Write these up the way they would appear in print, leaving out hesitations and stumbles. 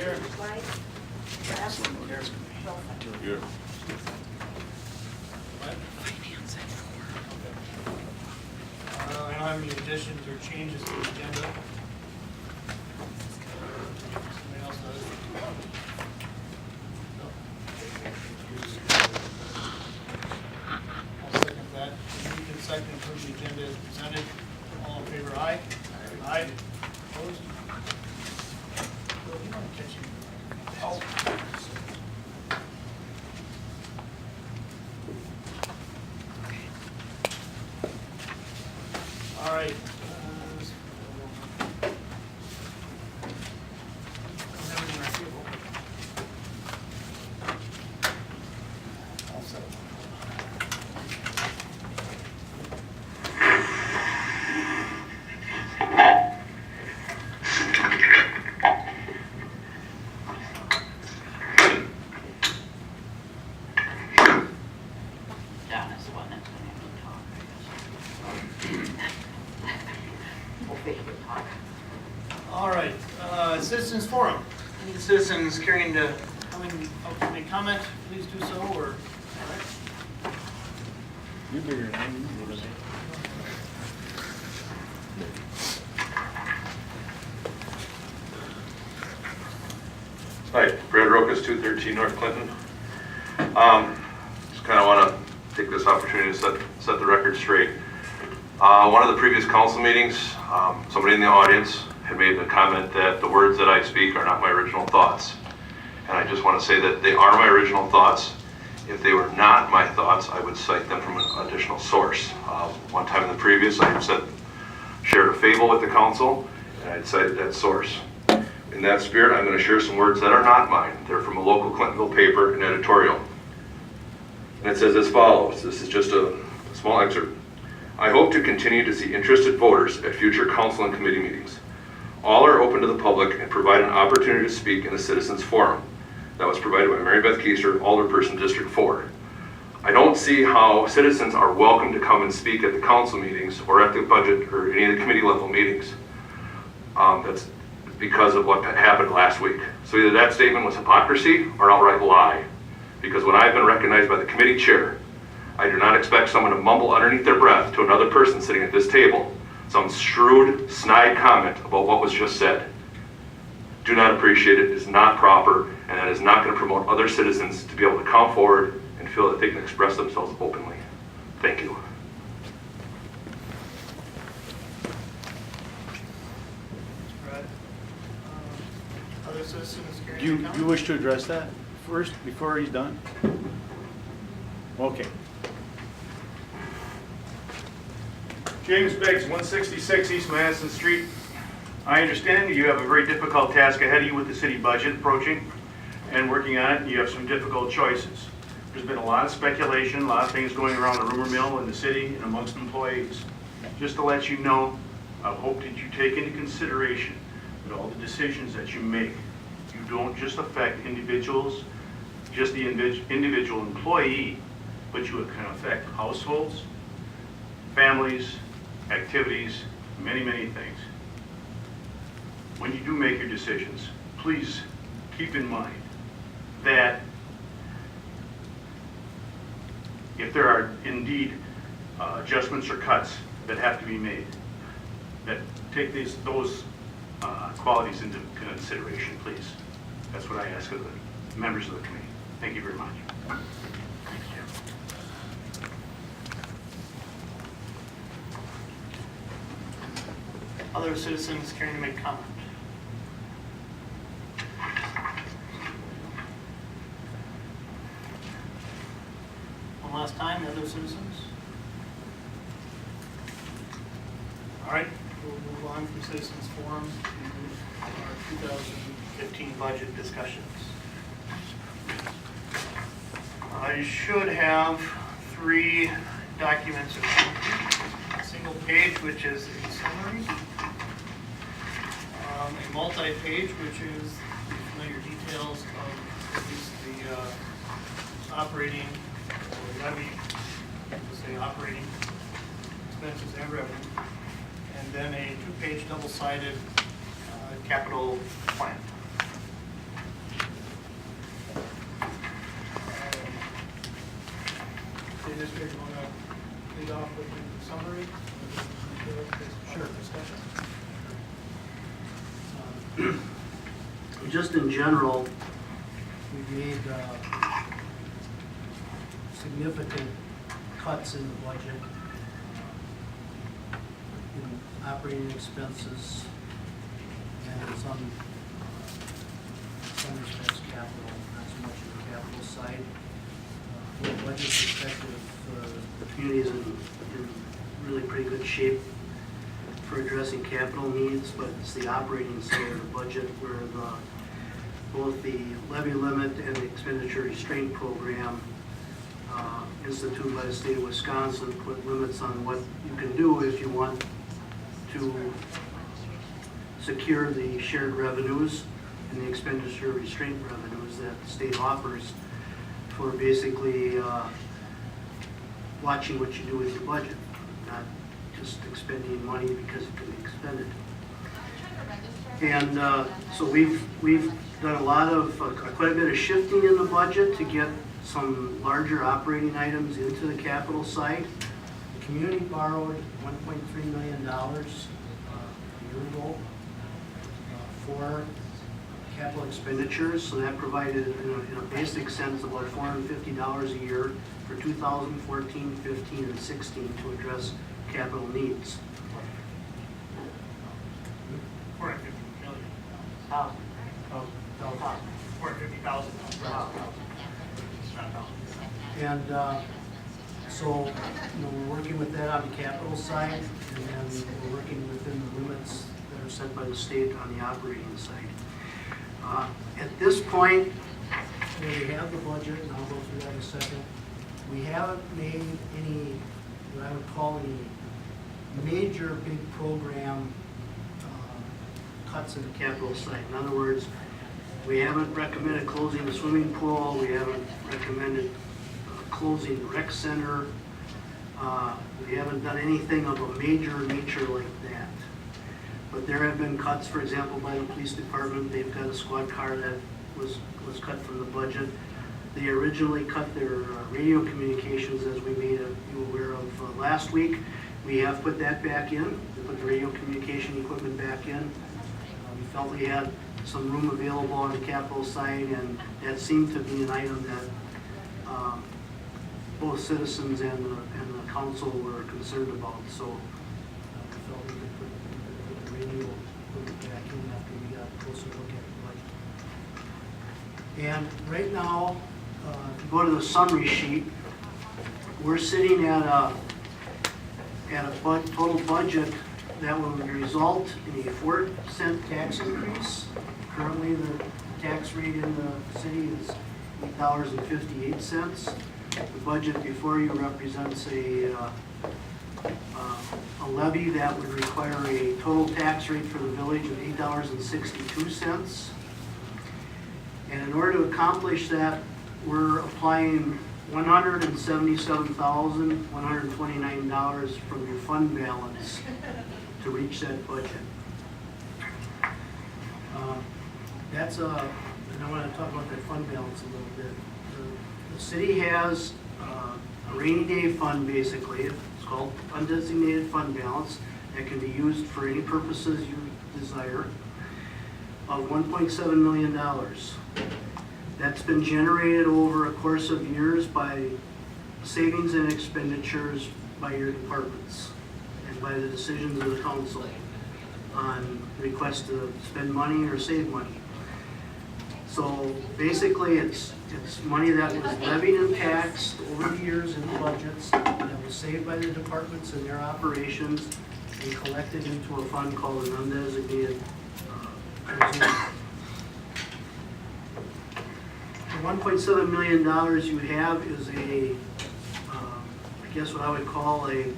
Here. White. Here. What? I don't have any additions or changes to the agenda. Somebody else does? No. I'll second that. Moved and second to approve the agenda as presented. All in favor, aye? Aye. Opposed? Bill, you want to catch him? All right. Everything on our table. All set. John is the one that's going to talk, I guess. We'll figure it out. All right, citizens forum. Any citizens caring to come in, make comment, please do so, or, all right. You're bigger than I am. Hi, Brad Rokas, 213 North Clinton. Just kind of want to take this opportunity to set the record straight. One of the previous council meetings, somebody in the audience had made the comment that the words that I speak are not my original thoughts. And I just want to say that they are my original thoughts. If they were not my thoughts, I would cite them from an additional source. One time in the previous, I had shared a fable with the council, and I'd cited that source. In that spirit, I'm going to share some words that are not mine. They're from a local Clintonville paper, an editorial. And it says as follows. This is just a small excerpt. I hope to continue to see interested voters at future council and committee meetings. All are open to the public and provide an opportunity to speak in the Citizens Forum. That was provided by Mary Beth Keister, Alderperson District 4. I don't see how citizens are welcome to come and speak at the council meetings or at the budget or any of the committee level meetings. That's because of what happened last week. So either that statement was hypocrisy or an outright lie. Because when I've been recognized by the committee chair, I do not expect someone to mumble underneath their breath to another person sitting at this table some shrewd, snide comment about what was just said. Do not appreciate it, it is not proper, and that is not going to promote other citizens to be able to come forward and feel that they can express themselves openly. Thank you. Brad. Other citizens caring Do to you comment? wish to address that first, before he's done? Okay. James Biggs, 166 East Madison Street. I understand that you have a very difficult task ahead of you with the city budget approaching and working on it, and you have some difficult choices. There's been a lot of speculation, a lot of things going around the rumor mill in the city and amongst employees. Just to let you know, I hope that you take into consideration that all the decisions that you make, you don't just affect individuals, just the individual employee, but you can affect households, families, activities, many, many things. When you do make your decisions, please keep in mind that if there are indeed adjustments or cuts that have to be made, that take those qualities into consideration, please. That's what I ask of the members of the committee. Thank you very much. Other citizens caring to make comment? One last time, other citizens? All right, we'll move on from citizens forum to our 2015 budget discussions. I should have 3 documents, a single page, which is a summary, a multi-page, which is the familiar details of at least the operating or levy, to say operating expenses and revenue, and then a 2-page double-sided capital plan. Administrator, want to lead off with the summary? Sure. Discussion. Just in general, we've made significant cuts in the budget, in operating expenses, and some respects capital, not so much in the capital side. From a budget perspective, the community is in really pretty good shape for addressing capital needs, but it's the operating side of the budget where both the levy limit and the expenditure restraint program instituted by the state of Wisconsin put limits on what you can do if you want to secure the shared revenues and the expenditure restraint revenues that the state offers for basically watching what you do with your budget, not just expending money because it can be expended. And so we've done a lot of, quite a bit of shifting in the budget to get some larger operating items into the capital side. The community borrowed $1.3 million a year ago for capital expenditures, so that provided, in a basic sense, about $450 a year for 2014, 15, and 16 to address capital needs. 450 million. Thousand. 450,000. And so, we're working with that on the capital side, and then we're working within the limits that are set by the state on the operating side. At this point, we have the budget, and I'll go through that in a second. We haven't made any, what I would call any major big program cuts in the capital side. In other words, we haven't recommended closing the swimming pool, we haven't recommended closing the rec center, we haven't done anything of a major nature like that. But there have been cuts, for example, by the police department. They've got a squad car that was cut from the budget. They originally cut their radio communications, as we made you aware of last week. We have put that back in. We put the radio communication equipment back in. We felt we had some room available on the capital side, and that seemed to be an item that both citizens and the council were concerned about. So we felt we could put the radio equipment back in after we got a closer look at the budget. And right now, if you go to the summary sheet, we're sitting at a total budget that will result in a 4-cent tax increase. Currently, the tax rate in the city is $8.58. The budget before you represents a levy that would require a total tax rate for the village of $8.62. And in order to accomplish that, we're applying $177,129 from your fund balance to reach that budget. And I want to talk about that fund balance a little bit. The city has a rainy day fund, basically. It's called undesignated fund balance that can be used for any purposes you desire, of $1.7 million. That's been generated over a course of years by savings and expenditures by your departments and by the decisions of the council on requests to spend money or save money. So basically, it's money that was levied and taxed over the years in the budgets that was saved by the departments in their operations and collected into a fund called an undesignated reserve. The $1.7 million you have is I guess what I would call a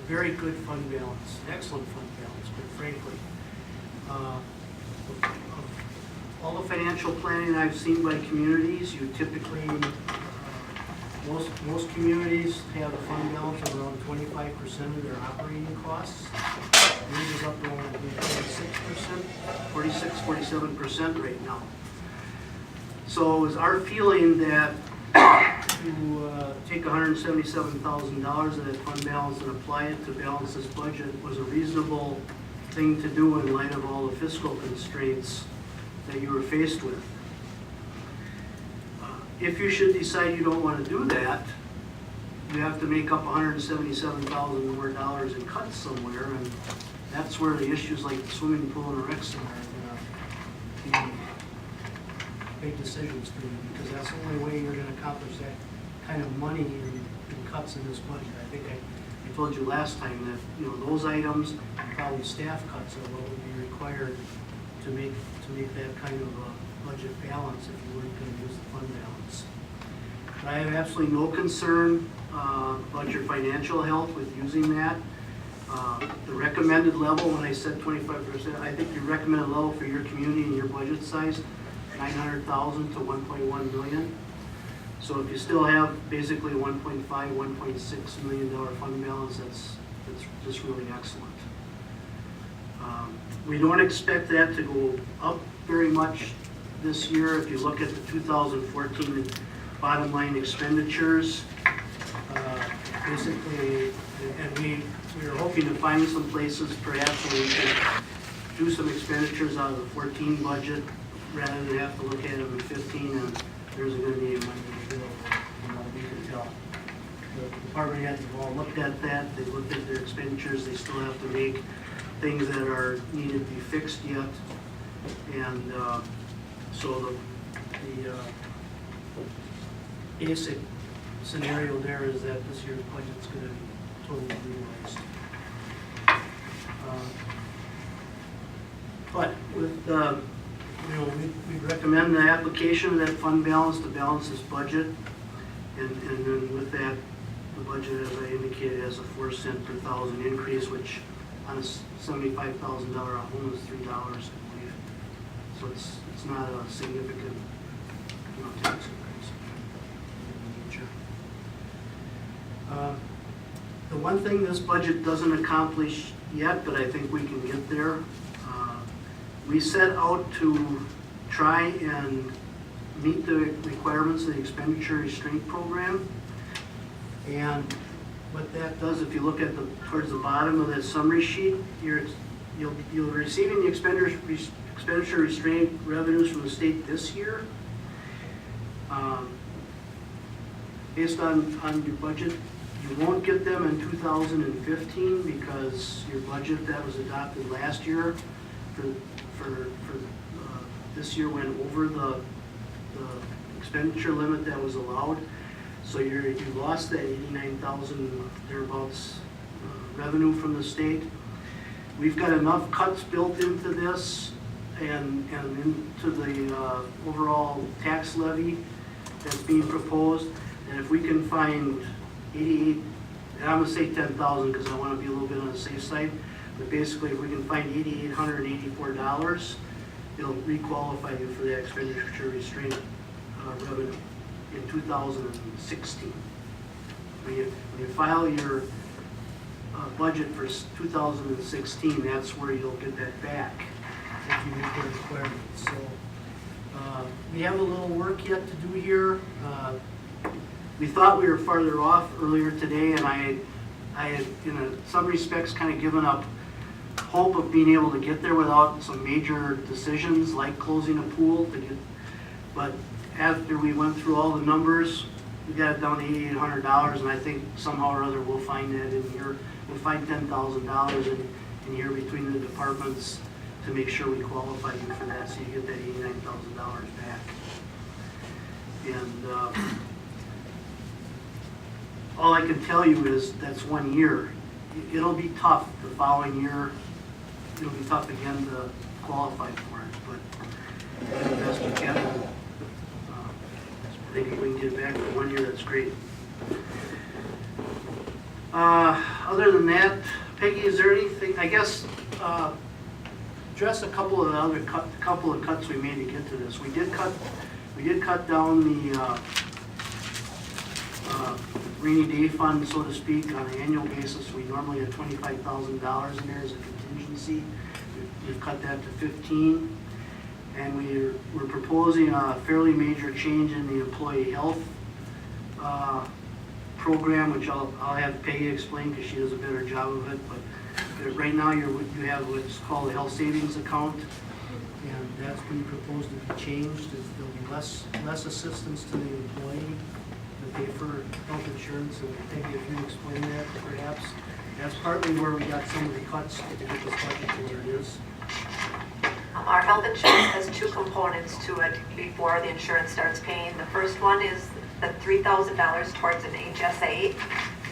very good fund balance, an excellent fund balance, quite frankly. All the financial planning I've seen by communities, you typically, most communities have a fund balance of around 25% of their operating costs. Yours is up to around 46%, 47% right now. So it's our feeling that to take $177,000 of that fund balance and apply it to balance this budget was a reasonable thing to do in light of all the fiscal constraints that you were faced with. If you should decide you don't want to do that, you have to make up $177,000 more dollars in cuts somewhere, and that's where the issues like the swimming pool and the rec center are going to be big decisions for you, because that's the only way you're going to accomplish that kind of money in cuts in this budget. I think I told you last time that, you know, those items, and probably staff cuts are what would be required to make that kind of a budget balance if you weren't going to use the fund balance. But I have absolutely no concern about your financial health with using that. The recommended level, when I said 25%, I think your recommended level for your community and your budget size, 900,000 to 1.1 million. So if you still have basically 1.5, 1.6 million dollar fund balance, that's just really excellent. We don't expect that to go up very much this year. If you look at the 2014 bottom line expenditures, basically, and we are hoping to find some places perhaps where we can do some expenditures out of the 14 budget rather than have to look at them in 15, and there's going to be money available, from what we can tell. The department heads have all looked at that. They looked at their expenditures. They still have to make things that are needed to be fixed yet, and so the basic scenario there is that this year's budget's going to be totally realized. But with you know, we recommend the application of that fund balance to balance this budget, and then with that, the budget, as I indicated, has a 4-cent per thousand increase, which on a $75,000 home is $3, I believe. So it's not a significant, you know, tax increase. The one thing this budget doesn't accomplish yet, but I think we can get there, we set out to try and meet the requirements of the expenditure restraint program. And what that does, if you look at towards the bottom of that summary sheet, you'll be receiving the expenditure restraint revenues from the state this year. Based on your budget, you won't get them in 2015 because your budget that was adopted last year for this year went over the expenditure limit that was allowed. So you lost that 89,000 thereabouts revenue from the state. We've got enough cuts built into this and into the overall tax levy that's being proposed. And if we can find 88, and I'm gonna say 10,000 because I want to be a little bit on the safe side, but basically if we can find $8,884, it'll re-qualify you for the expenditure restraint revenue in 2016. When you file your budget for 2016, that's where you'll get that back if you meet the requirements. So we have a little work yet to do here. We thought we were farther off earlier today, and I had in some respects kind of given up hope of being able to get there without some major decisions like closing a pool but after we went through all the numbers, we got it down to $8,800, and I think somehow or other we'll find that in here. We'll find $10,000 in here between the departments to make sure we qualify you for that, so you get that $89,000 back. And all I can tell you is that's 1 year. It'll be tough the following year. It'll be tough again to qualify for it, but we'll do the best we can. I think if we can get it back for 1 year, that's great. Other than that, Peggy, is there anything, I guess, address a couple of the other couple of cuts we made to get to this. We did cut down the rainy day fund, so to speak, on an annual basis. We normally have $25,000 in there as a contingency. We've cut that to 15. And we're proposing a fairly major change in the employee health program, which I'll have Peggy explain because she does a better job of it, but right now you have what's called a health savings account, and that's been proposed to be changed. There'll be less assistance to the employee to pay for health insurance, and Peggy, if you explain that perhaps. That's partly where we got some of the cuts to get this budget to where it is. Our health insurance has two components to it before the insurance starts paying. The first one is the $3,000 towards an HSA.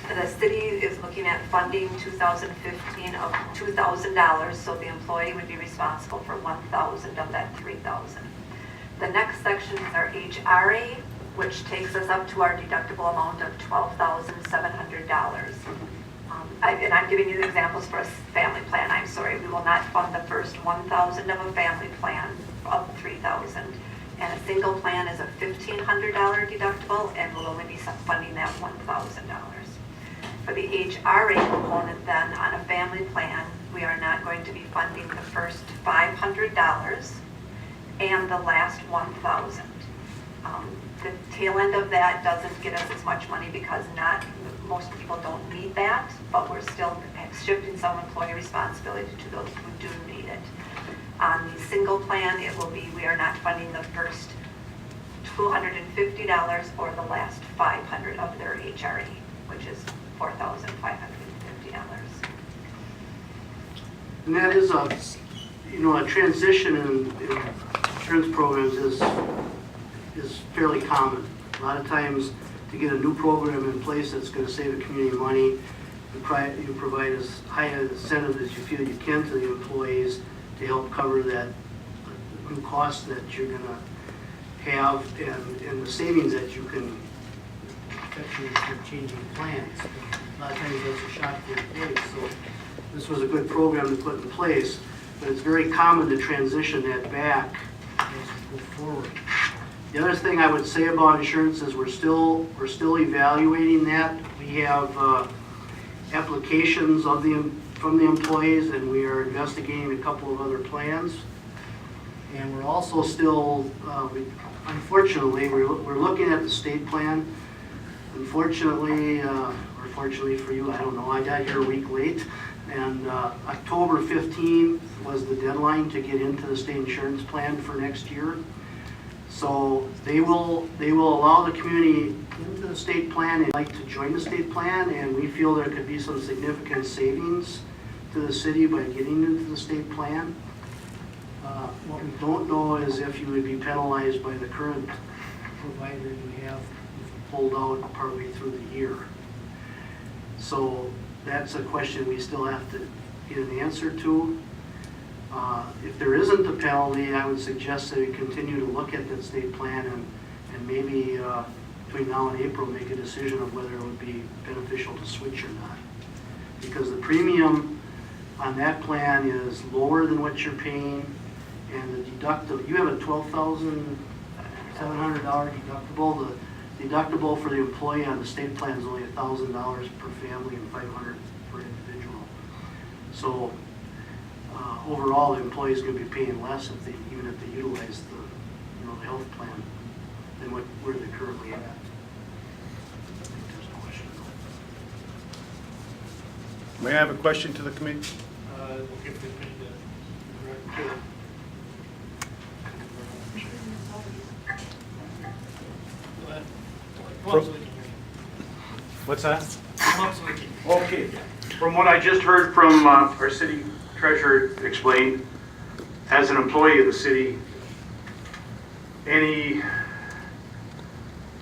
The city is looking at funding 2015 of $2,000, so the employee would be responsible for $1,000 of that $3,000. The next section is our HRA, which takes us up to our deductible amount of $12,700. And I'm giving you the examples for a family plan. I'm sorry, we will not fund the first $1,000 of a family plan of $3,000. And a single plan is a $1,500 deductible, and we'll only be funding that $1,000. For the HRA component then, on a family plan, we are not going to be funding the first $500 and the last $1,000. The tail end of that doesn't get us as much money because most people don't need that, but we're still shifting some employee responsibility to those who do need it. On the single plan, it will be, we are not funding the first $250 or the last $500 of their HRA, which is $4,550. And that is a transition in insurance programs is fairly common. A lot of times to get a new program in place that's going to save the community money, you provide as high an incentive as you feel you can to the employees to help cover that new cost that you're going to have and the savings that you can effectuate if you're changing plans. A lot of times that's a shock to the employees. So this was a good program to put in place, but it's very common to transition that back as we go forward. The other thing I would say about insurance is we're still evaluating that. We have applications from the employees, and we are investigating a couple of other plans. And we're also still, unfortunately, we're looking at the state plan. Unfortunately, or fortunately for you, I don't know, I got here a week late. And October 15th was the deadline to get into the state insurance plan for next year. So they will allow the community into the state plan and like to join the state plan, and we feel there could be some significant savings to the city by getting into the state plan. What we don't know is if you would be penalized by the current provider you have if you pulled out partway through the year. So that's a question we still have to get an answer to. If there isn't a penalty, I would suggest that we continue to look at that state plan and maybe between now and April make a decision of whether it would be beneficial to switch or not. Because the premium on that plan is lower than what you're paying, and the deductible, you have a $12,700 deductible. The deductible for the employee on the state plan is only $1,000 per family and $500 per individual. So overall, the employees could be paying less even if they utilize the health plan than where they're currently at. I think there's a question. May I have a question to the committee? We'll give the opinion to Come up so we can hear What's that? you. Come up so we can hear you. Okay, from what I just heard from our city treasurer explain, as an employee of the city, any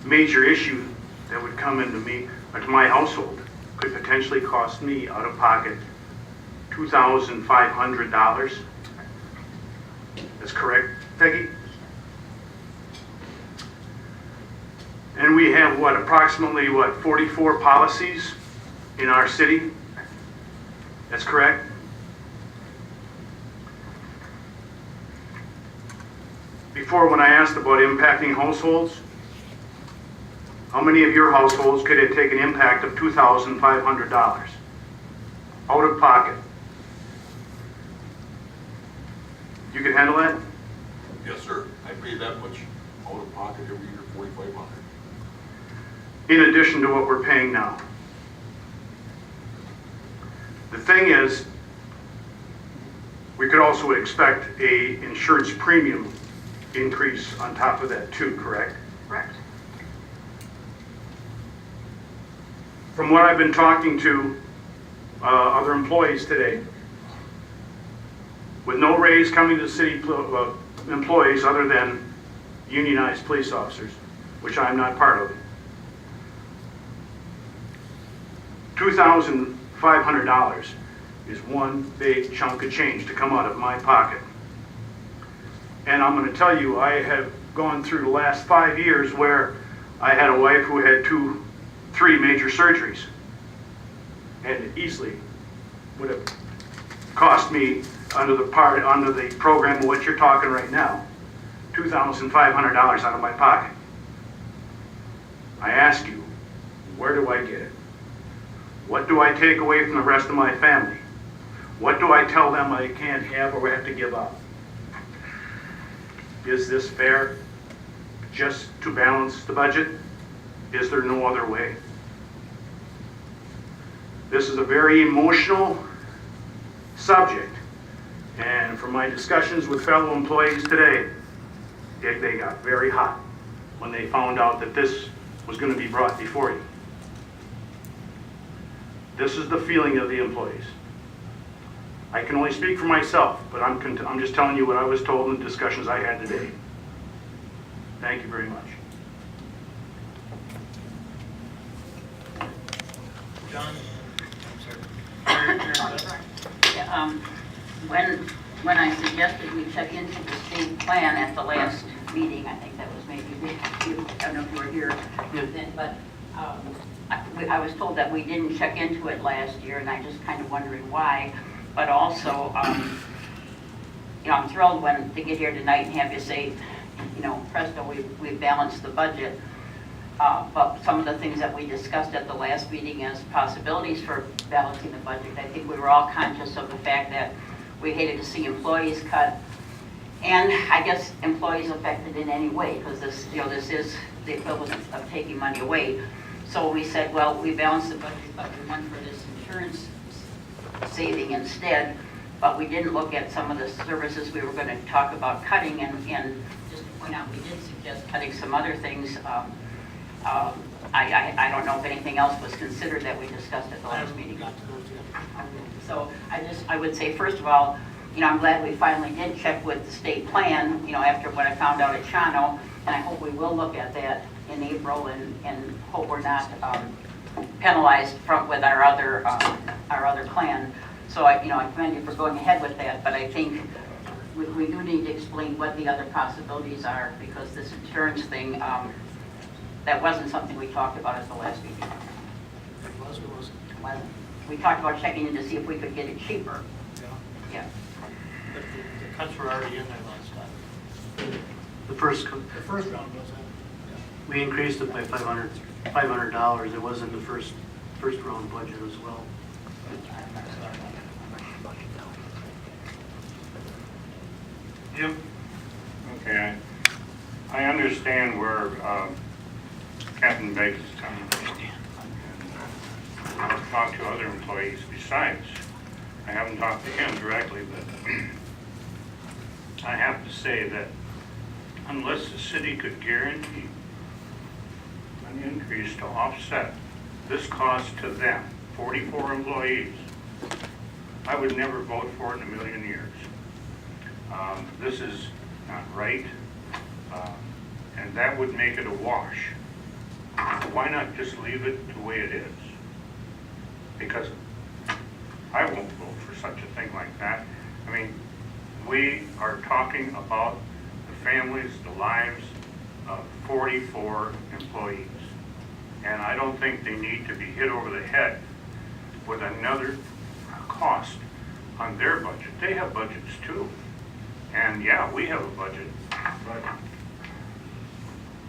major issue that would come into me, or to my household, could potentially cost me out of pocket $2,500. That's correct, Peggy? And we have, approximately 44 policies in our city? That's correct? Before, when I asked about impacting households, how many of your households could it take an impact of $2,500 out of pocket? You can handle that? Yes, sir. I pay that much out of pocket every year, $4,500. in addition to what we're paying now. The thing is, we could also expect a insurance premium increase on top of that too, correct? Correct. From what I've been talking to other employees today, with no raise coming to city employees other than unionized police officers, which I'm not part of, $2,500 is one big chunk of change to come out of my pocket. And I'm going to tell you, I have gone through the last 5 years where I had a wife who had 3 major surgeries, and it easily would have cost me under the program of what you're talking right now, $2,500 out of my pocket. I ask you, where do I get it? What do I take away from the rest of my family? What do I tell them I can't have or have to give up? Is this fair just to balance the budget? Is there no other way? This is a very emotional subject, and from my discussions with fellow employees today, they got very hot when they found out that this was going to be brought before you. This is the feeling of the employees. I can only speak for myself, but I'm just telling you what I was told in the discussions I had today. Thank you very much. John? I'm sorry. Yeah, when I suggested we check into the state plan at the last meeting, I think that was maybe you, I don't know if you were here then, but I was told that we didn't check into it last year, and I just kind of wondering why. But also, you know, I'm thrilled to get here tonight and have you say, you know, presto, we've balanced the budget. But some of the things that we discussed at the last meeting as possibilities for balancing the budget, I think we were all conscious of the fact that we hated to see employees cut, and I guess employees affected in any way, because this, you know, this is the equivalent of taking money away. So we said, well, we balanced the budget, but we went for this insurance saving instead, but we didn't look at some of the services we were going to talk about cutting, and just to point out, we did suggest cutting some other things. I don't know if anything else was considered that we discussed at the last meeting. So I would say, first of all, you know, I'm glad we finally did check with the state plan, you know, after what I found out at Shawano, and I hope we will look at that in April and hope we're not penalized with our other plan. So I commend you for going ahead with that, but I think we do need to explain what the other possibilities are, because this insurance thing, that wasn't something we talked about at the last meeting. It was or wasn't? Wasn't. We talked about checking in to see if we could get it cheaper. Yeah. Yeah. But the cuts were already in there last time. The first, The first round was we increased it by $500. It was in the first round budget as well. Jim? Okay, I understand where Captain Beggs is coming from. And I've talked to other employees besides. I haven't talked to him directly, but I have to say that unless the city could guarantee an increase to offset this cost to them, 44 employees, I would never vote for it in a million years. This is not right, and that would make it a wash. Why not just leave it the way it is? Because I won't vote for such a thing like that. I mean, we are talking about the families, the lives of 44 employees. And I don't think they need to be hit over the head with another cost on their budget. They have budgets too. And yeah, we have a budget, but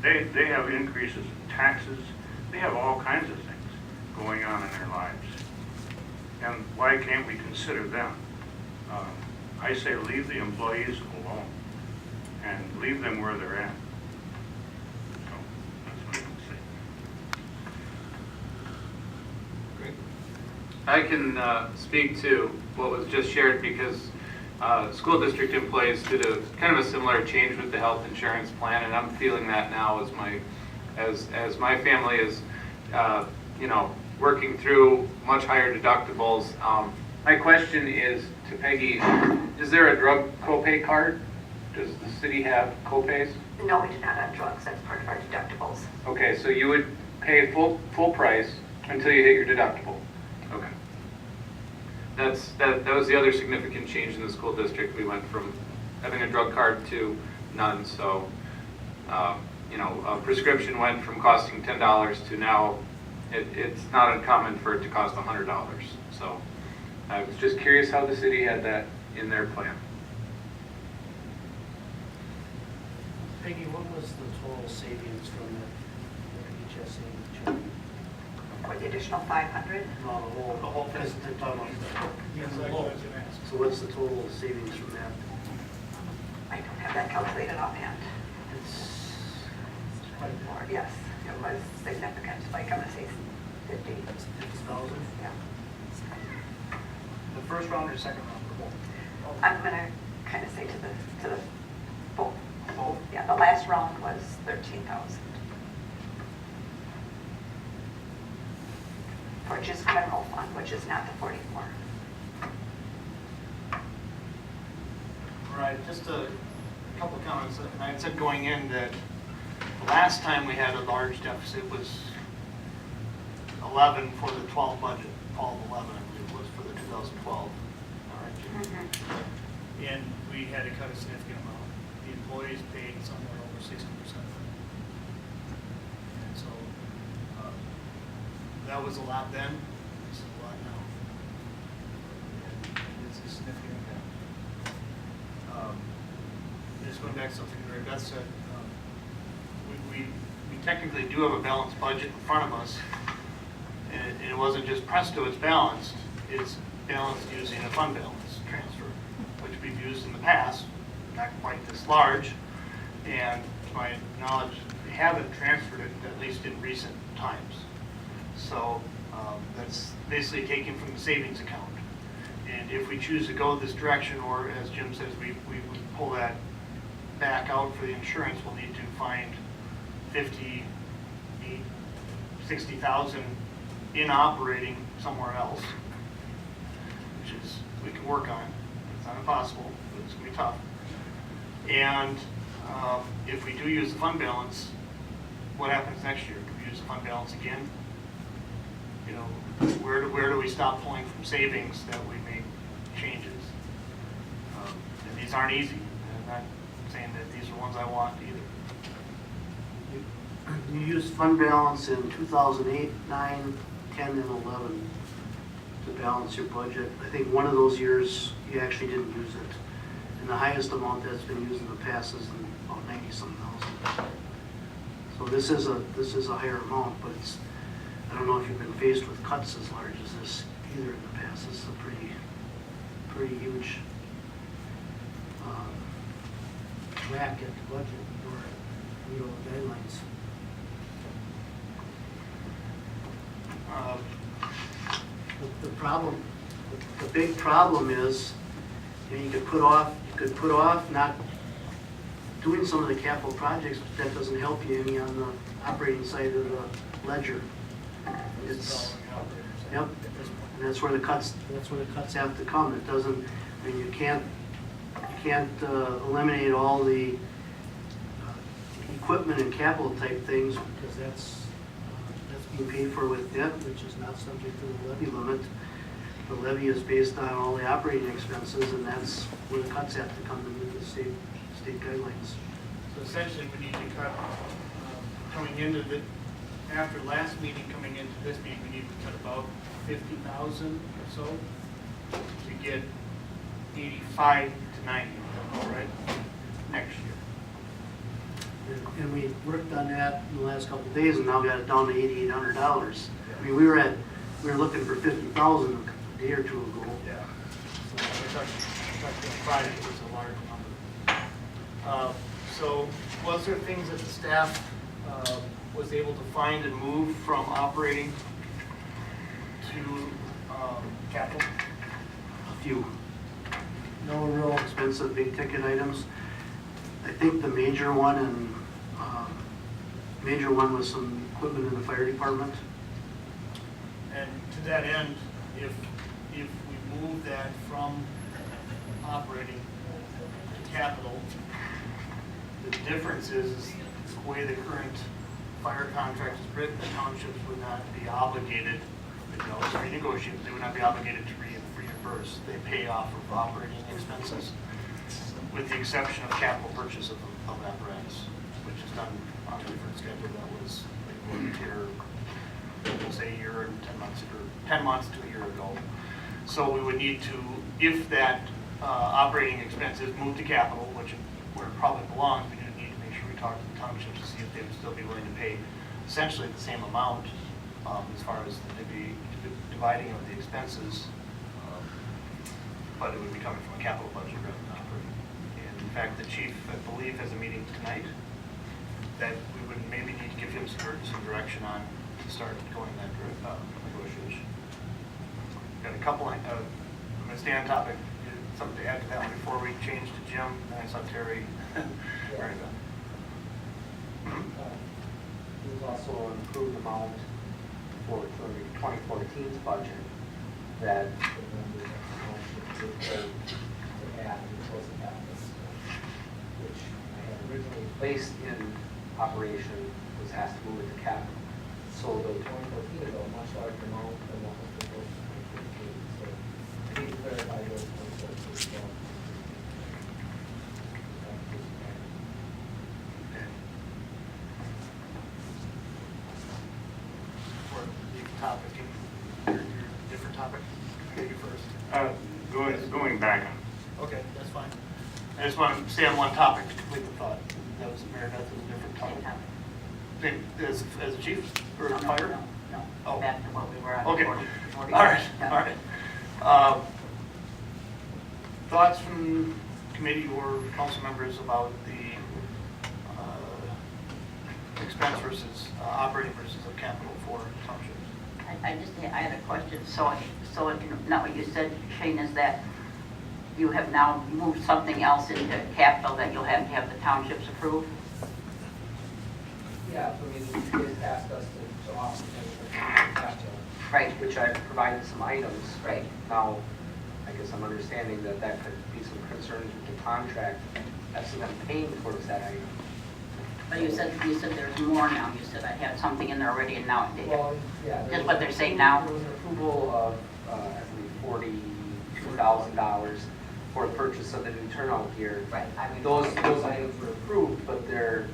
they have increases in taxes. They have all kinds of things going on in their lives. And why can't we consider them? I say leave the employees alone and leave them where they're at. So that's what I can say. I can speak to what was just shared because school district employees did a kind of a similar change with the health insurance plan, and I'm feeling that now as my family is, you know, working through much higher deductibles. My question is to Peggy, is there a drug copay card? Does the city have copays? No, we do not on drugs, that's part of our deductibles. Okay, so you would pay full price until you hit your deductible. Okay. That was the other significant change in the school district. We went from having a drug card to none. So, you know, a prescription went from costing $10 to now it's not uncommon for it to cost $100. So I was just curious how the city had that in their plan. Peggy, what was the total savings from the HSA change? For the additional 500, No, the whole, because they're talking about Yes, the I low. was gonna ask. So what's the total savings from that? I don't have that calculated offhand. It's Or, yes, it was significant, like I'm gonna say 50. 50,000? Yeah. The first round or second round for both? I'm gonna kind of say to the both. Yeah, the last round was 13,000. For just general fund, which is not the 44. Right, just a couple of comments. And I had said going in that the last time we had a large deficit was 11 for the 12 budget, fall of 11, I believe it was for the 2012. All right, Jim? And we had to cut a significant amount. The employees paid somewhere over 60%. And so that was a lot then, this is a lot now. And it's a significant impact. Just going back to something Mary Beth said, we technically do have a balanced budget in front of us, and it wasn't just presto, it's balanced using a fund balance transfer, which we've used in the past, not quite this large, and to my knowledge, we haven't transferred it, at least in recent times. So that's basically taken from the savings account. And if we choose to go this direction, or as Jim says, we would pull that back out for the insurance, we'll need to find 50, 60,000 in operating somewhere else, which is, we can work on. It's not impossible, but it's gonna be tough. And if we do use the fund balance, what happens next year? Do we use the fund balance again? You know, where do we stop pulling from savings that we make changes? And these aren't easy. I'm not saying that these are ones I want either. You used fund balance in 2008, 9, 10, and 11 to balance your budget. I think one of those years you actually didn't use it. And the highest amount that's been used in the past is about 90-some thousand. So this is a higher amount, but it's, I don't know if you've been faced with cuts as large as this either in the past. This is a pretty huge whack at the budget or, you know, guidelines. The big problem is, you know, you could put off not doing some of the capital projects, but that doesn't help you any on the operating side of the ledger. It's, yep, and that's where the cuts have to come. It doesn't, I mean, you can't eliminate all the equipment and capital type things because that's being paid for with debt, which is not subject to the levy limit. The levy is based on all the operating expenses, and that's where the cuts have to come into the state guidelines. So essentially, we need to cut, coming into the, after last meeting, coming into this meeting, we need to cut about 50,000 or so to get 85 to 90, all right, next year. And we worked on that in the last couple of days, and now got it down to $8,800. I mean, we were looking for 50,000 a day or two ago. Yeah. So we're talking Friday was a large number. So was there things that the staff was able to find and move from operating to capital? A few. No real expensive big ticket items. I think the major one was some equipment in the fire department. And to that end, if we move that from operating to capital, the difference is the way the current fire contract is written, the townships would not be obligated, it's renegotiated, they would not be obligated to reimburse. They pay off of operating expenses, with the exception of capital purchase of apparatus, which is done on a different schedule. That was like here, we'll say a year and 10 months to a year ago. So we would need to, if that operating expenses move to capital, which where it probably belongs, we do need to make sure we talk to the townships to see if they would still be willing to pay essentially the same amount as far as the dividing of the expenses, but it would be coming from a capital budget rather than operating. And in fact, the chief, I believe, has a meeting tonight that we would maybe need to give him some direction on to start going that negotiation. Got a couple, I'm going to stay on topic, something to add to that one before we change to Jim, and I saw Terry. Very good. There's also an improved amount for 2014's budget that the members of the township did vote to add to the closing balance, which I had originally placed in operation, was asked to move it to capital. So the 2014 is a much larger amount than what was proposed in 2015. So I need to clarify those 2014 as well. For the topic, your different topic, you first. Going back, Okay, that's fine. I just want to stay on one topic to complete the thought. That was Mary Beth, was a different topic. Same as a chief or No, a fire? No, Oh. back to what we were at. Okay, 40. all right. Thoughts from committee or council members about the expense versus operating versus a capital for townships? I had a question. So now what you said, Shane, is that you have now moved something else into capital that you'll have to have the townships approve? Yeah, I mean, you guys asked us to offer capital, Right. which I provided some items. Right. Now, I guess I'm understanding that that could be some concerns with the contract, as to them paying towards that item. But you said there's more now. You said I had something in there already and now it did. Well, yeah. Just what they're saying now? There was an approval of, I believe, $42,000 for the purchase of the new turnout gear. Right. Those items were approved, but if you're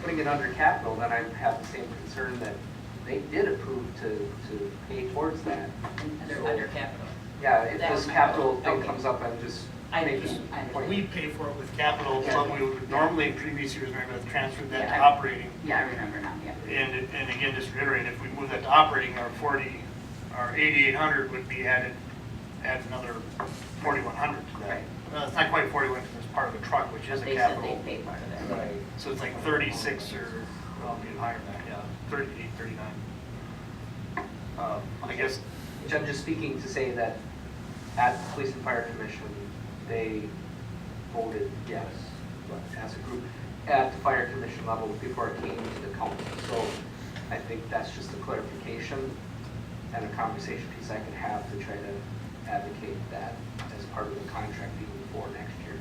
putting it under capital, then I have the same concern that they did approve to pay towards that. Under capital. Yeah, if That this was my capital question. thing Okay. comes up, I'm just I making understand. I a understand. point. We pay for it with capital, but we would normally in previous years, Mary Beth, transfer that to Yeah, operating. Yeah, I remember now, yeah. And again, just to reiterate, if we move that to operating, our 8,800 would be add another 4,100 to that. Right. It's not quite 41 because it's part of a truck, which is But a they said capital. they'd pay part of that. Right. So it's like 36 or, well, even higher than that, yeah, 38, 39. I guess, Which I'm just speaking to say that at the Police and Fire Commission, they voted yes, but as a group, at the Fire Commission level before it came to the council. So I think that's just a clarification and a conversation piece I could have to try to advocate that as part of the contract even for next year.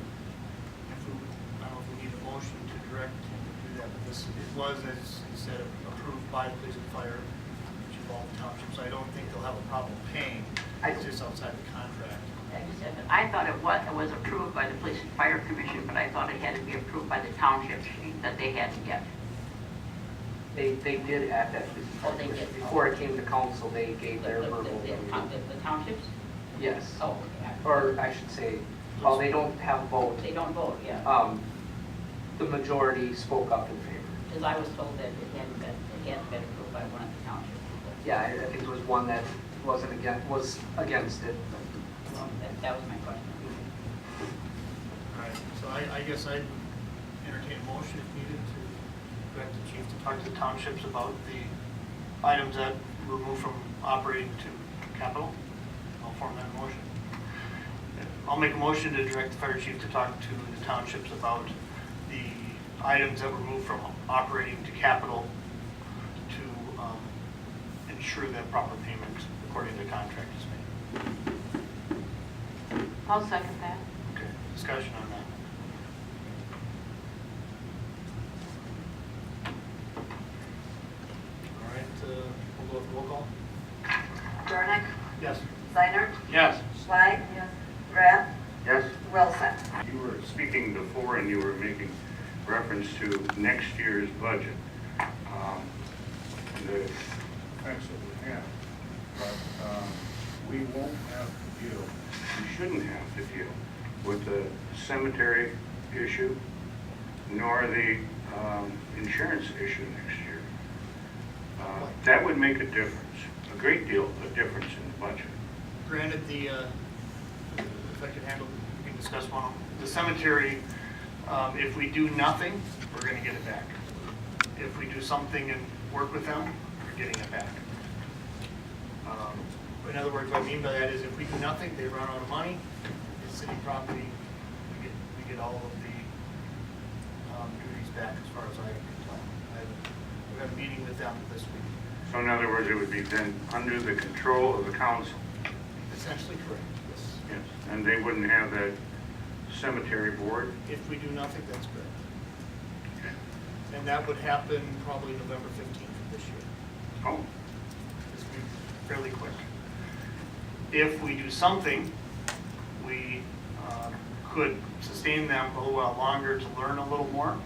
I don't know if we need a motion to direct him to do that, but this, it was, as you said, approved by police and fire, which involved townships. I don't think they'll have a problem paying, it's just outside the contract. I thought it was approved by the Police and Fire Commission, but I thought it had to be approved by the townships that they had to get. They did at that Police and Fire Oh, they Commission. did. Before it came to council, they gave their verbal. The townships? Yes. Oh, Or I should say, well, they don't have a vote. they don't vote, yeah. The majority spoke up in favor. Because I was told that it hadn't been approved by one of the townships. Yeah, I think there was one that was against it. Well, that was my question. All right, so I guess I'd entertain a motion if needed to direct the chief to talk to the townships about the items that were moved from operating to capital. I'll form that motion. I'll make a motion to direct the fire chief to talk to the townships about the items that were moved from operating to capital to ensure that proper payment according to the contract is made. I'll second that. Okay, discussion on that. All right, we'll go with roll call. Dornick, Yes. Zeiner, Yes. Schley. Yes. Rath, Yes. Wilson. You were speaking before and you were making reference to next year's budget. The expense that we have, but we won't have to deal, we shouldn't have to deal with the cemetery issue, nor the insurance issue next year. That would make a difference, a great deal of difference in the budget. Granted, if I could handle, we can discuss one. The cemetery, if we do nothing, we're going to get it back. If we do something and work with them, we're getting it back. In other words, what I mean by that is if we do nothing, they run out of money, it's city property, we get all of the duties back as far as I can tell. We have a meeting with them this week. So in other words, it would be then under the control of the council. Essentially correct, yes. Yes. And they wouldn't have that cemetery board? If we do nothing, that's correct. Okay. And that would happen probably November 15th of this year. Oh, This would be fairly quick. If we do something, we could sustain them a little while longer to learn a little more.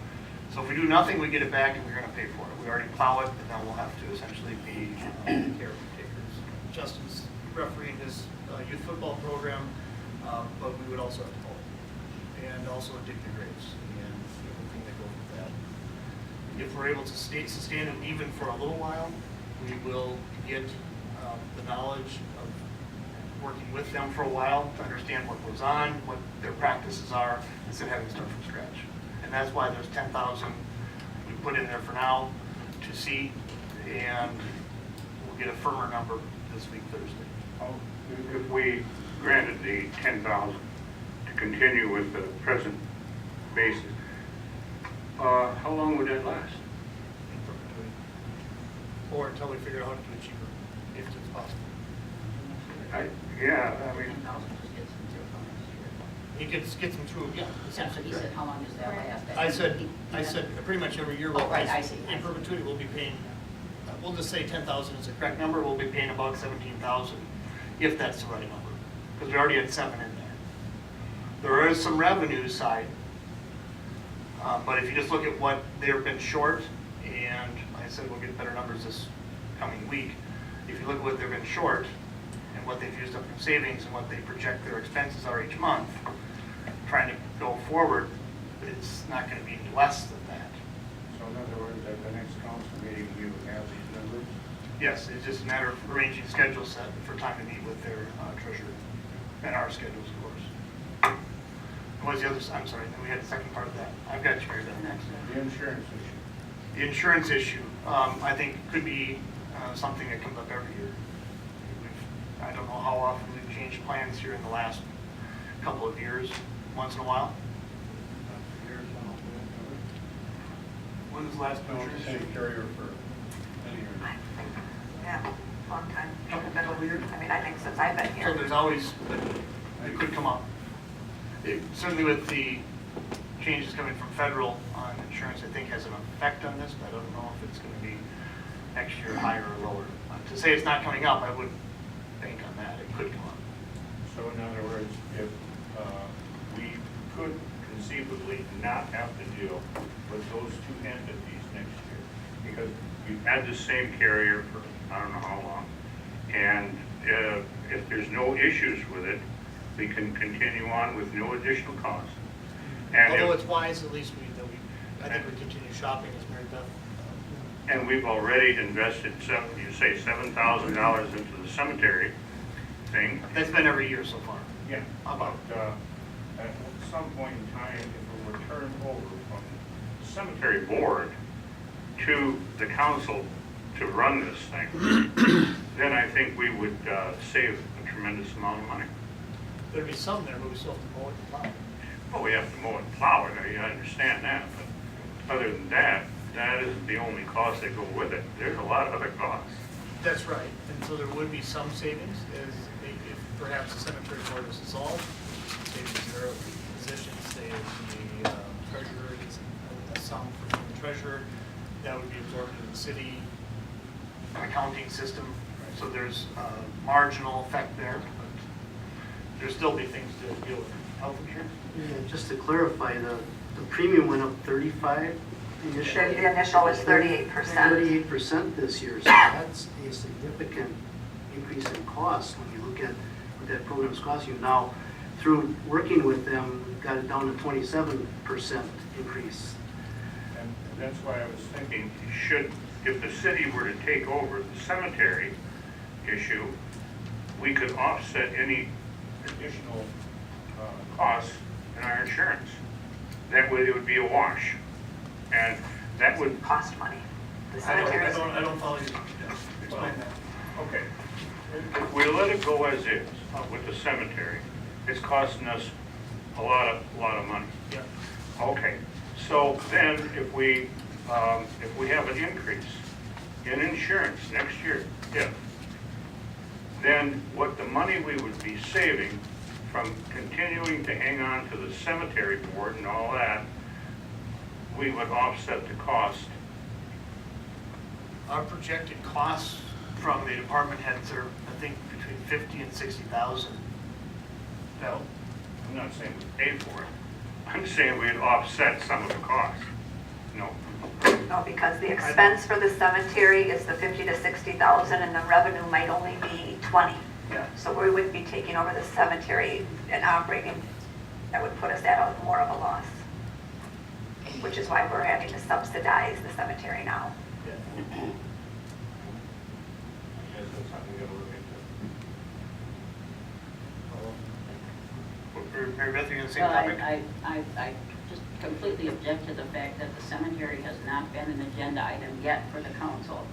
So if we do nothing, we get it back and we're going to pay for it. We already plow it, and then we'll have to essentially be caretakers. Justin's refereeing his youth football program, but we would also have to mow it. And also dig the graves and everything that goes with that. If we're able to sustain it even for a little while, we will get the knowledge of working with them for a while to understand what goes on, what their practices are, instead of having to start from scratch. And that's why there's 10,000 we put in there for now to see, and we'll get a firmer number this week, Thursday. if we granted the 10,000 to continue with the present basis, how long would that last? In perpetuity. Or until we figure out how to do it cheaper, if it's possible. Yeah, I mean, 10,000 just gets them through for next year. He gets them through, yeah. Yeah, so essentially he said, correct. how long does that last? I said pretty much every year. Oh, right, I see. In perpetuity, we'll be paying, we'll just say 10,000 is the correct number, we'll be paying about 17,000, if that's the right number, because we already had 7 in there. There is some revenue side, but if you just look at what they've been short, and like I said, we'll get better numbers this coming week. If you look at what they've been short, and what they've used up in savings, and what they project their expenses are each month, trying to go forward, it's not going to be less than that. so in other words, at the next council meeting, you have these numbers? Yes, it's just a matter of arranging schedules set for time to meet with their treasurer, and our schedules, of course. What was the other, I'm sorry, then we had the second part of that. I've got you here then next. The insurance issue. The insurance issue, I think could be something that comes up every year. I don't know how often we've changed plans here in the last couple of years, once in a while. When was the last insurance issue? carrier for many years. I think, yeah, long time. Couple years? I mean, I think since I've been So here. there's always, but it could come up. Certainly with the changes coming from federal on insurance, I think has an effect on this, but I don't know if it's going to be next year higher or lower. To say it's not coming up, I wouldn't bank on that. It could come up. So in other words, if we could conceivably not have to deal with those two entities next year, because we've had the same carrier for I don't know how long, and if there's no issues with it, we can continue on with no additional cost. And Although if- it's wise, at least I think we continue shopping as Mary Beth. And we've already invested $7,000 into the cemetery thing. That's been every year so far. Yeah, How but about at some point in time, if it were turned over from the cemetery board to the council to run this thing, then I think we would save a tremendous amount of money. There'd be some there, but we still have to mow it and plow. Well, we have to mow and plow it, I understand that, but other than that, that isn't the only cost that go with it. There's a lot of other costs. That's right, and so there would be some savings if perhaps the cemetery board was dissolved. Savings there of positions, say the treasurer gets a sum from the treasurer, that would be absorbed into the city accounting system. So there's a marginal effect there, but there'll still be things to deal with. Health insurance? Yeah, just to clarify, the premium went up 35 initially. The initial was 38%. 38% this year, so that's a significant increase in cost when you look at what that program's costing you. Now, through working with them, we've got it down to 27% increase. And that's why I was thinking, if the city were to take over the cemetery issue, we could offset any additional costs in our insurance. That way it would be a wash. And that would, Cost money. The I cemeteries. don't follow you. Yeah, explain that. okay, if we let it go as is with the cemetery, it's costing us a lot of money. Yeah. Okay, so then if we have an increase in insurance next year, then what the money we would be saving from continuing to hang on to the cemetery board and all that, we would offset the cost. Our projected costs from the department heads are, I think, between 50 and 60,000. No. I'm not saying we pay for it. I'm saying we'd offset some of the cost. No. No, because the expense for the cemetery is the 50 to 60,000 and the revenue might only be 20. Yeah. So we would be taking over the cemetery and operating, that would put us at more of a loss. Which is why we're having to subsidize the cemetery now. Yeah. I guess that's something we gotta look into. Mary Beth, you on the same Well, topic? I just completely object to the fact that the cemetery has not been an agenda item yet for the council.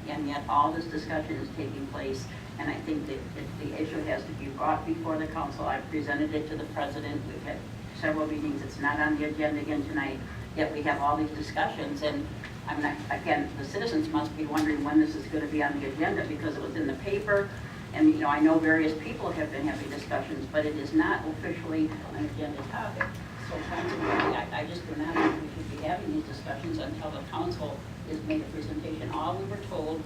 And yet all this discussion is taking place, and I think that the issue has to be brought before the council. I've presented it to the president. We've had several meetings. It's not on the agenda again tonight, yet we have all these discussions. And I'm not, again, the citizens must be wondering when this is going to be on the agenda because it was in the paper. And, you know, I know various people have been having discussions, but it is not officially an agenda topic. So consequently, I just do not think we should be having these discussions until the council is made a presentation. All we were told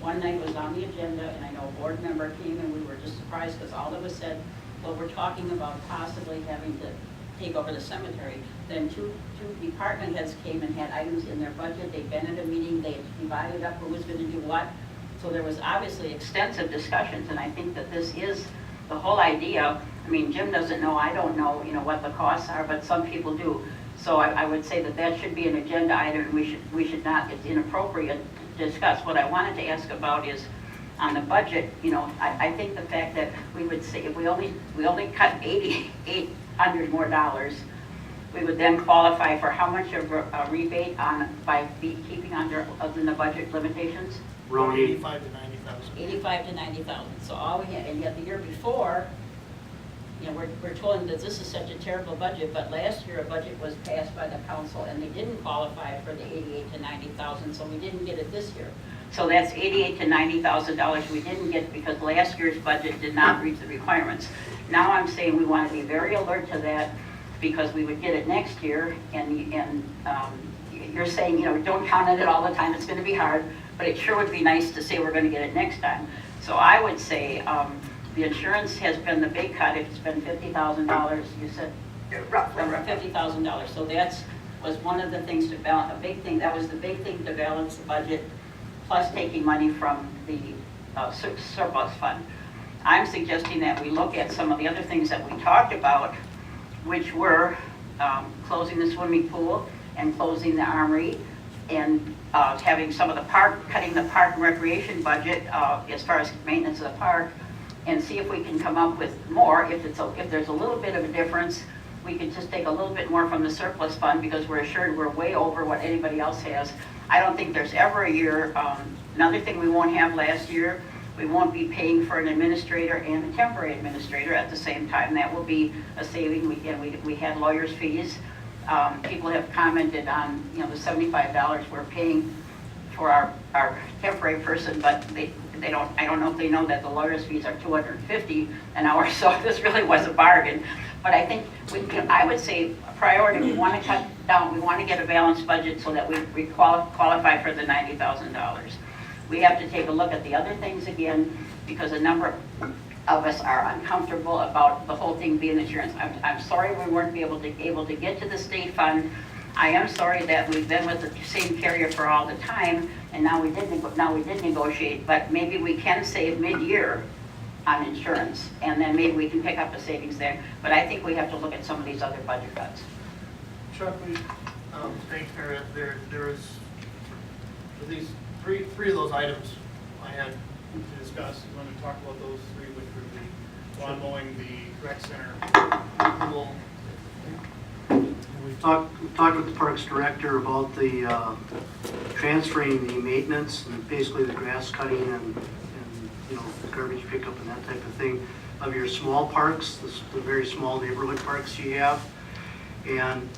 one night was on the agenda, and I know a board member came and we were just surprised because all that was said, well, we're talking about possibly having to take over the cemetery. Then two department heads came and had items in their budget. They'd been at a meeting, they had divided up who was going to do what. So there was obviously extensive discussions, and I think that this is the whole idea. I mean, Jim doesn't know, I don't know, you know, what the costs are, but some people do. So I would say that that should be an agenda item, and we should not, it's inappropriate to discuss. What I wanted to ask about is on the budget, you know, I think the fact that we would say if we only cut $800 more, we would then qualify for how much of a rebate by keeping under the budget limitations? Around 85 to 90,000. 85 to 90,000. So all we had, and yet the year before, you know, we're told that this is such a terrible budget, but last year a budget was passed by the council and they didn't qualify for the 88 to 90,000, so we didn't get it this year. So that's $88 to $90,000 we didn't get because last year's budget did not reach the requirements. Now I'm saying we want to be very alert to that because we would get it next year, and you're saying, you know, don't count on it all the time, it's going to be hard, but it sure would be nice to say we're going to get it next time. So I would say the insurance has been the big cut. If it's been $50,000, you said? Roughly. $50,000. So that was one of the things to balance, a big thing. That was the big thing to balance the budget, plus taking money from the surplus fund. I'm suggesting that we look at some of the other things that we talked about, which were closing the swimming pool and closing the armory, and having some of the cutting the park and recreation budget as far as maintenance of the park, and see if we can come up with more. If there's a little bit of a difference, we could just take a little bit more from the surplus fund because we're assured we're way over what anybody else has. I don't think there's ever a year. Another thing we won't have last year, We won't be paying for an administrator and a temporary administrator at the same time. That will be a saving. We had lawyers' fees. People have commented on, the $75 we're paying for our temporary person, but I don't know if they know that the lawyer's fees are $250 an hour, so this really was a bargain. But I think, I would say priority, we want to cut down, we want to get a balanced budget so that we qualify for the $90,000. We have to take a look at the other things again, because a number of us are uncomfortable about the whole thing being insurance. I'm sorry we weren't able to get to the state fund. I am sorry that we've been with the same carrier for all the time, and now we did negotiate, but maybe we can save mid-year on insurance, and then maybe we can pick up the savings there. But I think we have to look at some of these other budget cuts. Chuck, thanks, Mayor. There is at least three of those items I had to discuss. You want to talk about those three, which would be lawn mowing, the rec center, pool. We've talked with the Parks Director about the transferring the maintenance and basically the grass cutting and the garbage pickup and that type of thing of your small parks, the very small neighborhood parks you have. And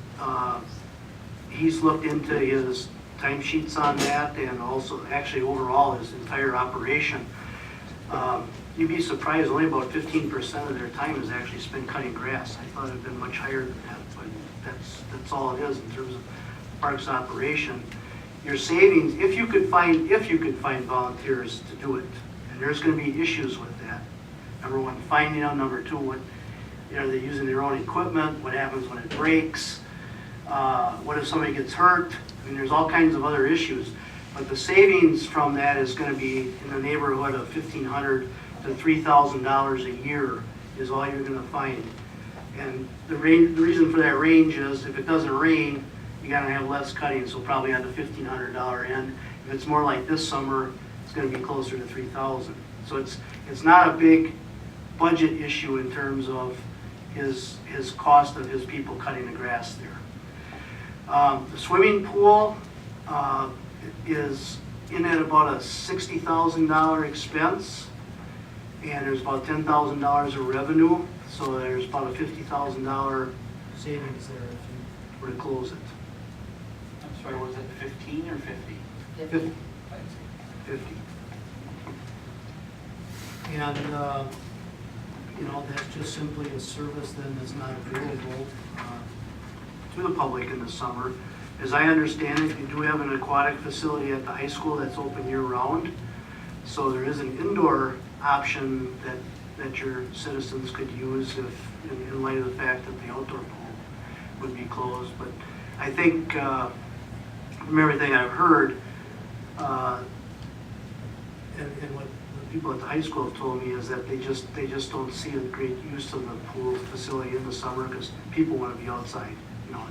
he's looked into his timesheets on that, and also actually overall his entire operation. You'd be surprised, only about 15% of their time is actually spent cutting grass. I thought it had been much higher than that, but that's all it is in terms of parks operation. Your savings, if you could find volunteers to do it, and there's going to be issues with that. Number one, finding out. Number two, are they using their own equipment? What happens when it breaks? What if somebody gets hurt? I mean, there's all kinds of other issues. But the savings from that is going to be in the neighborhood of $1,500 to $3,000 a year is all you're going to find. And the reason for that range is if it doesn't rain, you got to have less cutting, so probably on the $1,500 end. If it's more like this summer, it's going to be closer to $3,000. So it's not a big budget issue in terms of his cost of his people cutting the grass there. The swimming pool is in at about a $60,000 expense, and there's about $10,000 of revenue, so there's about a $50,000 savings there if you were to close it. I'm sorry, was it 15 or 50? 50. And, that's just simply a service then that's not available to the public in the summer. As I understand it, you do have an aquatic facility at the high school that's open year-round. So there is an indoor option that your citizens could use if, in light of the fact that the outdoor pool would be closed. But I think, from everything I've heard, and what the people at the high school have told me is that they just don't see a great use of the pool facility in the summer because people want to be outside.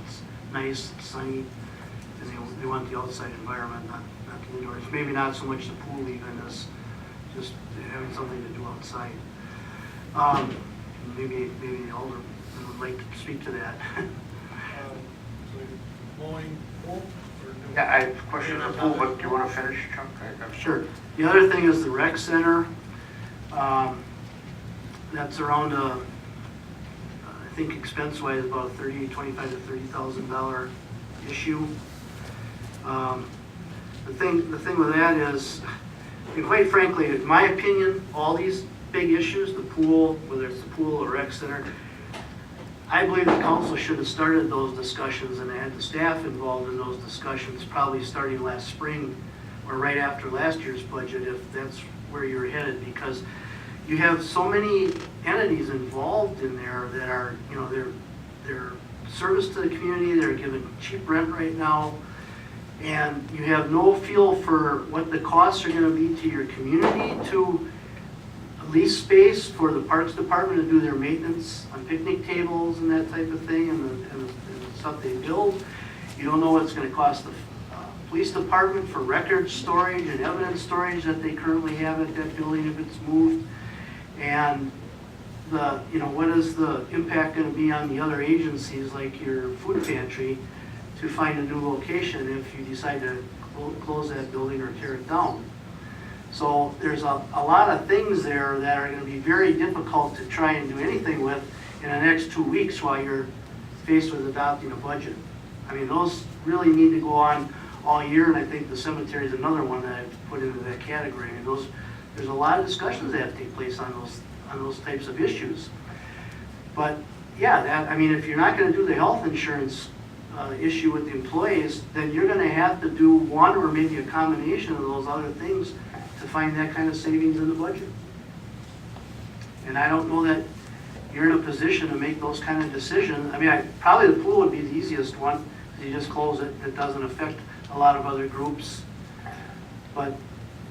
It's nice, it's sunny, and they want the outside environment, not the indoors. Maybe not so much the pool even as just having something to do outside. Maybe the alderman would like to speak to that. Mowing, pool? Yeah, I have a question on the pool, but do you want to finish, Chuck? Sure. The other thing is the rec center. That's around I think expense-wise about $25,000 to $30,000 issue. The thing with that is, and quite frankly, in my opinion, all these big issues, the pool, whether it's the pool or rec center, I believe the council should have started those discussions and had the staff involved in those discussions probably starting last spring or right after last year's budget, if that's where you're headed, because you have so many entities involved in there that are, they're service to the community, they're giving cheap rent right now, and you have no feel for what the costs are going to be to your community to lease space for the Parks Department to do their maintenance on picnic tables and that type of thing, and the stuff they build. You don't know what it's going to cost the police department for record storage and evidence storage that they currently have at that building if it's moved. And what is the impact going to be on the other agencies like your food pantry to find a new location if you decide to close that building or tear it down? So there's a lot of things there that are gonna be very difficult to try and do anything with in the next 2 weeks while you're faced with adopting a budget. I mean, those really need to go on all year, and I think the cemetery is another one that I've put into that category. I mean, there's a lot of discussions that have to take place on those types of issues. But, yeah, I mean, if you're not gonna do the health insurance issue with the employees, then you're gonna have to do one or maybe a combination of those other things to find that kind of savings in the budget. And I don't know that you're in a position to make those kind of decisions. I mean, probably the pool would be the easiest one, because you just close it, it doesn't affect a lot of other groups. But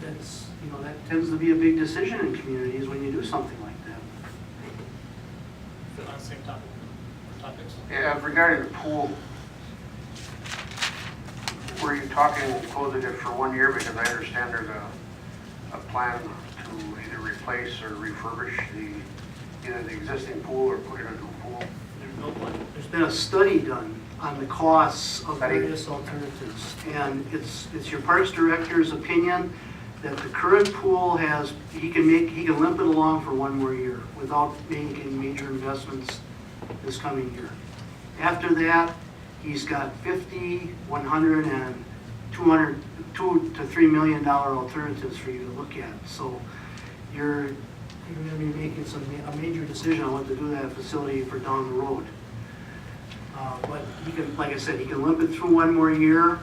that's, that tends to be a big decision in communities when you do something like that. On the same topics. Yeah, regarding the pool, were you talking closing it for 1 year? Because I understand there's a plan to either replace or refurbish either the existing pool or put in a new pool. There's no plan. There's been a study done on the costs of Study? various alternatives. And it's your Parks Director's opinion that the current pool he can limp it along for 1 more year without making major investments this coming year. After that, he's got 50, 100, and $2 to $3 million alternatives for you to look at. So you're going to be making a major decision on what to do with that facility for down the road. But he can, like I said, he can limp it through 1 more year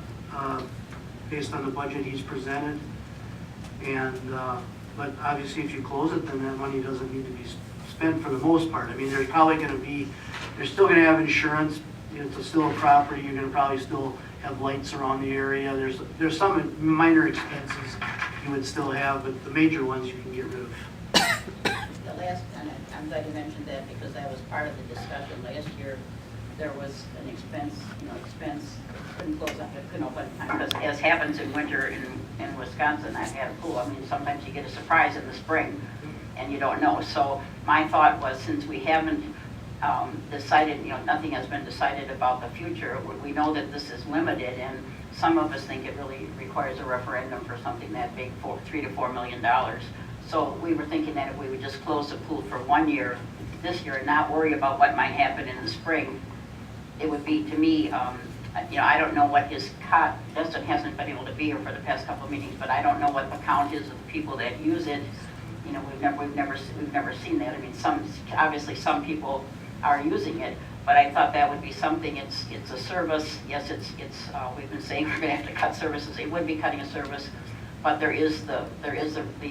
based on the budget he's presented. And but obviously, if you close it, then that money doesn't need to be spent for the most part. I mean, they're still going to have insurance. It's still a property. You're going to probably still have lights around the area. There's some minor expenses you would still have, but the major ones you can get rid of. The last, and I'm glad you mentioned that because that was part of the discussion last year. There was an expense, couldn't close up, couldn't open time, because as happens in winter in Wisconsin, I've had a pool. I mean, sometimes you get a surprise in the spring and you don't know. So my thought was, since we haven't decided, nothing has been decided about the future, we know that this is limited, and some of us think it really requires a referendum for something that big, $3 to $4 million. So we were thinking that if we would just close the pool for 1 year, this year, and not worry about what might happen in the spring, it would be, to me, I don't know what his count, Justin hasn't been able to be here for the past couple of meetings, but I don't know what the count is of the people that use it. We've never seen that. I mean, obviously some people are using it, but I thought that would be something. It's a service. Yes, we've been saying we're going to have to cut services. It would be cutting a service, but there is the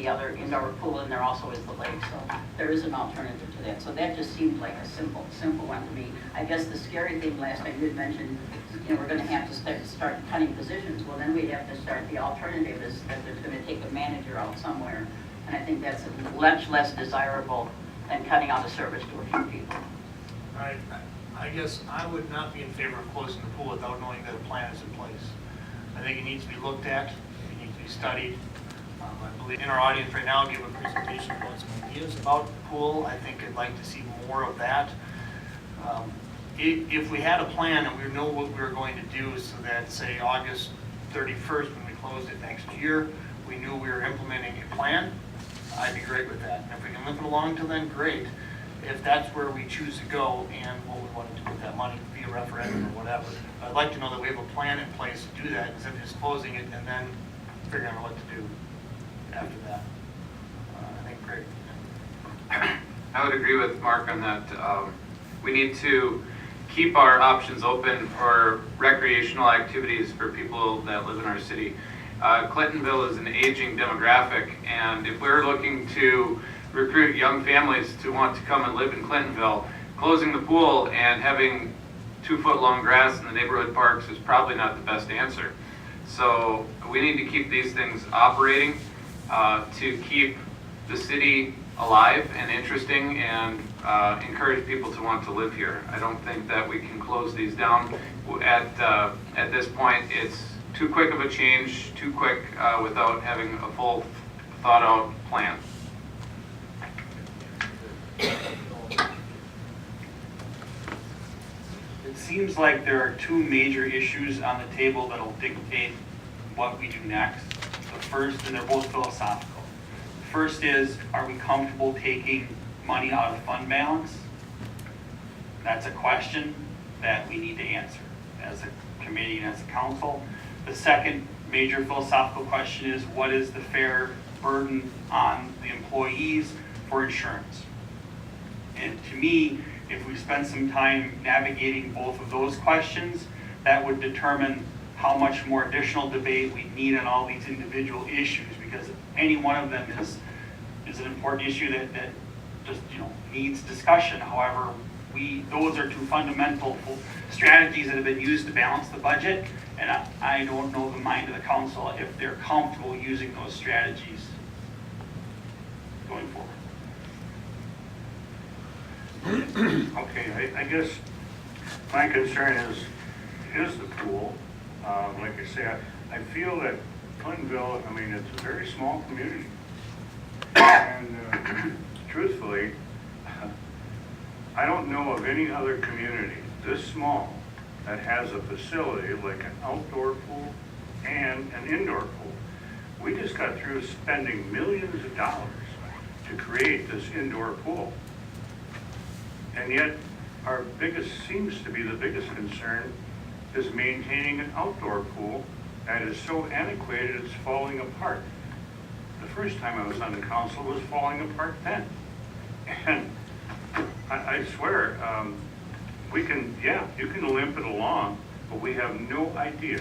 other indoor pool, and there also is the lake. So there is an alternative to that. So that just seemed like a simple one to me. I guess the scary thing last time you had mentioned, we're going to have to start cutting positions. Well, then we'd have to start. The alternative is that there's going to take a manager out somewhere, and I think that's much less desirable than cutting out a service to a few people. I guess I would not be in favor of closing the pool without knowing that a plan is in place. I think it needs to be looked at, it needs to be studied. I believe in our audience right now, I'll give a presentation about some ideas about the pool. I think I'd like to see more of that. If we had a plan and we know what we were going to do, so that, say, August 31st, when we closed it next year, we knew we were implementing a plan, I'd be great with that. And if we can limp it along till then, great. If that's where we choose to go and what we want to do with that money, via referendum or whatever, I'd like to know that we have a plan in place to do that instead of just closing it and then figuring out what to do after that. I think great. I would agree with Mark on that. We need to keep our options open for recreational activities for people that live in our city. Clintonville is an aging demographic, and if we're looking to recruit young families to want to come and live in Clintonville, closing the pool and having 2-foot-long grass in the neighborhood parks is probably not the best answer. So we need to keep these things operating to keep the city alive and interesting and encourage people to want to live here. I don't think that we can close these down. At this point, it's too quick of a change, too quick without having a full thought-out plan. It seems like there are two major issues on the table that'll dictate what we do next. The first, and they're both philosophical. First is, are we comfortable taking money out of fund balance? That's a question that we need to answer as a committee and as a council. The second major philosophical question is, what is the fair burden on the employees for insurance? And to me, if we spend some time navigating both of those questions, that would determine how much more additional debate we need on all these individual issues, because any one of them is an important issue that just, needs discussion. However, those are two fundamental strategies that have been used to balance the budget, and I don't know the mind of the council if they're comfortable using those strategies going forward. Okay, I guess my concern is the pool. Like I say, I feel that Clintonville, it's a very small community. And truthfully, I don't know of any other community this small that has a facility like an outdoor pool and an indoor pool. We just got through spending millions of dollars to create this indoor pool. And yet, seems to be the biggest concern is maintaining an outdoor pool that is so antiquated it's falling apart. The first time I was on the council, it was falling apart then. And I swear, you can limp it along, but we have no idea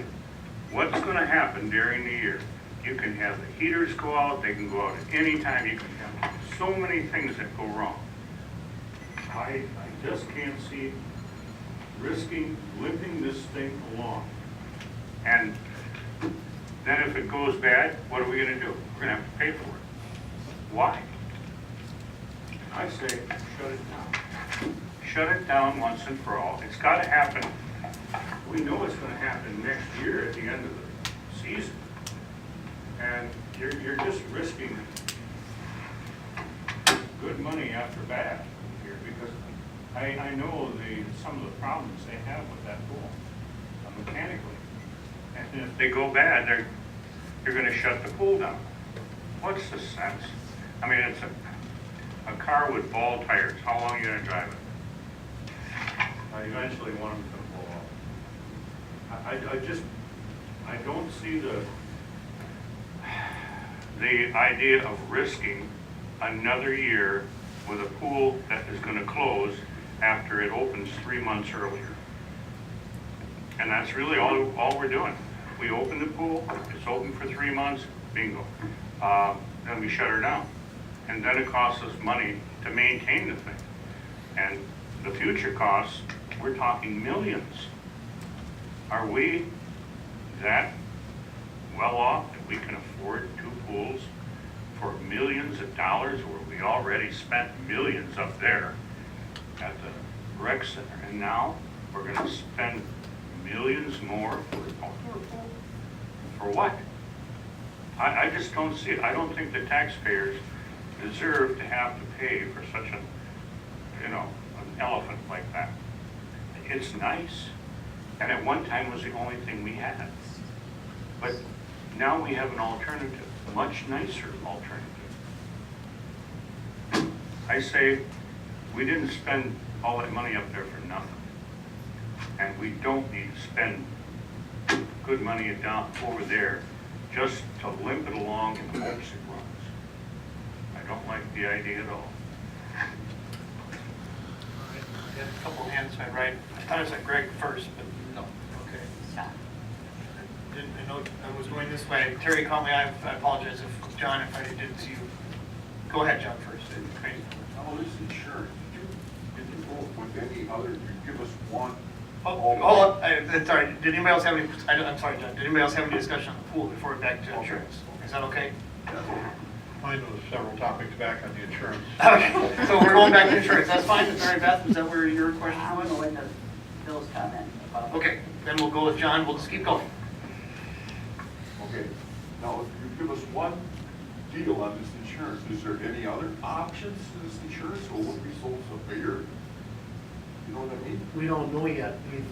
what's going to happen during the year. You can have the heaters go out, they can go out at any time, you can have so many things that go wrong. I just can't see limping this thing along. And then if it goes bad, what are we going to do? We're going to have to pay for it. Why? I say, shut it down. Shut it down once and for all. It's got to happen. We know it's going to happen next year at the end of the season. And you're just risking good money after bad here, because I know some of the problems they have with that pool mechanically. And if they go bad, you're going to shut the pool down. What's the sense? It's a car with ball tires. How long are you going to drive it? Eventually one of them's going to blow up. I don't see the idea of risking another year with a pool that is going to close after it opens 3 months earlier. And that's really all we're doing. We open the pool, it's open for 3 months, bingo. Then we shut her down. And then it costs us money to maintain the thing. And the future costs, we're talking millions. Are we that well off that we can afford 2 pools for millions of dollars, where we already spent millions up there at the rec center? And now we're going to spend millions more for an outdoor pool? For what? I just don't see it. I don't think the taxpayers deserve to have to pay for such an elephant like that. It's nice, and at one time was the only thing we had. But now we have an alternative, a much nicer alternative. I say we didn't spend all that money up there for nothing. And we don't need to spend good money down over there just to limp it along in the hopes it runs. I don't like the idea at all. I had a couple of hands, right? I thought it was like Greg first, but no. Okay. I know I was going this way. Terry called me. I apologize if John, if I didn't see you. Go ahead, John, first. Okay. Oh, this insurance, did you go with any other, you give us one? Sorry, did anybody else have any, I'm sorry, John, did anybody else have any discussion on the pool before we're back to insurance? Is that okay? Mine was several topics back on the insurance. Okay, so we're going back to insurance. That's fine. Mary Beth, is that where your question I'm was? going to Bill's comment about. Okay, then we'll go with John. We'll just keep going. Okay, now, if you give us one deal on this insurance, is there any other options to this insurance, or would we so severe? You know what I mean? We don't know yet. We've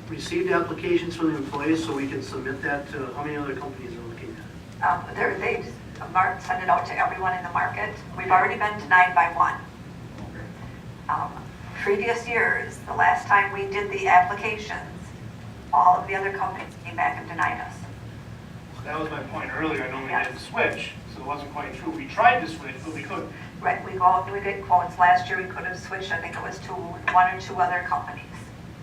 received applications from the employees, so we can submit that to, how many other companies are looking at it? Mark sent it out to everyone in the market. We've already been denied by one. Previous years, the last time we did the applications, all of the other companies came back and denied us. That was my point earlier, I know we Yes. didn't switch, so it wasn't quite true. We tried to switch, but we couldn't. Right, we go out and we get quotes. Last year, we could have switched, I think it was to one or two other companies.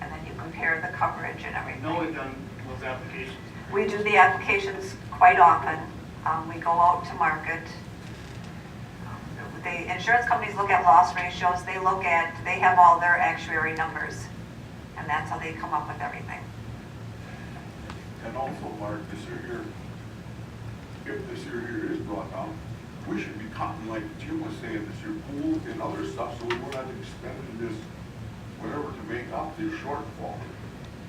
And then you compare the coverage and I everything. know we've done those applications. We do the applications quite often. We go out to market. The insurance companies look at loss ratios, they have all their actuary numbers, and that's how they come up with everything. And also, Mark, this year, if this year is brought down, we should be cutting, like Jim was saying, this year pool and other stuff, so we're not expending this, whatever, to make up this shortfall.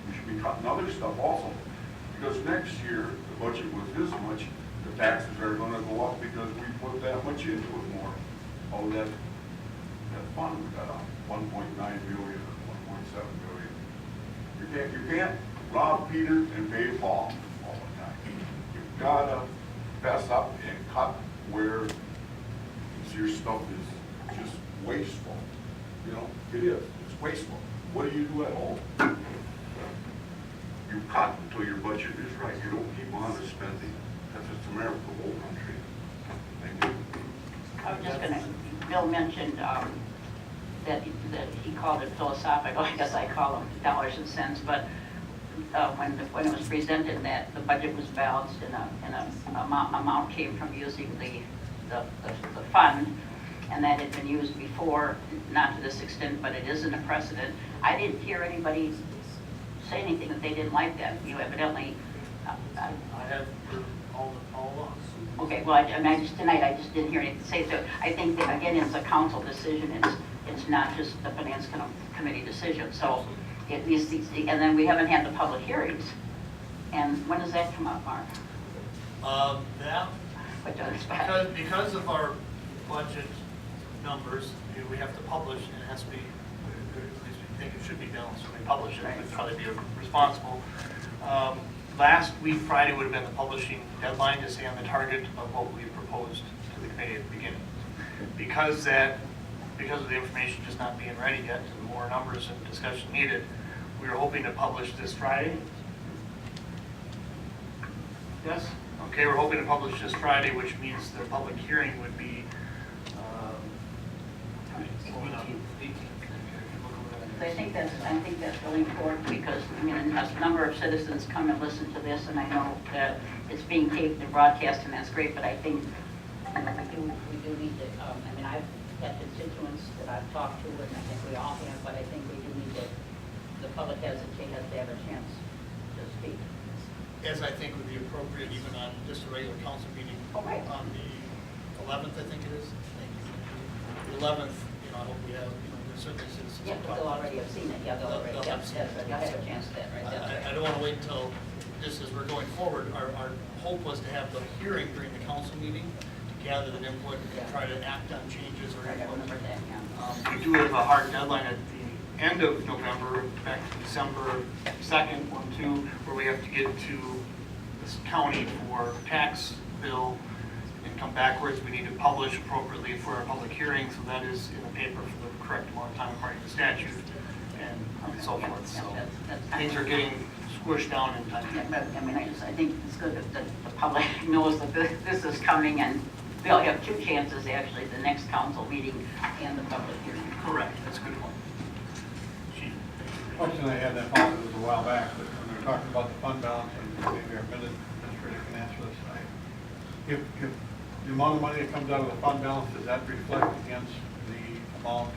We should be cutting other stuff also, because next year, the budget was this much, the taxes are gonna go up because we put that much into it more. Oh, that fund got 1.9 billion or 1.7 billion. You can't rob Peter and pay Paul all the time. You've gotta fess up and cut where your stuff is just wasteful. You know, it is, it's wasteful. What do you do at home? You cut until your budget is right. You don't keep on spending. That's just a matter of the whole country. Thank you. I was just gonna, Bill mentioned that he called it philosophical, I guess I call them dollars and cents, but when it was presented that the budget was balanced and a amount came from using the fund, and that had been used before, not to this extent, but it isn't a precedent. I didn't hear anybody say anything that they didn't like that. You evidently, I have heard all along. okay, well, tonight I just didn't hear anything to say, so I think that, again, it's a council decision, it's not just the finance committee decision, so it needs to, and then we haven't had the public hearings, and when does that come up, Mark? That, What does because of our budget numbers, we have to publish, and it has to be, at least we think it should be balanced when we publish it, we'd probably be responsible. Last week, Friday, would have been the publishing deadline to stay on the target of what we proposed to the committee at the beginning. Because of the information just not being ready yet, and more numbers and discussion needed, we were hoping to publish this Friday. Yes? Okay, we're hoping to publish this Friday, which means the public hearing would be, 18th. I think that's really important because, I mean, a number of citizens come and listen to this, and I know that it's being taped and broadcast, and that's great, but I think we do need to, I mean, I've had constituents that I've talked to, and I think we all have, but I think we do need to, the public has to have a chance to speak. As I think would be appropriate even on just a regular council meeting. Oh, right. On the 11th, I think it is. Thank you. The 11th, I hope we have, there's certainly citizens. Yeah, but they'll already have seen it, yeah, they'll already, They'll have seen it. they'll have a chance to that, right? I don't want to wait until, just as we're going forward, our hope was to have the hearing during the council meeting, to gather the input and try to act on changes or I input. remember that, yeah. We do have a hard deadline at the end of November, back to December 2nd, 1, 2, where we have to get to this county for tax bill and come backwards. We need to publish appropriately for our public hearing, so that is in the paper for the correct amount of time according to statute and so forth. So things are getting squished down in time. Yeah, but, I mean, I think it's good that the public knows that this is coming, and they'll have two chances, actually, the next council meeting and the public hearing. Correct, that's a good point. Chief? Question I had that thought was a while back, but when we were talking about the fund balance, and maybe our administrator can answer this. If the amount of money that comes out of the fund balance, does that reflect against the amount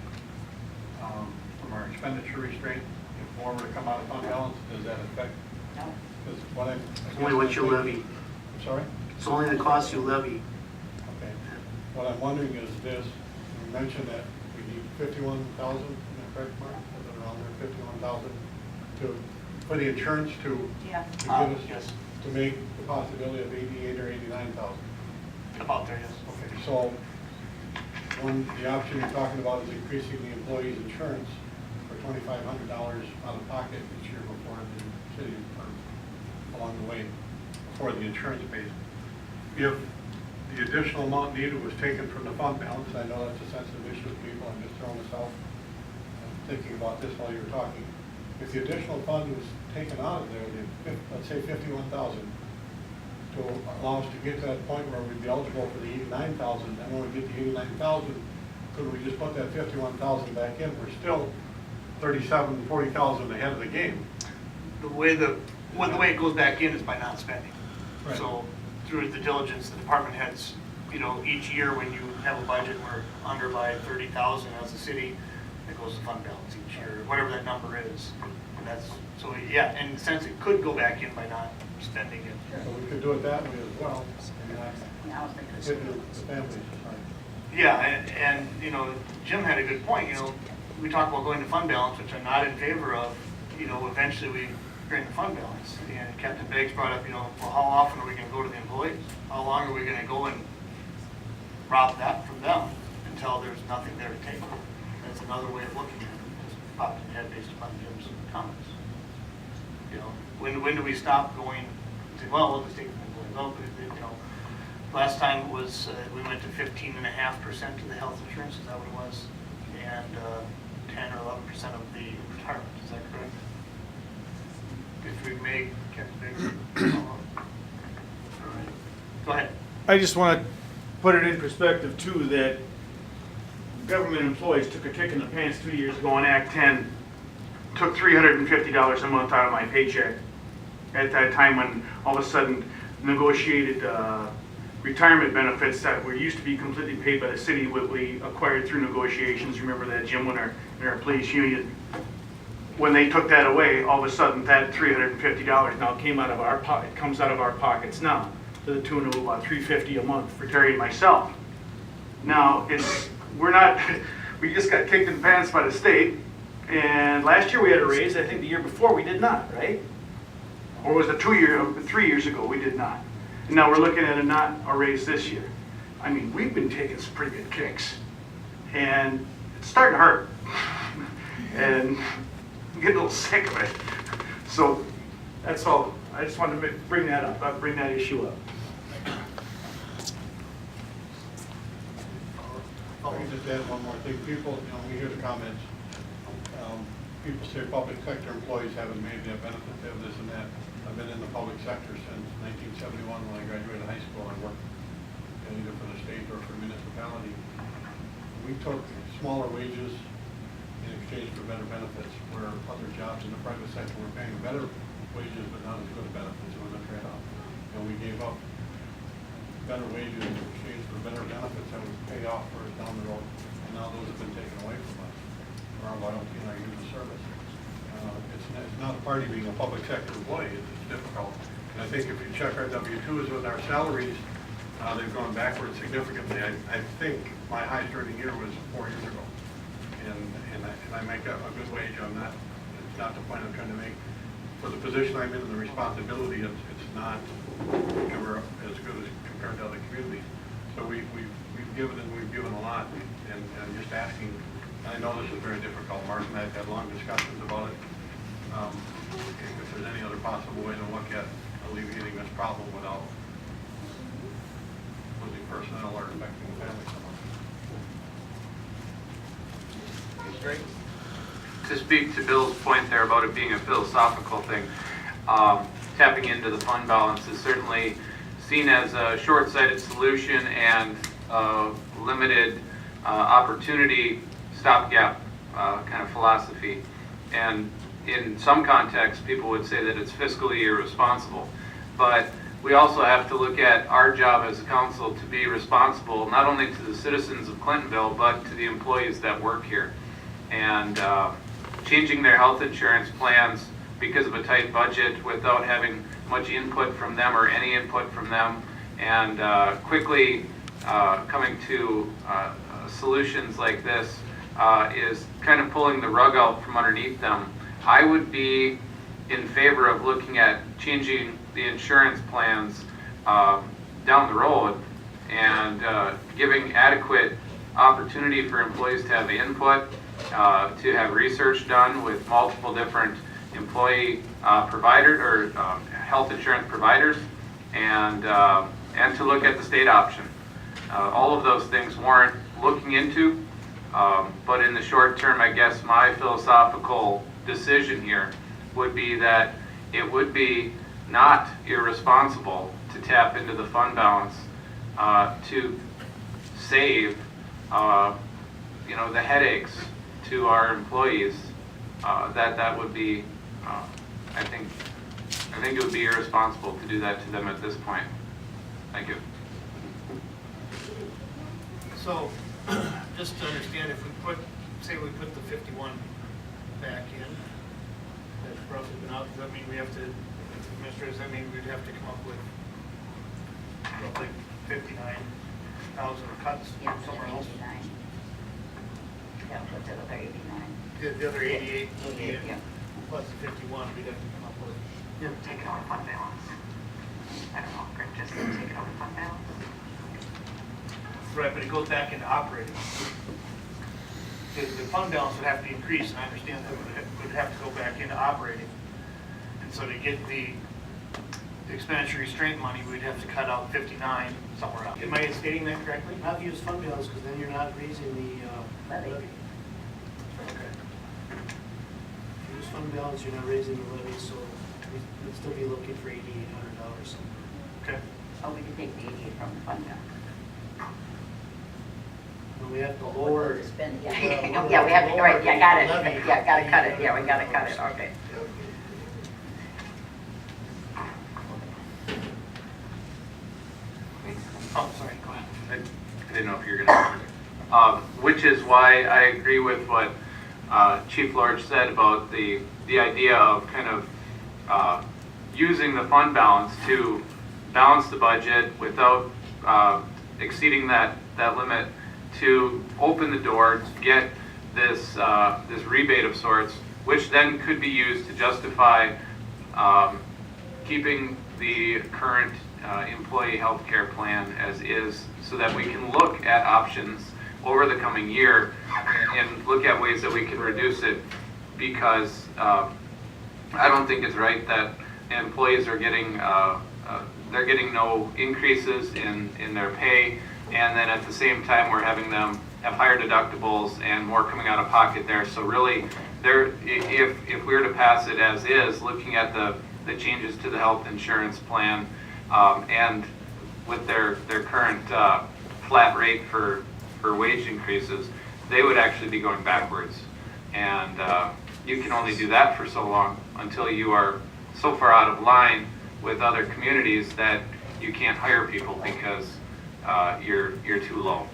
from our expenditure restraint? If more were to come out of fund balance, does that affect? No. Because what I It's only what you levy. I'm sorry? It's only the cost you levy. Okay. What I'm wondering is this, you mentioned that we need 51,000, in the correct, Mark? Is it around there, 51,000 for the insurance to Yeah. give us, Yes, to make the possibility of 88 or 89,000. about there, yes. Okay, so the option you're talking about is increasing the employee's insurance for $2,500 out of pocket each year before the city, or along the way, before the insurance pays. If the additional amount needed was taken from the fund balance. I know that's a sensitive issue with people. I'm just throwing this out. I'm thinking about this while you were talking. If the additional fund was taken out of there, let's say 51,000, to allow us to get to that point where we'd be eligible for the 89,000, and when we get the 89,000, could we just put that 51,000 back in? We're still 37, 40,000 ahead of the game. The way it goes back in is by not spending. Right. So through the diligence, the department heads, each year when you have a budget, we're under by 30,000 as a city, it goes to fund balance each year, whatever that number is. And that's, so yeah, in a sense, it could go back in by not spending it. So we could do it that way as well, and not Yeah, I was thinking hit the families. Yeah, and Jim had a good point, we talk about going to fund balance, which I'm not in favor of, eventually we bring the fund balance. And Captain Beggs brought up, well, how often are we gonna go to the employees? How long are we gonna go and rob that from them until there's nothing there to take? That's another way of looking at it, just popped in the head based upon Jim's comments. When do we stop going and say, well, we'll just take the employees? Well, last time it was, we went to 15.5% of the health insurance, is that what it was? And 10 or 11% of the retirement, is that correct? If we make, Captain Biggs. Go ahead. I just want to put it in perspective too, that government employees took a kick in the pants 2 years ago on Act 10, took $350 a month out of my paycheck. At that time when all of a sudden negotiated retirement benefits that were used to be completely paid by the city, what we acquired through negotiations. Remember that, Jim, when our police union, when they took that away, all of a sudden that $350 now came out of our pocket, comes out of our pockets now to the tune of about $350 a month for Terry and myself. Now we just got kicked in the pants by the state, and last year we had a raise. I think the year before we did not, right? Or was it 3 years ago we did not? And now we're looking at not a raise this year. I mean, we've been taking some pretty good kicks, and it's starting to hurt. And I'm getting a little sick of it. So that's all. I just wanted to bring that up, bring that issue up. Let me just add one more thing. People, we hear the comments. People say public sector employees haven't made their benefits, they have this and that. I've been in the public sector since 1971 when I graduated high school. I worked either for the state or for a municipality. We took smaller wages in exchange for better benefits, where other jobs in the private sector were paying better wages but not as good benefits. It was a trade-off. We gave up better wages in exchange for better benefits that would pay off for us down the road. And now those have been taken away from us for our loyalty and our use of service. It's not a party being a public sector employee. It's difficult. And I think if you check our W-2s with our salaries, they've gone backwards significantly. I think my highest earning year was 4 years ago. And I make a good wage on that. It's not the point I'm trying to make. For the position I'm in and the responsibility, it's not ever as good as compared to other communities. So we've given and we've given a lot. And just asking, I know this is very difficult. Mark and I have had long discussions about it. If there's any other possible way to look at alleviating this problem without losing personnel or affecting the family so much. To speak to Bill's point there about it being a philosophical thing, tapping into the fund balance is certainly seen as a short-sighted solution and limited opportunity stopgap kind of philosophy. And in some contexts, people would say that it's fiscally irresponsible. But we also have to look at our job as a council to be responsible, not only to the citizens of Clintonville, but to the employees that work here. And changing their health insurance plans because of a tight budget without having much input from them or any input from them, and quickly coming to solutions like this is kind of pulling the rug out from underneath them. I would be in favor of looking at changing the insurance plans down the road and giving adequate opportunity for employees to have input, to have research done with multiple different employee providers or health insurance providers, and to look at the state option. all of those things warrant looking into. But in the short term, I guess my philosophical decision here would be that it would be not irresponsible to tap into the fund balance to save, the headaches to our employees. That would be, I think it would be irresponsible to do that to them at this point. Thank you. So, just to understand, if we say we put the 51 back in, that's roughly been out, does that mean we have to, administrators, that mean we'd have to come up with roughly 59,000 cuts Yeah, somewhere else? 89. Yeah, what's the other 89? The other 88, Yeah. plus the 51, we'd have to come up with. Take it out of fund balance. I don't know, Greg just said take it out of fund balance. Right, but it goes back into operating. The fund balance would have to increase, and I understand that, but it would have to go back into operating. And so to get the expenditure restraint money, we'd have to cut out 59 somewhere else. Am I stating that correctly? Not use fund balance, because then you're not raising the Levy. levy. Okay. If you use fund balance, you're not raising the levy, so we'd still be looking for $8,800 somewhere. Okay. Oh, we could take the 88 from the fund balance. And we have to lower. To spend, yeah. Well, Yeah, we have to, right, yeah, got it. levy. Yeah, gotta cut it, yeah, we gotta cut it, okay. Oh, sorry, go ahead. I didn't know if you were going to. Which is why I agree with what Chief Lorch said about the idea of kind of using the fund balance to balance the budget without exceeding that limit, to open the door, to get this rebate of sorts, which then could be used to justify keeping the current employee health care plan as is, so that we can look at options over the coming year and look at ways that we can reduce it, because I don't think it's right that employees are getting they're getting no increases in their pay, and then at the same time we're having them have higher deductibles and more coming out of pocket there. So really, if we were to pass it as is, looking at the changes to the health insurance plan, and with their current flat rate for wage increases, they would actually be going backwards. And you can only do that for so long until you are so far out of line with other communities that you can't hire people because you're too low.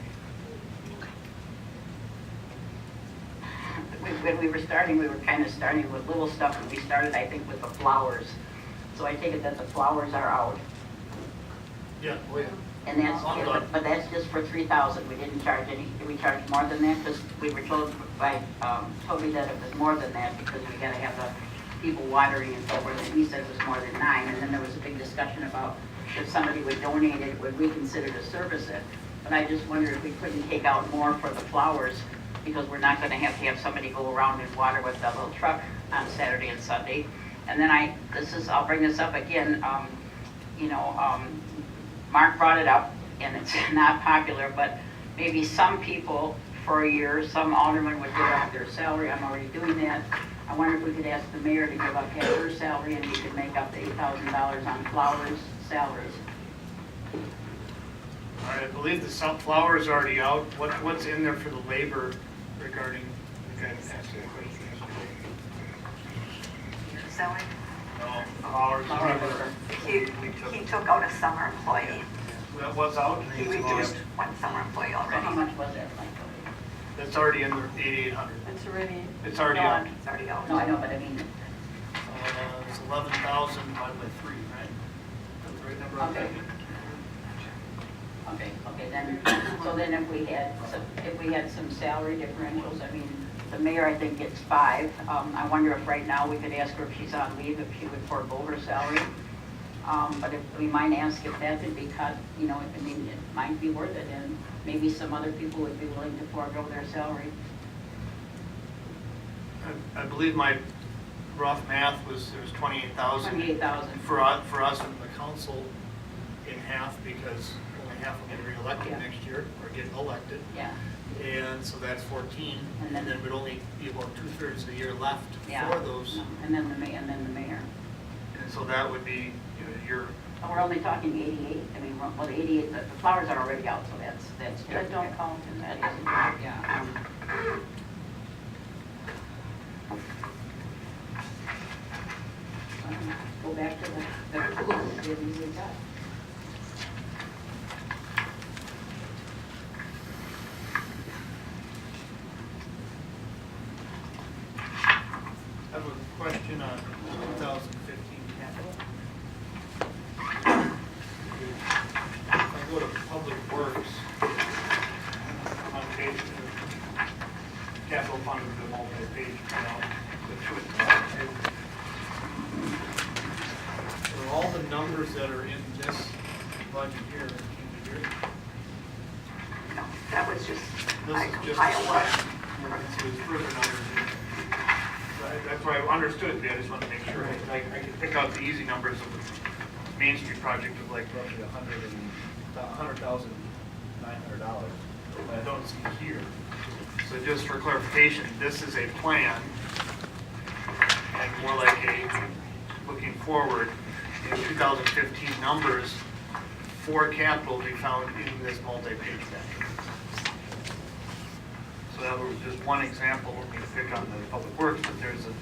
When we were starting, we were kind of starting with little stuff, and we started, I think, with the flowers. So I take it that the flowers are out. Yeah, oh yeah. And that's, but that's just for 3,000. We didn't charge any, did we charge more than that? Because we were told by Toby that it was more than that, because we gotta have the people watering and so forth, and he said it was more than 9. And then there was a big discussion about if somebody would donate it, would we consider to service it? But I just wondered if we couldn't take out more for the flowers, because we're not gonna have to have somebody go around and water with that little truck on Saturday and Sunday. And then I'll bring this up again, Mark brought it up, and it's not popular, but maybe some people for a year, some aldermen would give up their salary. I'm already doing that. I wonder if we could ask the mayor to give up half her salary, and we could make up the $8,000 on flowers salaries. All right, I believe the sunflower is already out. What's in there for the labor regarding, the guy that asked that question yesterday? Salary? No, flowers. He took out a summer employee. That was out? He reduced one summer employee How already. much was that, Mike? That's already in the 8,800. It's already. It's already out. It's already out. No, I know, but I mean, It's 11,000 divided by 3, right? That's the right number I'm Okay. thinking? okay, then, so then if we had some salary differentials, I mean, the mayor, I think, gets 5. I wonder if right now we could ask her if she's on leave, if she would forego her salary. But if we might ask if that could be cut, I mean, it might be worth it, and maybe some other people would be willing to forego their salary. I believe my rough math was there was 28,000. 28,000. For us and the council in half, because only half will get reelected Yeah. next year, or get elected. Yeah, And so that's 14, And and then- then would only be about 2/3 of the year left yeah. for those. And then the mayor. And so that would be, you know, your, And we're only talking 88, I mean, well, the 88, the flowers are already out, so that's. That don't count in that, isn't it? Yeah. Go back to the pool, see if we got. I have a question on 2015 capital. If I go to Public Works, on page, capital fund, the multi-page, you know, the two at the bottom. Are all the numbers that are in this budget here, that came here? No, that was just, This I is just a compiled plan. what. So there's further numbers in. That's why I understood it, I just wanted to make sure, I could pick out the easy numbers of the Main Street project of like roughly $100,900, but I don't see here. So just for clarification, this is a plan, and more like a, looking forward, in 2015 numbers for capital will be found in this multi-page package. So that was just one example, when we pick on the Public Works, but there's, the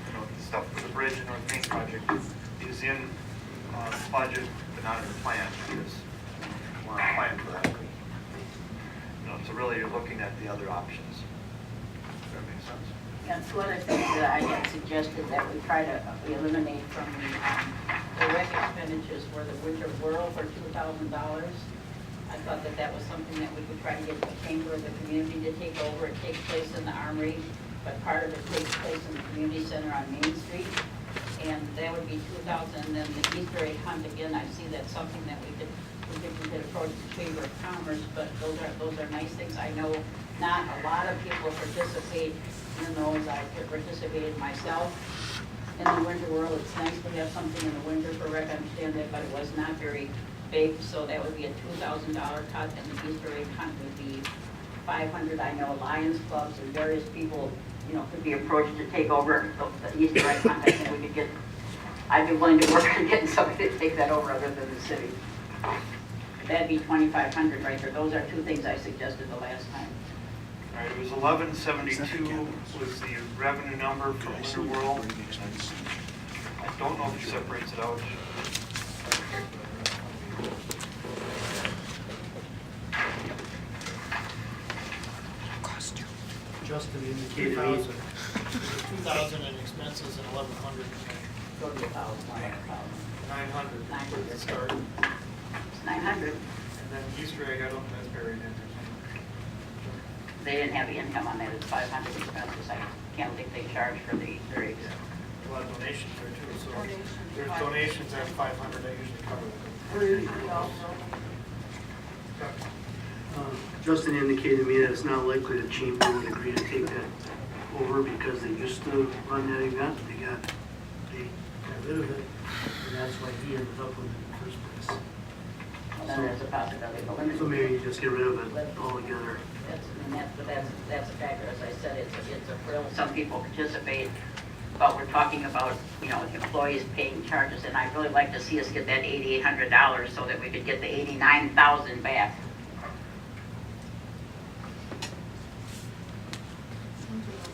stuff for the bridge and North Main project is in the budget, but not in the plan, because we're on a plan for that. So really you're looking at the other options. Does that make sense? Yeah, two other things that I had suggested that we try to eliminate from the rec expenditures were the Winter Whirl for $2,000. I thought that that was something that we could try to get the Chamber of the Community to take over. It takes place in the Armory, but part of it takes place in the Community Center on Main Street. And that would be $2,000. And then the Easter egg hunt, again, I see that's something that we could approach the Chamber of Commerce, but those are nice things. I know not a lot of people participate in those. I participated myself in the Winter Whirl. It's nice to have something in the winter for rec, I understand that, but it was not very big, so that would be a $2,000 cut, and the Easter egg hunt would be $500. I know Lions clubs and various people, could be approached to take over the Easter egg hunt. I think we could get, I'd be willing to work on getting somebody to take that over other than the city. That'd be $2,500 right there. Those are two things I suggested the last time. All right, it was 1172 was the revenue number for Winter Whirl. I don't know if it separates it out. Justin indicated 2,000. 2,000 in expenses and 1,100 Go to 1,000, 900. 900. to start. And It's 900. then Easter egg, I don't think that's buried in there. They didn't have the income on that. It's 500 expenses. I can't think they charge for the Easter eggs. A lot of donations there too, so there's donations at 500 that usually cover Justin indicated to me that it's not likely the chamber would agree to take that over because they used to run that event. They got rid of it, and that's why he ended up with it in the first place. Well, then there's a possibility of eliminating. So maybe you just get rid of it altogether. That's a factor. As I said, it's a frill. Some people participate, but we're talking about, employees paying charges, and I'd really like to see us get that $8,800 so that we could get the $89,000 back.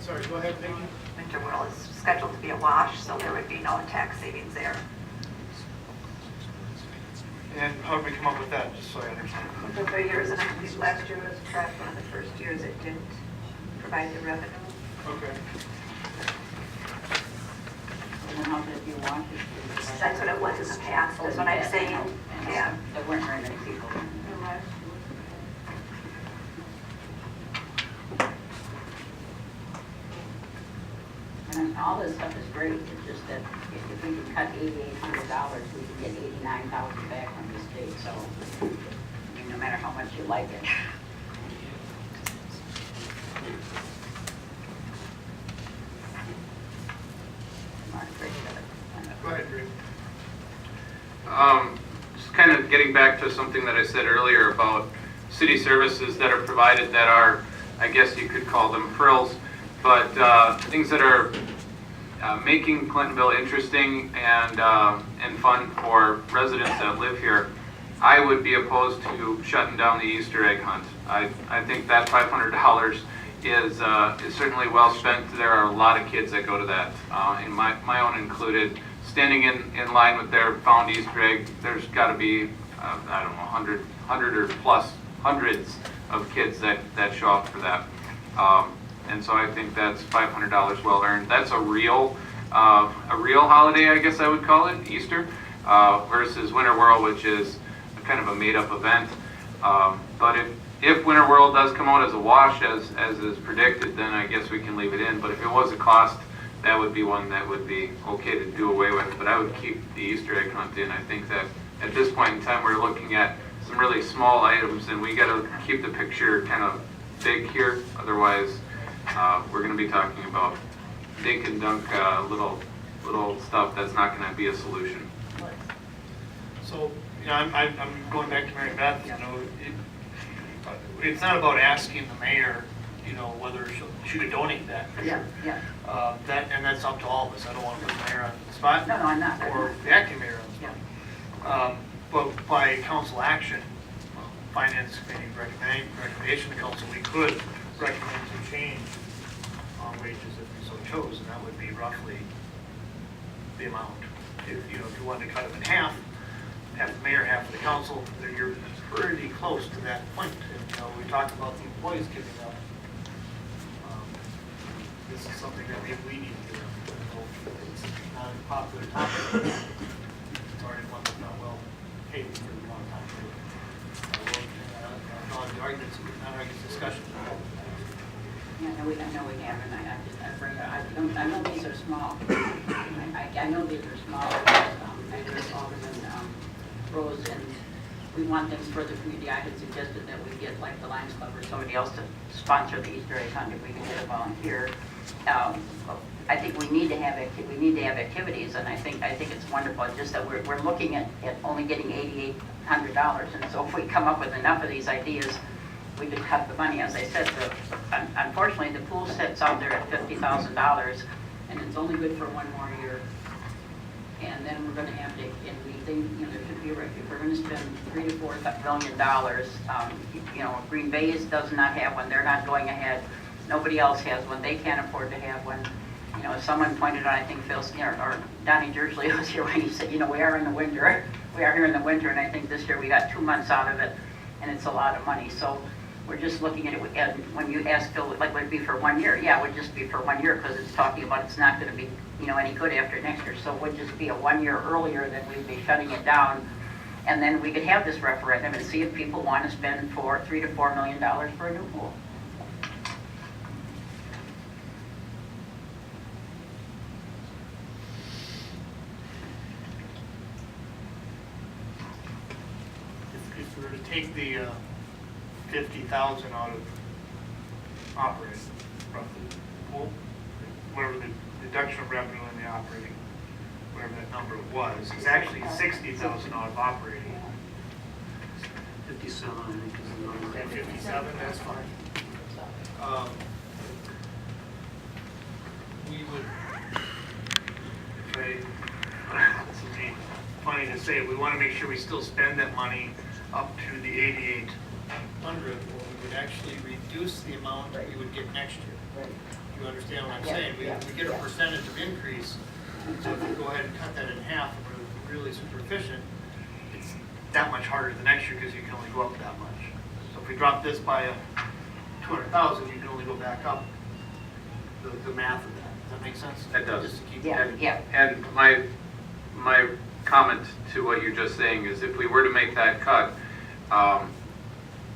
Sorry, go ahead, Vicki. Winter Whirl is scheduled to be a wash, so there would be no tax savings there. And how did we come up with that, just so I understand? The 3 years, and I think last year was tracked one of the first years it didn't provide the revenue. Okay. And then how did you want it to? That's what it was in the past, that's what I'm saying, yeah. There weren't very many people. And all this stuff is great, it's just that if we could cut $8,800, we could get $89,000 back from the state, so, no matter how much you like it. Go ahead, Greg. kind of getting back to something that I said earlier about city services that are provided that are, I guess you could call them frills, but things that are making Clintonville interesting and fun for residents that live here. I would be opposed to shutting down the Easter egg hunt. I think that $500 is certainly well spent. There are a lot of kids that go to that, and my own included. Standing in line with their found Easter egg, there's got to be, I don't know, 100 or plus hundreds of kids that show up for that. And so I think that's $500 well earned. That's a real holiday, I guess I would call it, Easter, versus Winter Whirl, which is kind of a made-up event. But if Winter Whirl does come out as a wash, as is predicted, then I guess we can leave it in. But if it was a cost, that would be one that would be okay to do away with. But I would keep the Easter egg hunt in. I think that at this point in time, we're looking at some really small items, and we got to keep the picture kind of big here. Otherwise, we're going to be talking about dink and dunk little stuff that's not going to be a solution. So, you know, I'm going back to Mary Beth, you know, it's not about asking the mayor, you know, whether she could donate that. Yeah, yeah. And that's up to all of us. I don't want to put the mayor on the spot. No, I'm not. Or the acting mayor on the spot. But by council action, finance committee recommendation to council, we could recommend to change on wages if we so chose, and that would be roughly the amount. If you wanted to cut them in half the mayor, half of the council, then you're pretty close to that point. And, you know, we talked about the employees giving up. This is something that maybe we need to do. It's not a popular topic. It's already one that's not well paid for a long time. The arguments, not arguments, discussion. Yeah, no, we haven't. I know these are small. I know these are small. I agree with Alderman Rose, and we want things for the community. I had suggested that we get like the Lions Club or somebody else to sponsor the Easter egg hunt if we can get a volunteer. I think we need to have activities, and I think it's wonderful. It's just that we're looking at only getting $8,800, and so if we come up with enough of these ideas, we could cut the money. As I said, unfortunately, the pool sits out there at $50,000, and it's only good for one more year. And then we're going to have to, and we think, you know, there should be a, if we're going to spend $3 to $4 billion, you know, Green Bay does not have one. They're not going ahead. Nobody else has one. They can't afford to have one. You know, someone pointed out, I think Phil, or Donnie Jersley was here when he said, you know, we are in the winter. We are here in the winter, and I think this year we got 2 months out of it, and it's a lot of money. So we're just looking at it, and when you ask Phil, like, would it be for 1 year? Yeah, it would just be for 1 year, because it's talking about it's not going to be, you know, any good after next year. So it would just be a 1 year earlier that we'd be shutting it down. And then we could have this referendum and see if people want to spend $3 to $4 million for a new pool. If we were to take the 50,000 out of operating, roughly, well, whatever the deduction of revenue in the operating, whatever that number was, it's actually 60,000 out of operating. 57, I think, is the number. And 57, that's fine. We would, this would be funny to say, we want to make sure we still spend that money up to the 8,800, or we would actually reduce the amount that we would get next year. You understand what I'm saying? We get a percentage of increase, so if we go ahead and cut that in half, and we're really super efficient, it's that much harder the next year because you can only go up that much. So if we drop this by 200,000, you can only go back up the math of that. Does that make sense? That does. Just to keep And my comment to what you're just saying is, if we were to make that cut,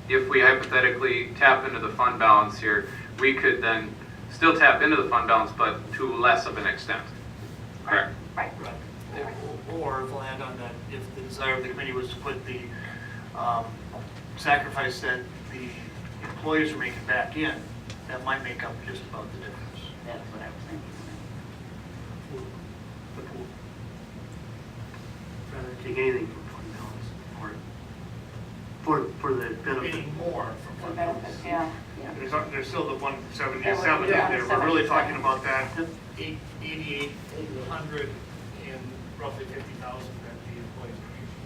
if we hypothetically tap into the fund balance here, we could then still tap into the fund balance, but to less of an extent. Correct. Right. Or if we'll add on that, if the desire of the committee was to put the sacrifice that the employees are making back in, that might make up just about the difference. That's what I was thinking. The pool. Rather than take anything from fund balance. For the benefit. Any more from The fund benefits, balance. yeah. There's still the 177 Yeah, there. We're really 177. talking about that 8,800 and roughly 50,000 that the employees are using.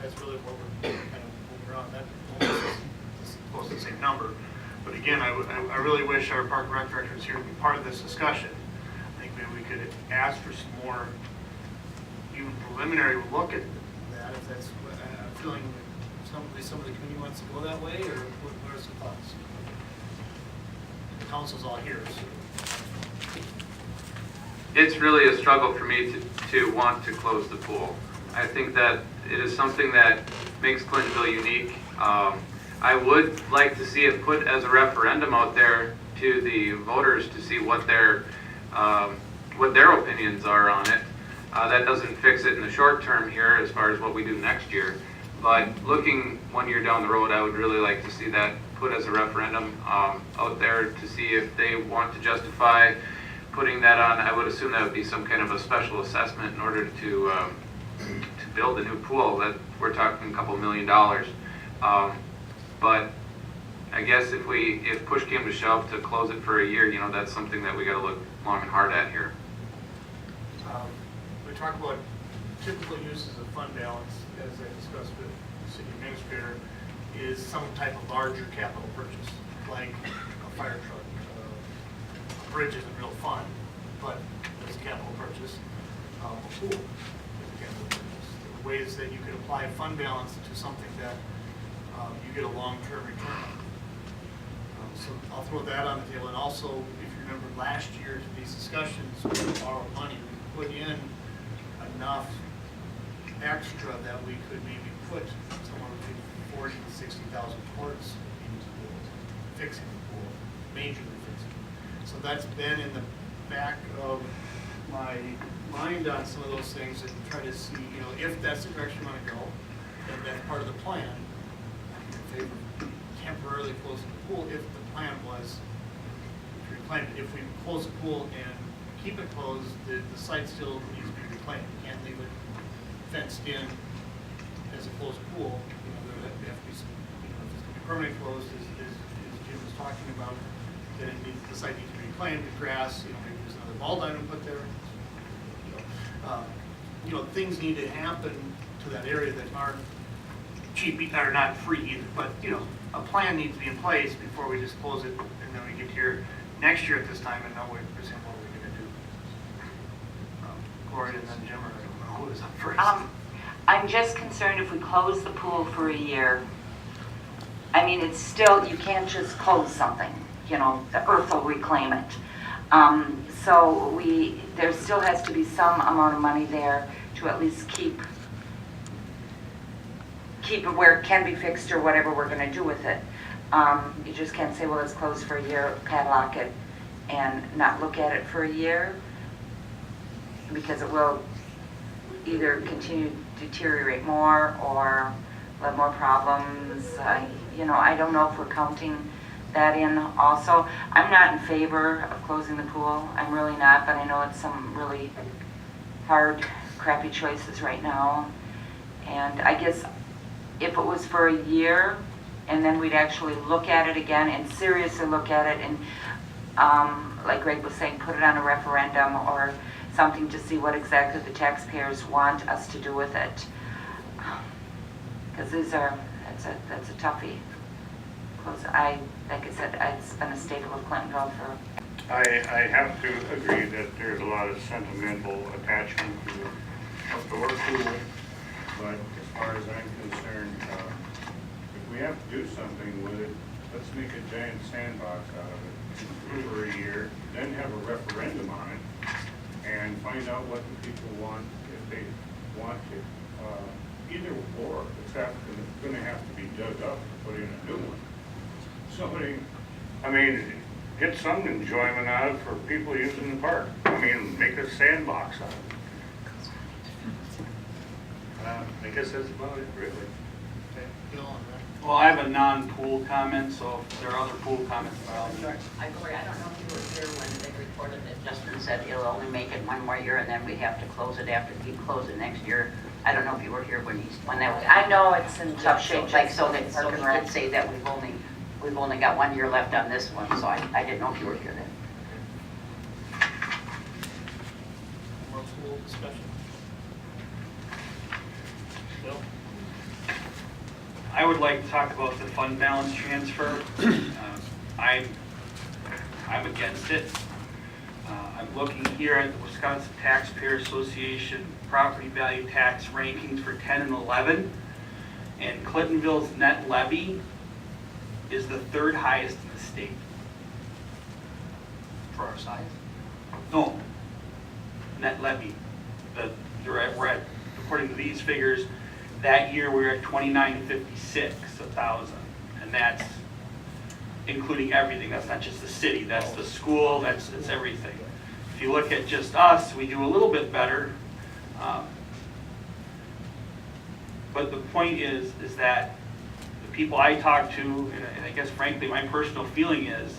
That's really what we're kind of moving around. That almost is close to the same number. But again, I really wish our park and rec director was here to be part of this discussion. I think maybe we could ask for some more, even preliminary look at that, if that's, I'm feeling some of the community wants to go that way, or what are some thoughts? The council's all here, so. It's really a struggle for me to want to close the pool. I think that it is something that makes Clintonville unique. I would like to see it put as a referendum out there to the voters to see what their opinions are on it. That doesn't fix it in the short term here as far as what we do next year. But looking 1 year down the road, I would really like to see that put as a referendum out there to see if they want to justify putting that on. I would assume that would be some kind of a special assessment in order to build a new pool. That we're talking a couple $1 million. But I guess if push came to shove to close it for a year, you know, that's something that we got to look long and hard at here. We talk about typical uses of fund balance, as I discussed with the city administrator, is some type of larger capital purchase, like a fire truck. A bridge isn't real fun, but it's a capital purchase. A pool is a capital purchase. There are ways that you could apply fund balance to something that you get a long-term return on. So I'll throw that on the table. And also, if you remember last year to these discussions, we borrowed money. We put in enough extra that we could maybe put somewhere between 40 to 60,000 towards into the pool, fixing the pool, majorly fixing it. So that's been in the back of my mind on some of those things and try to see, you know, if that's the direction you want to go, then that's part of the plan. I'm in favor of temporarily closing the pool if the plan was to reclaim it. If we close the pool and keep it closed, the site still needs to be reclaimed. You can't leave it fenced in as a closed pool. You know, there have to be some, you know, if it's going to be permanently closed, as Jim was talking about, then the site needs to be reclaimed with grass. You know, maybe there's another ball diamond put there. You know, things need to happen to that area that aren't cheap or not free either. But you know, a plan needs to be in place before we just close it, and then we get here next year at this time and know what we're going to do. Gloria and then Jim, or I don't know who is up first. I'm just concerned if we close the pool for a year. I mean, it's still, you can't just close something. You know, the earth will reclaim it. So there still has to be some amount of money there to at least keep it where it can be fixed or whatever we're going to do with it. You just can't say, well, it's closed for a year, padlock it, and not look at it for a year, because it will either continue to deteriorate more or we'll have more problems. You know, I don't know if we're counting that in also. I'm not in favor of closing the pool. I'm really not, but I know it's some really hard, crappy choices right now. And I guess if it was for a year, and then we'd actually look at it again and seriously look at it and, like Greg was saying, put it on a referendum or something to see what exactly the taxpayers want us to do with it. Because that's a toughie. Like I said, it's been a staple of Clintonville for... I have to agree that there's a lot of sentimental attachment to the outdoor pool, but as far as I'm concerned, if we have to do something with it, let's make a giant sandbox out of it for a year, then have a referendum on it, and find out what the people want, if they want it. Either or, it's going to have to be dug up to put in a new one. Somebody, I mean, get some enjoyment out of it for people using the park. I mean, make a sandbox out of it. I guess that's about it, really. Okay, Bill on that. Well, I have a non-pool comment, so if there are other pool comments, I'll I don't know if you were here when they reported that Justin said he'll only make it one more year and then we have to close it after we close it next year. I don't know if you were here when that was. I know it's in tough So, shape. like, just so like that, Park so and he Rec. could say that we've only got 1 year left on this one, so I didn't know if you were here then. More school discussion. Bill? I would like to talk about the fund balance transfer. I'm against it. I'm looking here at the Wisconsin Taxpayer Association property value tax rankings for 10 and 11. And Clintonville's net levy is the 3rd highest in the state. For our size? No, net levy. We're at, according to these figures, that year we were at 2956 a thousand, and that's including everything. That's not just the city, that's the school, that's everything. If you look at just us, we do a little bit better. But the point is that the people I talk to, and I guess frankly my personal feeling is,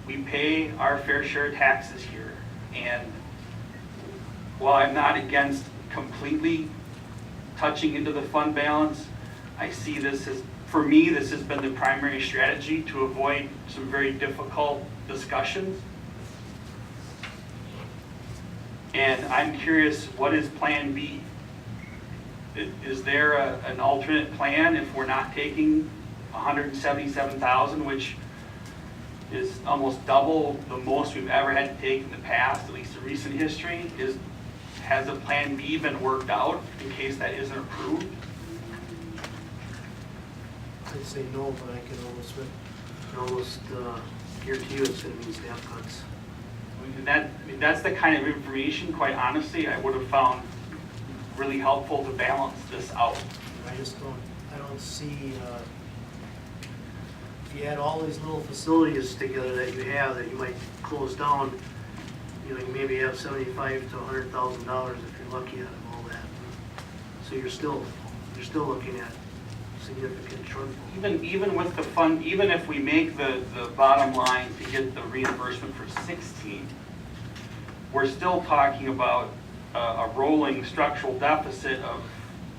we pay our fair share of taxes here. And while I'm not against completely touching into the fund balance, I see this as, for me, this has been the primary strategy to avoid some very difficult discussions. And I'm curious, what is Plan B? Is there an alternate plan if we're not taking 177,000, which is almost double the most we've ever had to take in the past, at least in recent history? Has a Plan B been worked out in case that isn't approved? I'd say no, but I can almost guarantee you it's gonna mean staff cuts. That's the kind of information, quite honestly, I would have found really helpful to balance this out. I don't see, if you had all these little facilities together that you have that you might close down, you maybe have $75,000 to $100,000 if you're lucky out of all that. So you're still looking at significant shortfall. Even with the fund, even if we make the bottom line to get the reimbursement for 16, we're still talking about a rolling structural deficit of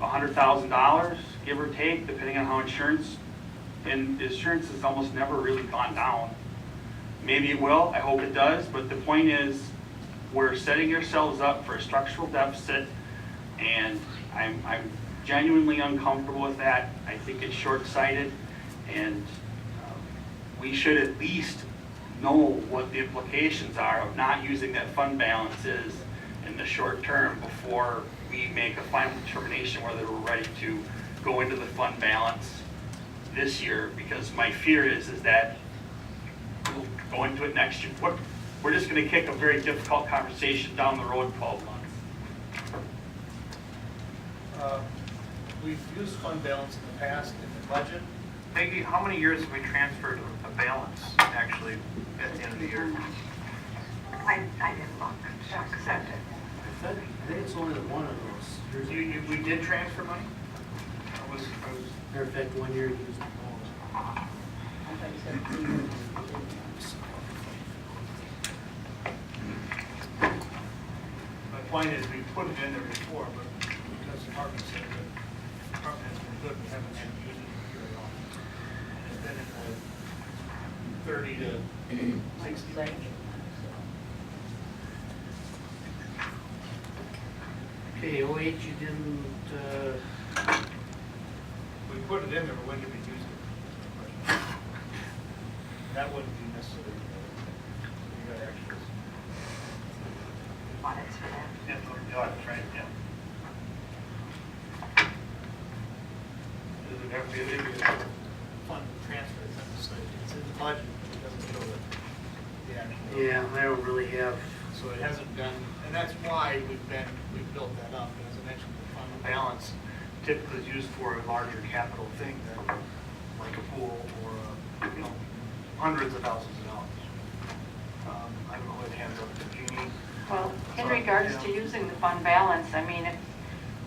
$100,000, give or take, depending on how insurance has almost never really gone down. Maybe it will, I hope it does, but the point is, we're setting ourselves up for a structural deficit, and I'm genuinely uncomfortable with that. I think it's short-sighted, and we should at least know what the implications are of not using that fund balances in the short term before we make a final determination whether we're ready to go into the fund balance this year, because my fear is that we'll go into it next year. We're just going to kick a very difficult conversation down the road 12 months. We've used fund balance in the past in the budget. Peggy, how many years have we transferred a balance actually at the end of the year? I didn't look, Chuck said it. I think it's only one of those. We did transfer money? Matter of fact, 1 year you used it all. My point is, we put it in there before, but because the department said that the department has been good, we haven't had to use it very often. And it's been in the 30 to 60 range. Okay, 08, you didn't, We put it in there, but when did we use it? That wouldn't be necessary. We got extras. Audits for that. Yeah, the audits, right, yeah. Does it have to be a fund transfer? It's in the budget, but it doesn't show the actual. yeah, I don't really have. So it hasn't been, and that's why we've built that up. As I mentioned, the fund balance typically is used for a larger capital thing than like a pool or, hundreds of thousands of dollars. I don't know what hands up to Jeannie. Well, in regards to using the fund balance, I mean, if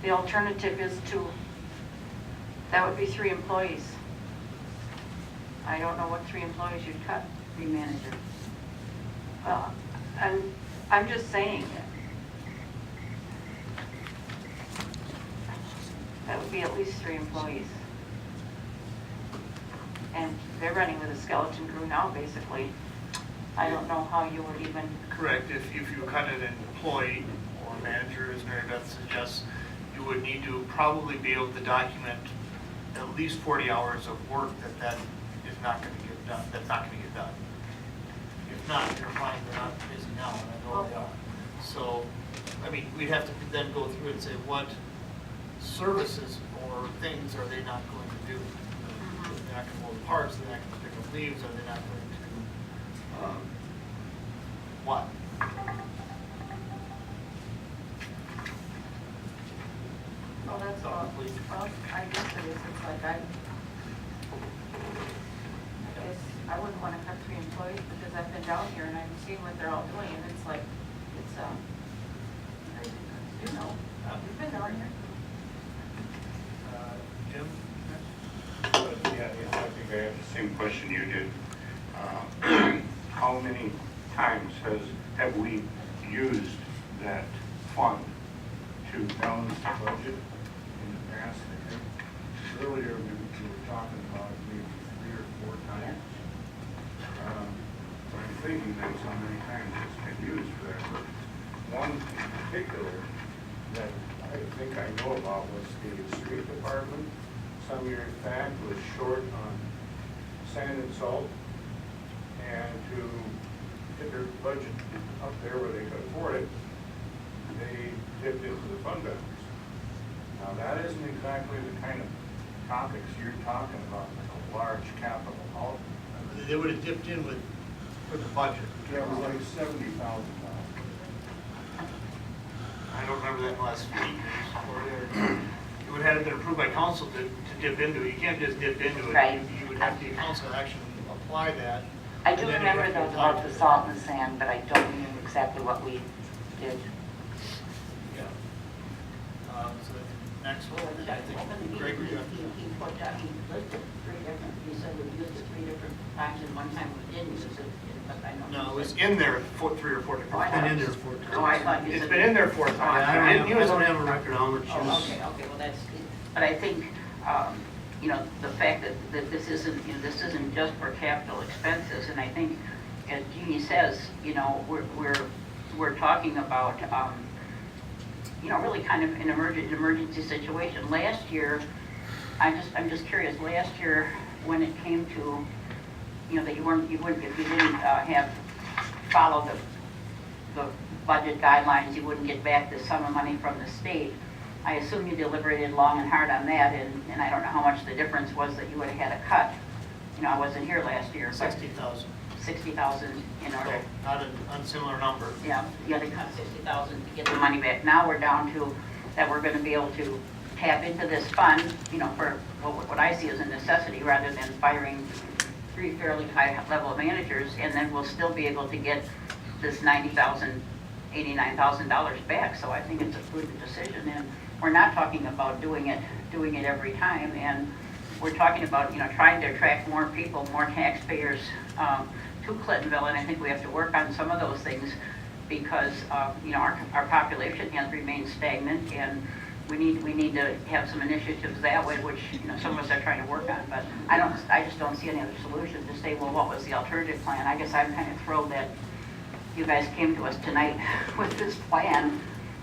the alternative is that would be 3 employees. I don't know what 3 employees you'd cut, the manager. Well, I'm just saying that. would be at least 3 employees. And they're running with a skeleton crew now, basically. I don't know how you would even, Correct, if you cut an employee or manager, as Mary Beth suggests, you would need to probably be able to document at least 40 hours of work that is not going to get done, that's not going to get done. If not, you're fine, they're not busy now, and I know they are. So, I mean, we'd have to then go through and say, what services or things are they not going to do? They're not going to mold parts, they're not going to pick up leaves, are they not going to, what? well, that's all. Well, I guess it is, it's like I guess I wouldn't want to cut 3 employees because I've been down here and I've seen what they're all doing and it's like, it's, you know, we've been down here. Jim? Yeah, I think I have the same question you did. How many times have we used that fund to balance the budget in the past? I think earlier we were talking about maybe 3 or 4 times. I'm thinking that's how many times it's been used for that. But one in particular that I think I know about was the street department. Some years back was short on sand and salt, and to get their budget up there where they could afford it, they dipped into the fund balance. Now that isn't exactly the kind of topics you're talking about, like a large capital outlay. They would have dipped in with, for the budget. Yeah, it was like $70,000. I don't remember that in the last few years. It would have been approved by council to dip into it. You can't just dip into it. Right. You would have the council actually apply that. I do and then remember you'd have to those apply about to the it. salt and sand, but I don't remember exactly what we did. Yeah. So the next one, I think Gregory, you have to. He listed 3 different, he said we used it 3 different times and one time we didn't use it, but I know. No, it was in there 3 or 4 different Oh, I times. Been in there 4 times. Oh, I thought you said. It's been in there 4 times. I Didn't use don't it. have a record how much Oh, use. okay, well, that's, but I think, you know, the fact that this isn't, you know, this isn't just for capital expenses, and I think, as Jeannie says, you know, we're talking about, you know, really kind of an emergency situation. Last year, I'm just curious, last year, when it came to, you know, that you wouldn't, if you didn't have followed the budget guidelines, you wouldn't get back the sum of money from the state. I assume you deliberated long and hard on that, and I don't know how much the difference was that you would have had a cut. You know, I wasn't here last year, but 60,000. 60,000 in order. So not an unsimilar number. Yeah, you had to cut 60,000 to get the money back. Now we're down to that we're going to be able to tap into this fund, you know, for what I see as a necessity rather than firing 3 fairly high level managers, and then we'll still be able to get this $90,000, $89,000 back. So I think it's a prudent decision, and we're not talking about doing it every time, and we're talking about, you know, trying to attract more people, more taxpayers to Clintonville, and I think we have to work on some of those things because, you know, our population has remained stagnant, and we need to have some initiatives that way, which, you know, some of us are trying to work on, but I just don't see any other solution to say, well, what was the alternative plan? I guess I'm kind of thrilled that you guys came to us tonight with this plan,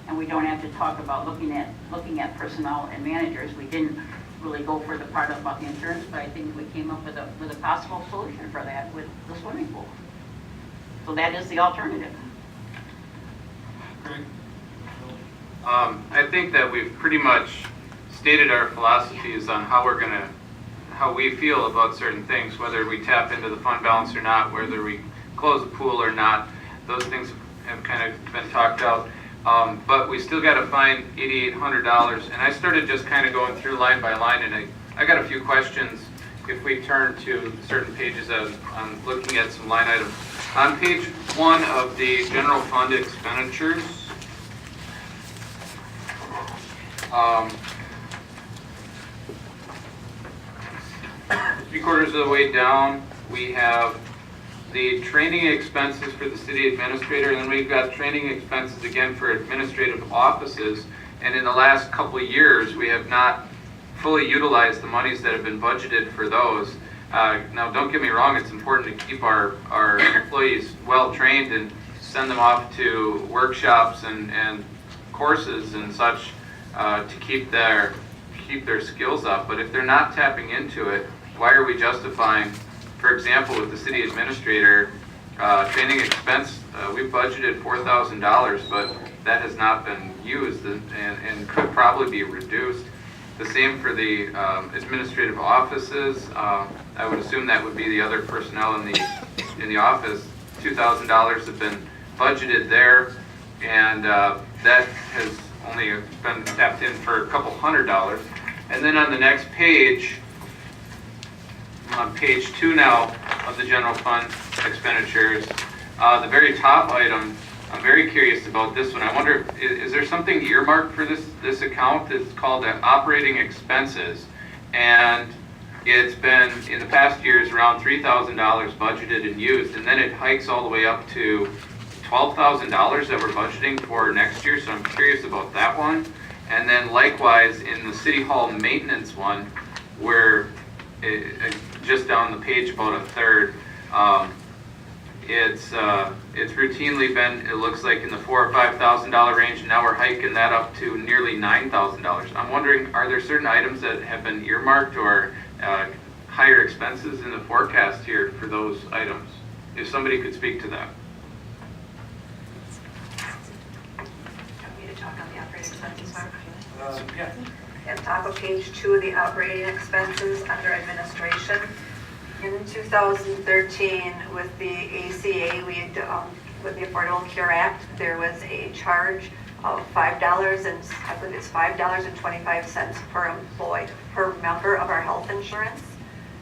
and we don't have to talk about looking at personnel and managers. We didn't really go for the part about the insurance, but I think we came up with a possible solution for that with the swimming pool. So that is the alternative. Greg? I think that we've pretty much stated our philosophies on how we feel about certain things, whether we tap into the fund balance or not, whether we close the pool or not. Those things have kind of been talked out. But we still got to find $8,800. And I started just kind of going through line by line, and I got a few questions if we turn to certain pages I'm looking at some line items. On page 1 of the general fund expenditures, 3/4 of the way down, we have the training expenses for the city administrator, and then we've got training expenses again for administrative offices. And in the last couple of years, we have not fully utilize the monies that have been budgeted for those. Now, don't get me wrong, it's important to keep our employees well-trained and send them off to workshops and courses and such to keep their skills up. But if they're not tapping into it, why are we justifying, for example, with the city administrator, training expense, we've budgeted $4,000, but that has not been used and could probably be reduced. The same for the administrative offices. I would assume that would be the other personnel in the office. $2,000 have been budgeted there, and that has only been tapped in for a couple $100. And then on the next page, on page 2 now of the general fund expenditures, the very top item, I'm very curious about this one. I wonder, is there something earmarked for this account? It's called operating expenses, and it's been in the past years around $3,000 budgeted and used, and then it hikes all the way up to $12,000 that we're budgeting for next year. So I'm curious about that one. And then likewise in the city hall maintenance one, where just down the page about a third, it's routinely been, it looks like, in the $4,000 or $5,000 range, and now we're hiking that up to nearly $9,000. I'm wondering, are there certain items that have been earmarked or higher expenses in the forecast here for those items? If somebody could speak to that. Want me to talk on the operating expenses, Mark? Yeah. At top of page 2 of the operating expenses under administration. In 2013, with the ACA, with the Affordable Care Act, there was a charge of $5, and I believe it's $5.25 per member of our health insurance.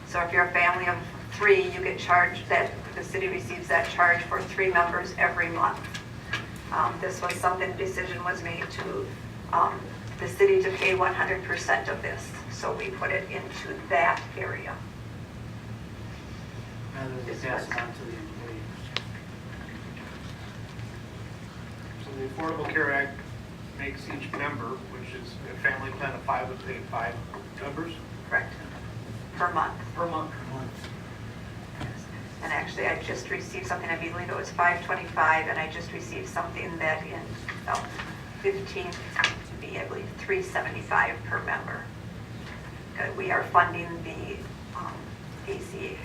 So if you're a family of 3, you get charged that the city receives that charge for 3 members every month. This was something, the decision was made to the city to pay 100% of this. So we put it into that area. Rather than pass it on to the employee. So the Affordable Care Act makes each member, which is a family plan of 5, would pay 5 members Correct. Per month. per month. And actually, I just received something, I believe it was $5.25, and I just received something that in 15 to be, I believe, $3.75 per member. We are funding the ACA,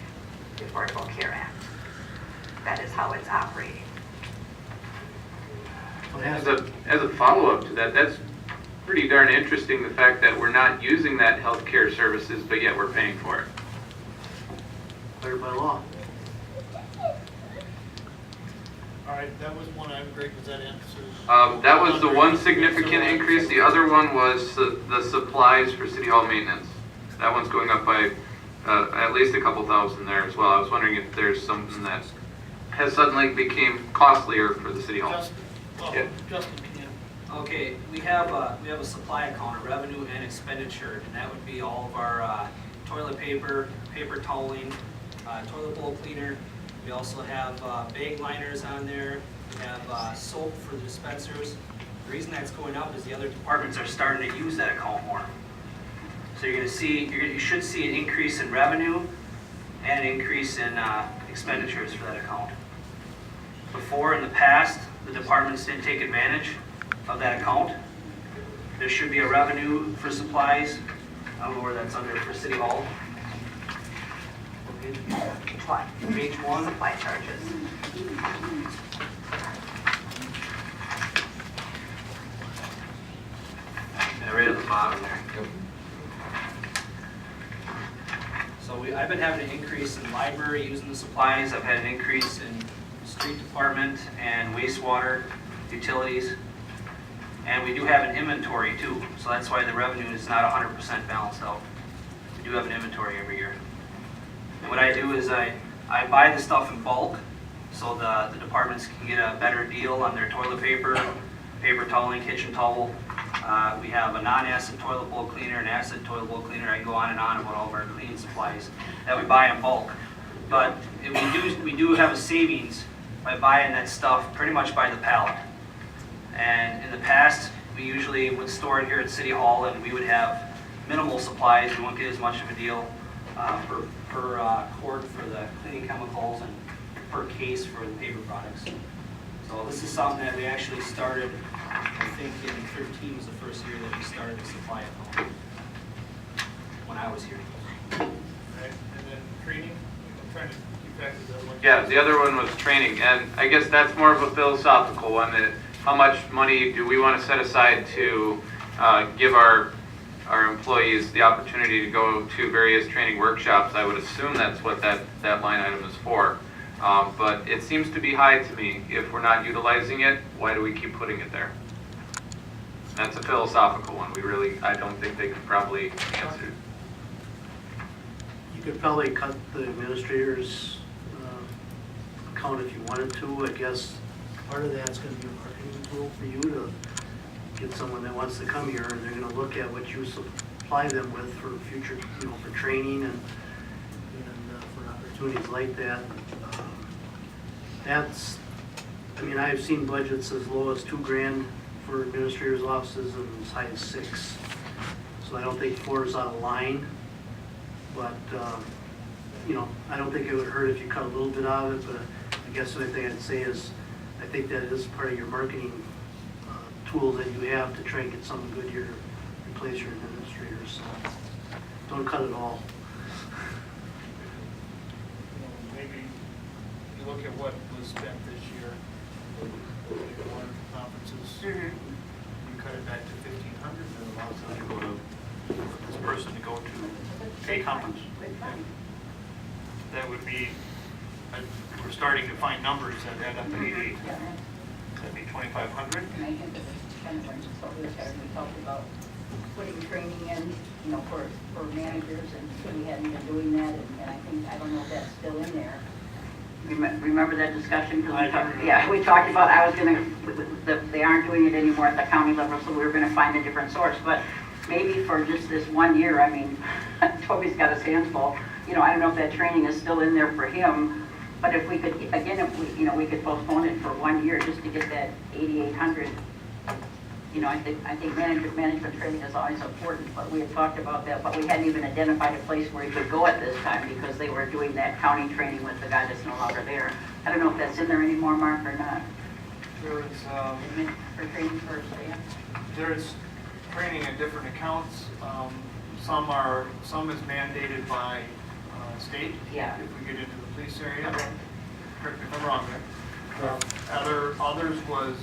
the Affordable Care Act. That is how it's operating. As a follow-up to that, that's pretty darn interesting, the fact that we're not using that healthcare services, but yet we're paying for it. Cleared by law. All right, that was one item, Greg, was that answer? That was the one significant increase. The other one was the supplies for city hall maintenance. That one's going up by at least a couple thousand there as well. I was wondering if there's something that has suddenly became costlier for the city hall. Justin, Yeah. Justin, can you? Okay, we have a supply account, a revenue and expenditure, and that would be all of our toilet paper, paper toweling, toilet bowl cleaner. We also have bag liners on there. We have soap for the dispensers. The reason that's going up is the other departments are starting to use that account more. So you should see an increase in revenue and an increase in expenditures for that account. Before, in the past, the departments didn't take advantage of that account. There should be a revenue for supplies. I don't know where that's under for City Hall. Page 1. Page 1. Supply charges. Yeah, right at the bottom there. So I've been having an increase in library using the supplies. I've had an increase in street department and wastewater, utilities. And we do have an inventory too. So that's why the revenue is not 100% balanced out. We do have an inventory every year. And what I do is I buy the stuff in bulk so the departments can get a better deal on their toilet paper, paper toweling, kitchen towel. We have a non-acid toilet bowl cleaner, an acid toilet bowl cleaner. I can go on and on about all of our cleaning supplies that we buy in bulk. But we do have a savings by buying that stuff pretty much by the pallet. And in the past, we usually would store it here at City Hall, and we would have minimal supplies, we won't get as much of a deal per quart for the cleaning chemicals and per case for the paper products. So this is something that we actually started, I think in 13 was the first year that we started to supply at home, when I was here. Right, and then training, I'm trying to keep back to that one. Yeah, the other one was training, and I guess that's more of a philosophical one, that how much money do we want to set aside to give our employees the opportunity to go to various training workshops? I would assume that's what that line item is for. But it seems to be high to me. If we're not utilizing it, why do we keep putting it there? That's a philosophical one. I don't think they could probably answer. You could probably cut the administrator's account if you wanted to. I guess part of that's going to be a marketing tool for you to get someone that wants to come here, and they're going to look at what you supply them with for future, for training and for opportunities like that. I've seen budgets as low as $2,000 for administrators' offices and as high as $6,000. So I don't think 4 is out of line, but I don't think it would hurt if you cut a little bit out of it. But I guess the only thing I'd say is I think that is part of your marketing tools that you have to try and get someone good here to replace your administrators. So don't cut it all. Maybe you look at what was spent this year, maybe one of the conferences, you cut it back to 1,500, and allows them to go to, this person to go to a conference. That would be, we're starting to find numbers that add up to 88. That'd be 2,500. And I think this is kind of when we talked about putting training in, for managers, and we hadn't been doing that, and I don't know if that's still in there. Remember that discussion? We talked about, they aren't doing it anymore at the county level, so we were gonna find a different source, but maybe for just this 1 year, Toby's got his hands full, I don't know if that training is still in there for him, but if we could, again, we could postpone it for 1 year just to get that 8,800. I think management training is always important, but we had talked about that, but we hadn't even identified a place where you could go at this time because they were doing that county training with the guy that's no longer there. I don't know if that's in there anymore, Mark, or not. There is, For training first, yeah. there's training in different accounts. Some is mandated by state. Yeah. If we get into the police area. Correct me if I'm wrong there. Others was,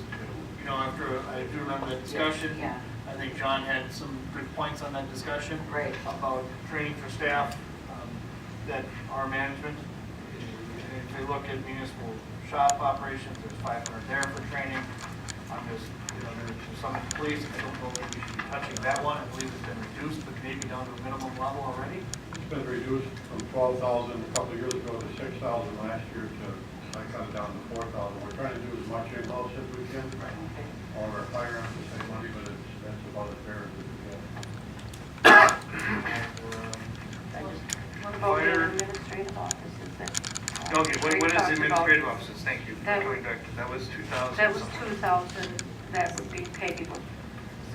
after, I do remember that discussion. Yeah. I think John had some good points on that discussion. Right. About training for staff that are management. And if you look at municipal shop operations, there's 500 there for training. I'm just, there's some police, I don't know if we should be touching that one. I believe it's been reduced, but maybe down to a minimum level already. It's been reduced from 12,000 a couple of years ago to 6,000 last year I cut it down to 4,000. We're trying to do as much in-house as we can. All of our firearms the same money, but that's about as fair as we can get. What about the administrative offices then? Okay, what is talked administrative about- offices? Thank you. That Going back to, that was 2,000. That was something. 2,000, that would be paid. So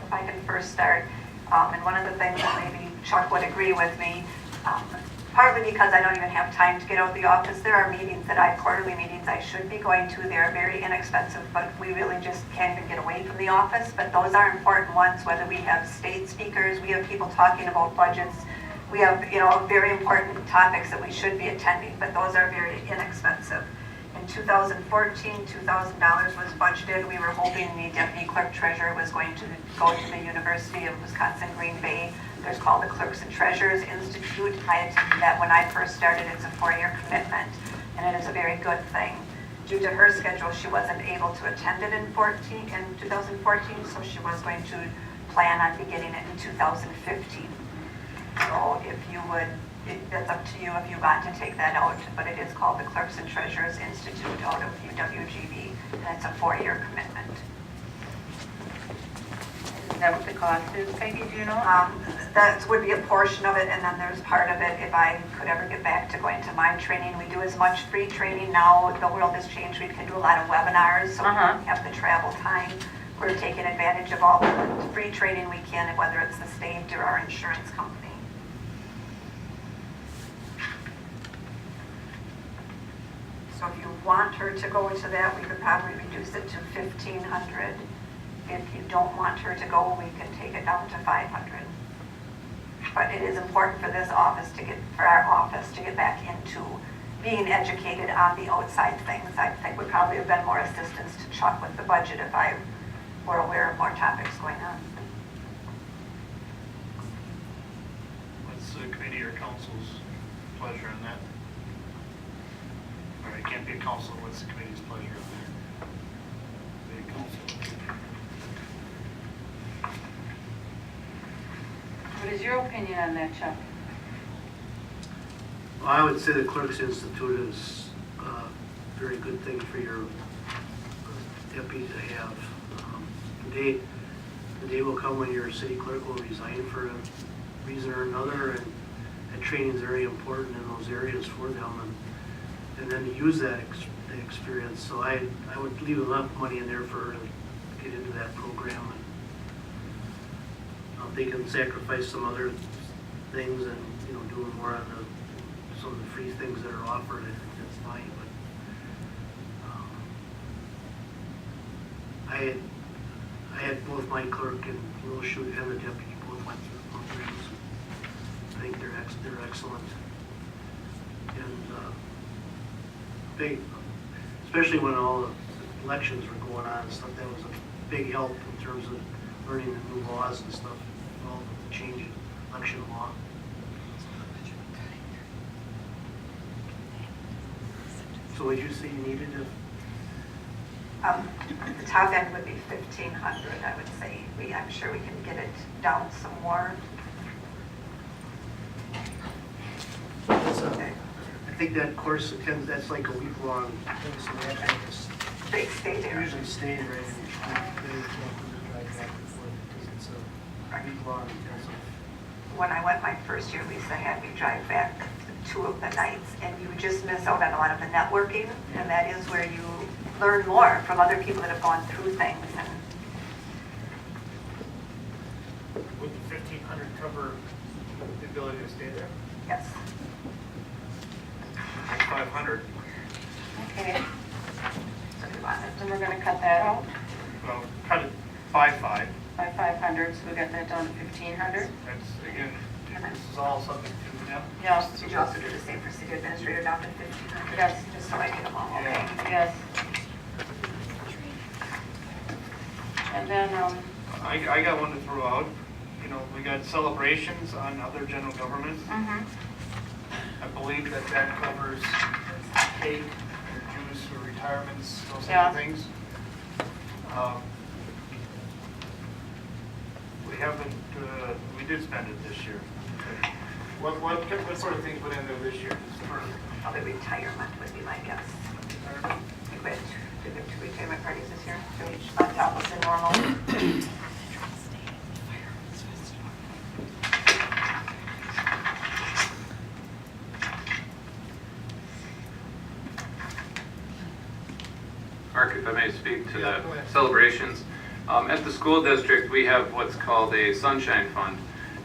if I can first start, and one of the things that maybe Chuck would agree with me, partly because I don't even have time to get out of the office, there are meetings quarterly meetings I should be going to. They're very inexpensive, but we really just can't even get away from the office. But those are important ones, whether we have state speakers, we have people talking about budgets, we have, very important topics that we should be attending, but those are very inexpensive. In 2014, $2,000 was budgeted. We were hoping the deputy clerk treasurer was going to go to the University of Wisconsin-Green Bay. There's called the Clerks and Treasurers Institute. I attended that when I first started. It's a 4-year commitment, and it is a very good thing. Due to her schedule, she wasn't able to attend it in 2014, so she was going to plan on beginning it in 2015. So if you would, that's up to you if you want to take that out, but it is called the Clerks and Treasurers Institute out of UWGB, and it's a 4-year commitment. Is that what the cost is, Peggy, do you know? That would be a portion of it, and then there's part of it, if I could ever get back to going to my training. We do as much free training now. The world has changed. We can do a lot of webinars, so we don't have the travel time. we're taking advantage of all the free training we can, whether it's the state or our insurance company. So if you want her to go to that, we could probably reduce it to 1,500. If you don't want her to go, we can take it down to 500. But it is important for this office for our office to get back into being educated on the outside things. I think would probably have been more assistance to Chuck with the budget if I were aware of more topics going on. What's the committee or council's pleasure on that? Or it can't be a council, what's the committee's pleasure on that? Be a council. What is your opinion on that, Chuck? Well, I would say the Clerks Institute is a very good thing for your deputy to have. The day will come when your city clerk will resign for a reason or another, and training is very important in those areas for them, and then to use that experience. So I would leave enough money in there for her to get into that program. And they can sacrifice some other things and, you know, do more on some of the free things that are offered. I think that's fine, but I had both my clerk and Little Chute and the deputy both went through the programs. I think they're excellent. And big, especially when all the elections were going on and stuff, that was a big help in terms of learning the new laws and stuff, all the change in election law. So would you say you needed to? The top end would be 1,500, I would say. I'm sure we can get it down some more. I think that course attends, that's like a week-long thing, so they have to just They stay there. usually stay right in they drive back and forth because it's a week-long intensive. When I went my first year, Lisa had me drive back 2 of the nights, and you just miss out on a lot of the networking, and that is where you learn more from other people that have gone through things. And Would the 1,500 cover the ability to stay there? yes. 500. Okay, So we want it. then we're gonna cut that out Well, cut it by 5. by 500, so we got that down to 1,500. That's, again, this is all subject to them. Yes, Did you also do the same for city administrator down to 1,500? Yes. Just so I get them all, okay? Yeah. yes. And then, I got one to throw out. You know, we got celebrations on other general government. I believe that covers cake, or juice, or retirements, those Yeah. type of things. We haven't, we did spend it this year. What sort of things went in there this year? Just for Probably retirement would be my guess. retirement? We had 2 retirement parties this year, so each month out was the normal. Mark, if I may speak to Yeah, the go ahead. celebrations. At the school district, we have what's called a sunshine fund,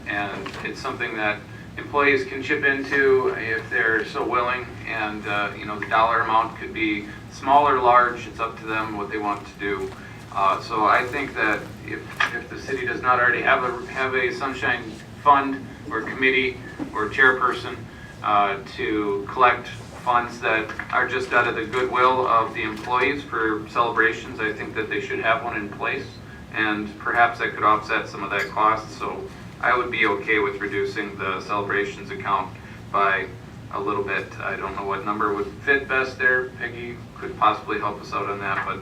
and it's something that employees can chip into if they're so willing, and you know, the dollar amount could be small or large, it's up to them what they want to do. So I think that if the city does not already have a sunshine fund or committee or chairperson to collect funds that are just out of the goodwill of the employees for celebrations, I think that they should have one in place, and perhaps that could offset some of that cost. So I would be okay with reducing the celebrations account by a little bit. I don't know what number would fit best there. Peggy could possibly help us out on that, but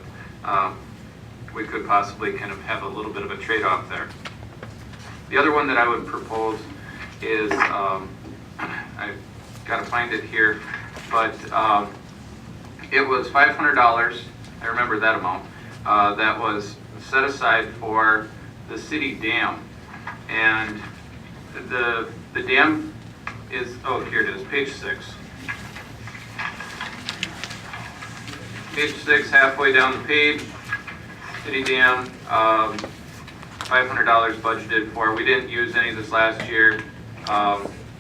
we could possibly kind of have a little bit of a trade-off there. The other one that I would propose is, I've got to find it here, but it was $500, I remember that amount, that was set aside for the city dam. And the dam is, oh, here it is, page 6. Page 6, halfway down the page, city dam, $500 budgeted for. We didn't use any this last year.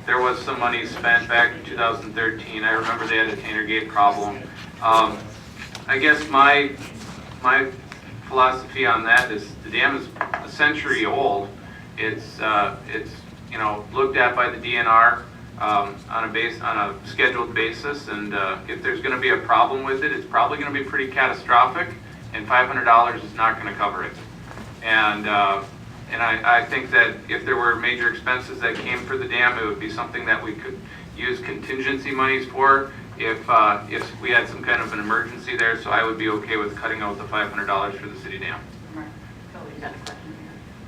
There was some money spent back in 2013. I remember they had a Tanner Gate problem. I guess my philosophy on that is the dam is a century old. It's you know, looked at by the DNR on a scheduled basis, and if there's going to be a problem with it, it's probably going to be pretty catastrophic, and $500 is not going to cover it. And I think that if there were major expenses that came for the dam, it would be something that we could use contingency monies for if we had some kind of an emergency there. So I would be okay with cutting out the $500 for the city dam.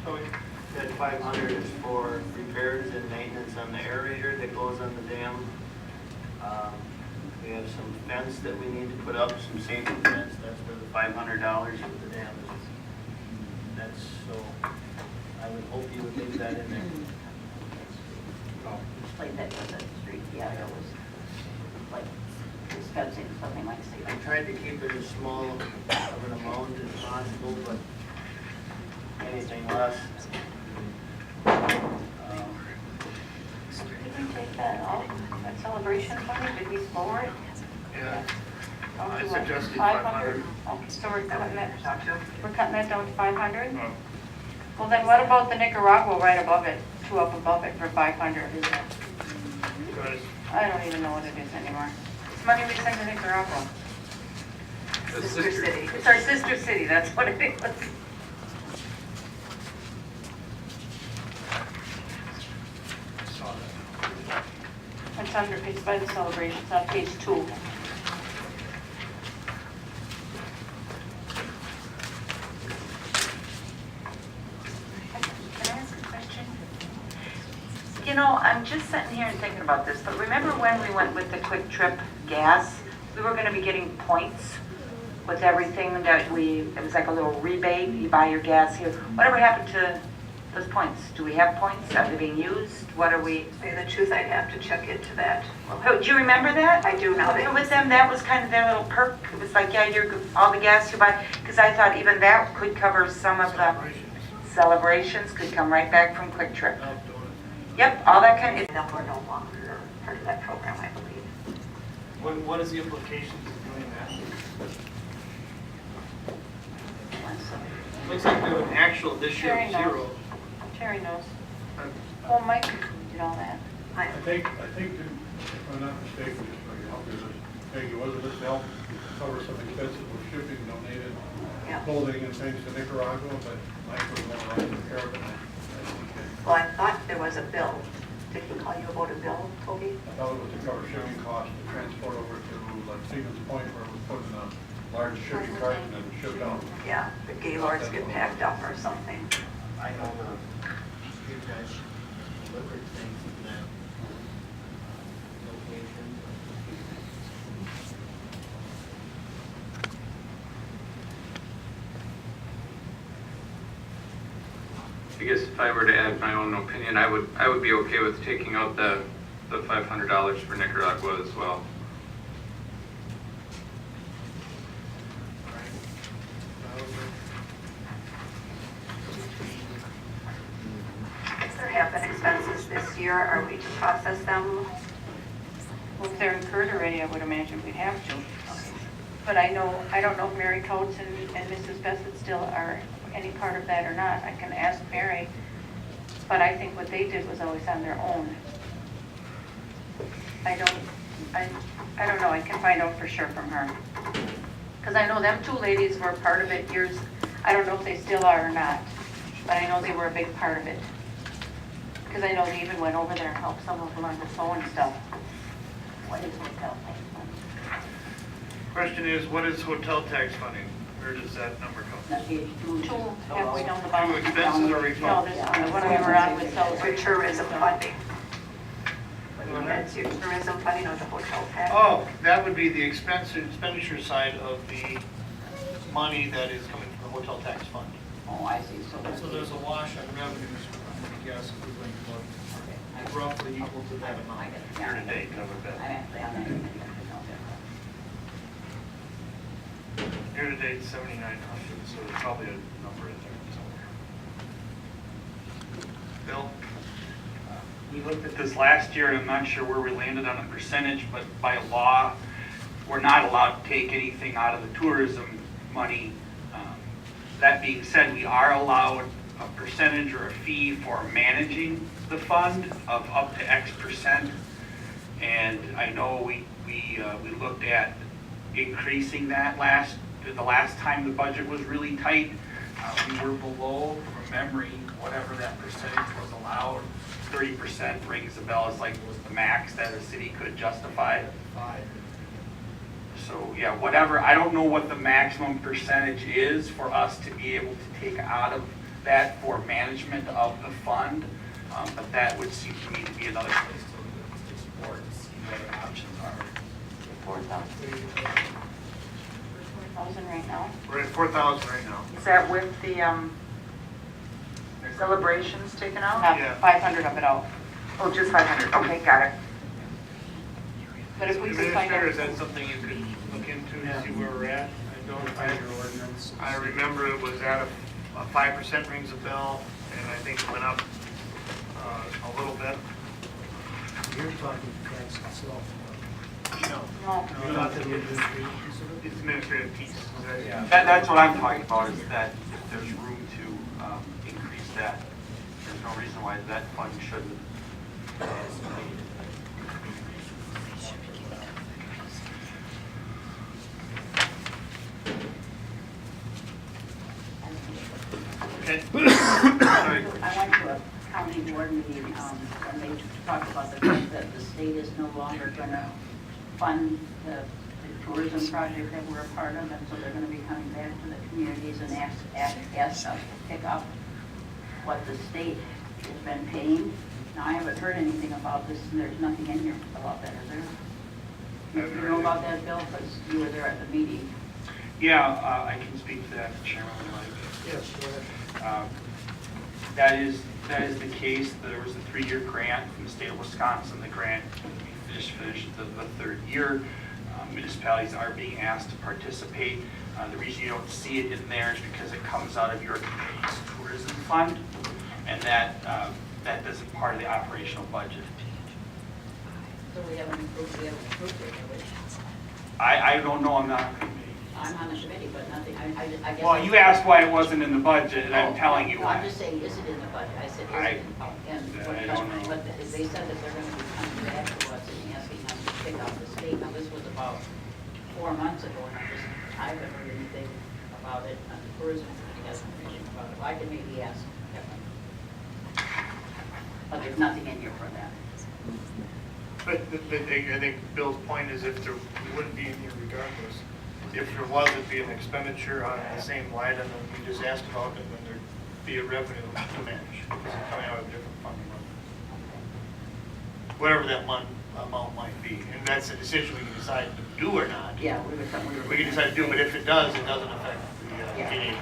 So that 500 is for repairs and maintenance on the aerator that goes on the dam. We have some fence that we need to put up, some safety fence, that's for the $500 for the dam. That's, so I would hope you would leave that in there. Like that was a street, yeah, it was like fencing, something like I safety. tried to keep it as small of an amount as possible, but anything less. Did we take that off, that celebration money, did we lower it? Yeah. Down I to what, suggested 500? Okay, so we're cutting that down to 500? Well, then what about the Nicaragua right above it, two up above it for 500? I don't even know what it is anymore. It's money we send to Nicaragua. Sister city. It's our sister city, that's what it is. It's under, it's by the celebrations on page 2. Can I ask a question? You know, I'm just sitting here and thinking about this, but remember when we went with the Quick Trip gas? We were gonna be getting points with everything that it was like a little rebate, you buy your gas here. Whatever happened to those points? Do we have points? Are they being used? What are we? To tell you the truth, I'd have to check into that. Do you remember that? I do now. that- With them, that was kind of their little perk. It was like, yeah, all the gas you buy, because I thought even that could cover some of the celebrations, could come right back from Quick Trip. Yep, all that kind of. Them were no longer part of that program, I believe. What is the implications of doing that? Looks like they're an actual this year Terry knows. 0. Terry knows. Well, Mike did all that. I think, if I'm not mistaken, just so you help me, Peggy, wasn't this to help cover some expenses with shipping donated clothing and things to Nicaragua, but Mike was going to take care of it. Well, I thought there was a bill. Did he call you about a bill, Toby? I thought it was to cover shipping costs to transport over to like Stevens Point where it was put in a large shipping cart and then shipped out. Yeah, the Gaylords get packed up or something. I know you guys delivered things in that location. I guess if I were to add my own opinion, I would be okay with taking out the $500 for Nicaragua as well. If there have been expenses this year, are we to process them? Well, if they're incurred already, I would imagine we'd have to. But I don't know if Mary Coates and Mrs. Bassett still are any part of that or not. I can ask Mary, but I think what they did was always on their own. I don't know, I can find out for sure from her. Because I know them two ladies were part of it years, I don't know if they still are or not, but I know they were a big part of it. Because I know they even went over there and helped some of them on the sewing stuff. What is hotel tax funding? Question is, what is hotel tax funding? Where does that number come from? That's page 2, halfway down the bottom. Two expenses or refunds? No, this one, the one we were on with For celebration. tourism funding. That's your tourism funding or the hotel tax? Oh, that would be the expenditure side of the money that is coming from the hotel tax fund. Oh, I see, So there's a wash on revenues, I guess, equivalent to roughly equal to that amount. Year to date, covered that. I'm actually on that. Year-to-date, 7,900, so there's probably a number in there somewhere. Bill? We looked at this last year, and I'm not sure where we landed on a percentage, but by law, we're not allowed to take anything out of the tourism money. That being said, we are allowed a percentage or a fee for managing the fund of up to X percent. And I know we looked at increasing that the last time the budget was really tight. We were below, from memory, whatever that percentage was allowed. 30% rings a bell, it's like it was the max that a city could justify. So, yeah, whatever, I don't know what the maximum percentage is for us to be able to take out of that for management of the fund, but that would seem to me to be another place to explore to see what the options are. 4,000 right now. We're at 4,000 right now. Is that with the celebrations taken out? Yeah. 500 of it out. Oh, just 500, okay, got it. But if we could find Administrator, out. is that something you could look into to see where we're at? I I remember it was at a 5% rings a bell, and I think it went up a little bit. You're talking price itself. No. No. Not the administrative. It's administrative piece. That's what I'm talking about, is that if there's room to increase that, there's no reason why that fund shouldn't. Okay. I went to a county board meeting, and they talked about the fact that the state is no longer gonna fund the tourism project that we're a part of, and so they're gonna be coming back to the communities and ask us to pick up what the state has been paying. Now, I haven't heard anything about this, and there's nothing in here about that, is there? You know about that, Bill, because you were there at the meeting. Yeah, I can speak to that, Chairman, like. Yes, go ahead. That is the case. There was a 3-year grant from the state of Wisconsin. The grant finished the third year. Municipalities are being asked to participate. The reason you don't see it in there is because it comes out of your community's tourism fund, and that isn't part of the operational budget. So we haven't approved it, have we? I don't know, I'm not on the committee. I'm on the committee, but nothing, I guess. Well, you asked why it wasn't in the budget, and I'm telling you No, I'm why. just saying, is it in the budget? I said, is it? I don't know. But they said that they're gonna be coming back to us and asking us to pick up the state. Now, this was about 4 months ago, and I haven't heard anything about it, and the tourism committee hasn't heard anything about it. I can maybe ask Kevin. But there's nothing in here for that. But I think Bill's point is if there, it wouldn't be in here regardless. If there was, it'd be an expenditure on the same line, and then we just asked about it, and there'd be a revenue to manage, because it's coming out of a different funding. Whatever that amount might be, and that's a decision we can decide to do or not. Yeah, We can decide to do, but if it does, it doesn't affect the Yeah. any.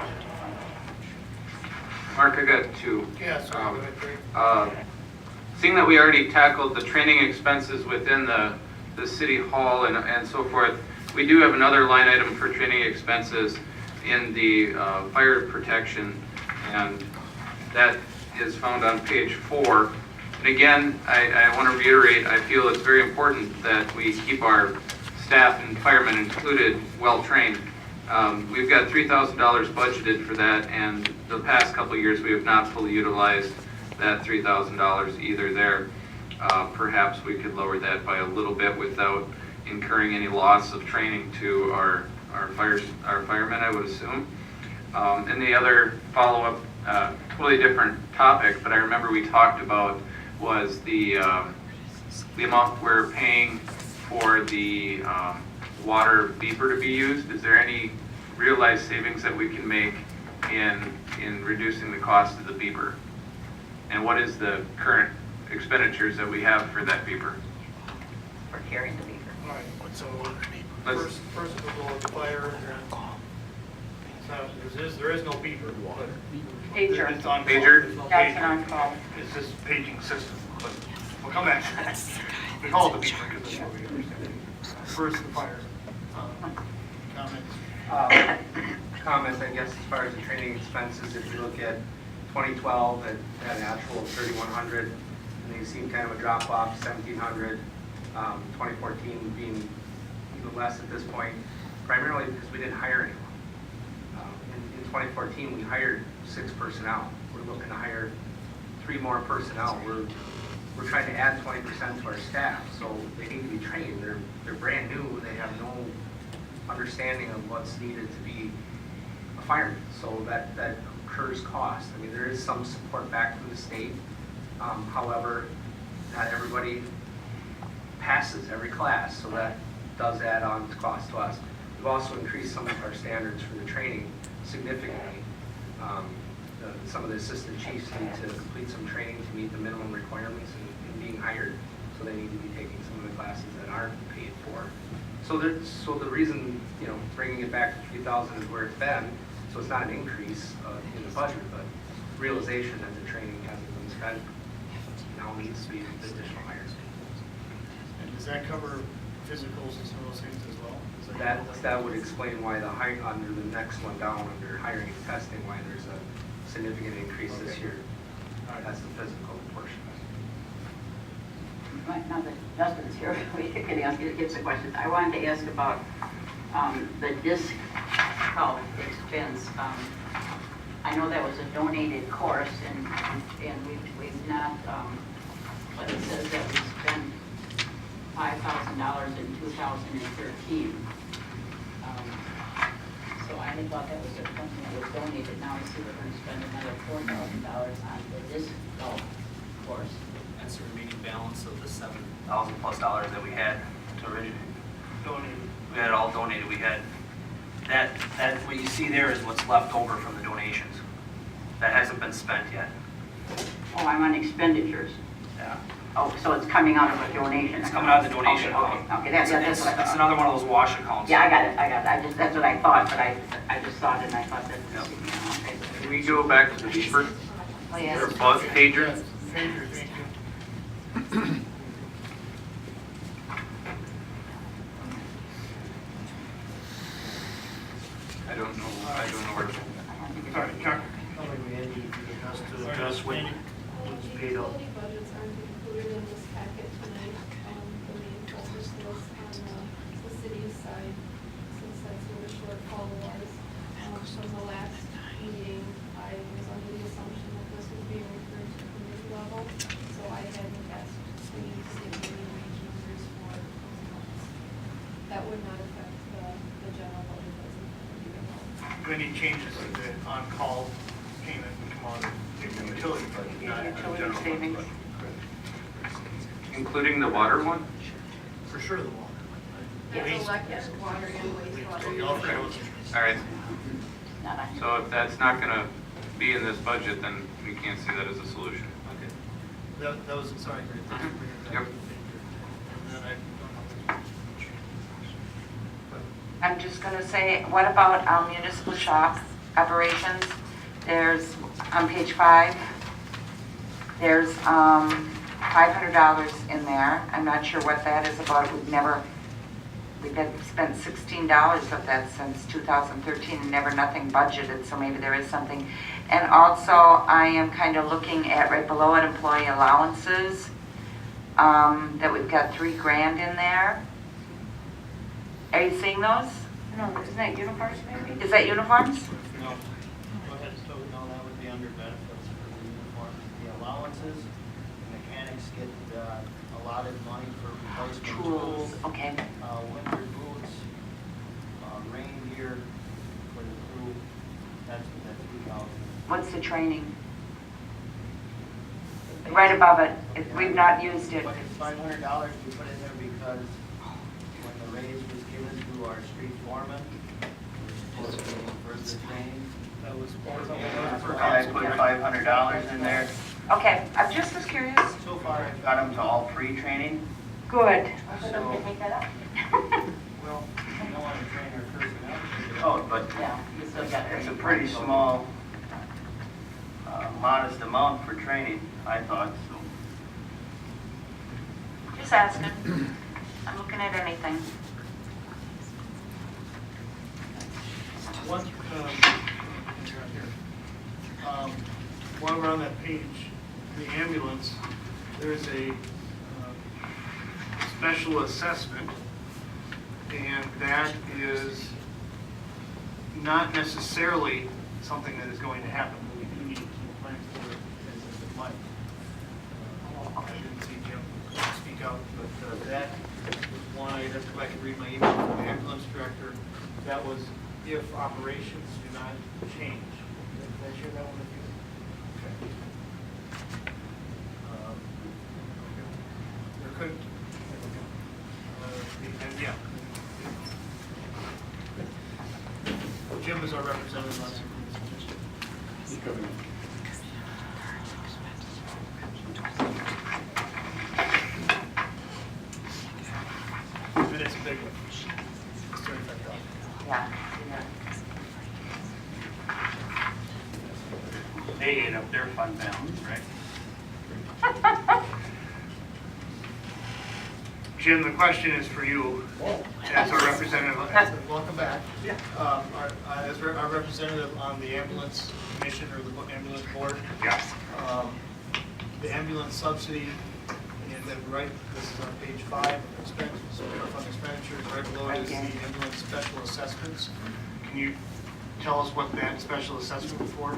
Mark, I got two. Yeah, sorry, go ahead, Craig. Seeing that we already tackled the training expenses within the city hall and so forth, we do have another line item for training expenses in the fire protection, and that is found on page 4. And again, I want to reiterate, I feel it's very important that we keep our staff and firemen included well-trained. We've got $3,000 budgeted for that, and the past couple of years we have not fully utilized that $3,000 either there. Perhaps we could lower that by a little bit without incurring any loss of training to our firemen, I would assume. And the other follow-up, totally different topic, but I remember we talked about was the amount we're paying for the water beeper to be used. Is there any realized savings that we can make in reducing the cost of the beeper? And what is the current expenditures that we have for that beeper? For carrying the beaver. All right, so Let's- first we'll go with the fire. There is no beeper. Pager. It's on call. Pager? There's no Yeah, it's an pager. on-call. It's this paging system, but we'll come back. We call it the beeper because that's what we understand. First, the fire. Comments? Comment, I guess, as far as the training expenses, if you look at 2012, it had an actual of 3,100, and then you've seen kind of a drop off, 1,700, 2014 being even less at this point, primarily because we didn't hire anyone. In 2014, we hired 6 personnel. We're looking to hire 3 more personnel. We're trying to add 20% to our staff, so they need to be trained. They're brand new. They have no understanding of what's needed to be a fireman. So that incurs cost. I mean, there is some support back from the state. However, not everybody passes every class, so that does add on to cost to us. We've also increased some of our standards for the training significantly. Some of the assistant chiefs need to complete some training to meet the minimum requirements in being hired, so they need to be taking some of the classes that aren't paid for. So the reason, bringing it back to 3,000 is where it's been, so it's not an increase in the budget, but realization that the training hasn't been spent now needs to be additional hires. And does that cover physicals and some of those things as well? That would explain why under the next one down, under hiring and testing, why there's a significant increase this year. That's the physical portion. Right, now that Justin's here, we can ask you get some questions. I wanted to ask about the disc golf expense. I know that was a donated course, and we've not, but it says that we spent $5,000 in 2013. So I had thought that was something that was donated. Now I see we're going to spend another $4,000 on the disc golf course. That's the remaining balance of the $7,000+ that we had to originally. Donated. We had it all donated. We had that what you see there is what's left over from the donations. That hasn't been spent yet. Oh, I'm on expenditures. Yeah. Oh, so it's coming out of a donation. It's coming out of the donation Okay, account. okay, that's what I It's thought. another one of those wash accounts. Yeah, I got it. That's what I thought, but I just saw it and I thought that. Yep. Can we go back to the Beaver? Oh, yes. Or buzz pager? Pager, thank you. I don't know where to. Sorry, Chuck. Probably Randy, if you ask to address when it's paid out. Utility budgets aren't included in this packet tonight. The main focus was on the city's side, since that's where the shortfall was. From the last meeting, I was under the assumption that this was being referred to committee level, so I hadn't asked the city wage numbers for those months. That would not affect the general budget as a Any changes to the on-call payment would come out of the utility budget, not the Utility general savings. budget. Including the water one? For sure the water. That's electric, water, and wastewater. All right. Not on. So if that's not going to be in this budget, then we can't see that as a solution. Okay. That was, sorry, Greg. Thanks for bringing that Yep. up. And then I don't know. I'm just gonna say, what about municipal shop operations? There's, on page 5, there's $500 in there. I'm not sure what that is about. We've spent $16 of that since 2013 and never nothing budgeted, so maybe there is something. And also, I am kind of looking at right below it, employee allowances, that we've got $3,000 in there. Are you seeing those? No, isn't that uniforms maybe? Is that uniforms? No, go ahead, so no, that would be under benefits for the uniform. The allowances, mechanics get allotted money for replacement tools. Okay. Winter boots, rain gear for the crew, that's what that 3,000. What's the training? Right above it. We've not used it. But it's $500 we put in there because when the raise was given to our street foreman, we were supposed to be further training. That was part of I put $500 in there. Okay, I just was curious. So far, I've got them to all free training. Good. So, Take that up. well, you don't want to train our personnel. Oh, but Yeah, you still got it's a pretty small, modest amount for training, I thought, so. Just asking. I'm looking at anything. One, while we're on that page, the ambulance, there's a special assessment, and that is not necessarily something that is going to happen. We do need to keep plans for it as it might. I didn't see Jim speak out, but that was one, I'd have to go back and read my email from the ambulance director. That was if operations do not change. Did I share that one with you? Okay. There could, and yeah. Jim is our representative on this. He's coming in. And it's a big one. It's $35,000. Yeah. They ate up their fund balance, right? Jim, the question is for you, as our representative, welcome back. As our representative on the ambulance commission or the ambulance board. Yes. The ambulance subsidy, and then right, this is on page 5, expenses, fund expenditures, right below it is the ambulance special assessments. Can you tell us what that special assessment was for?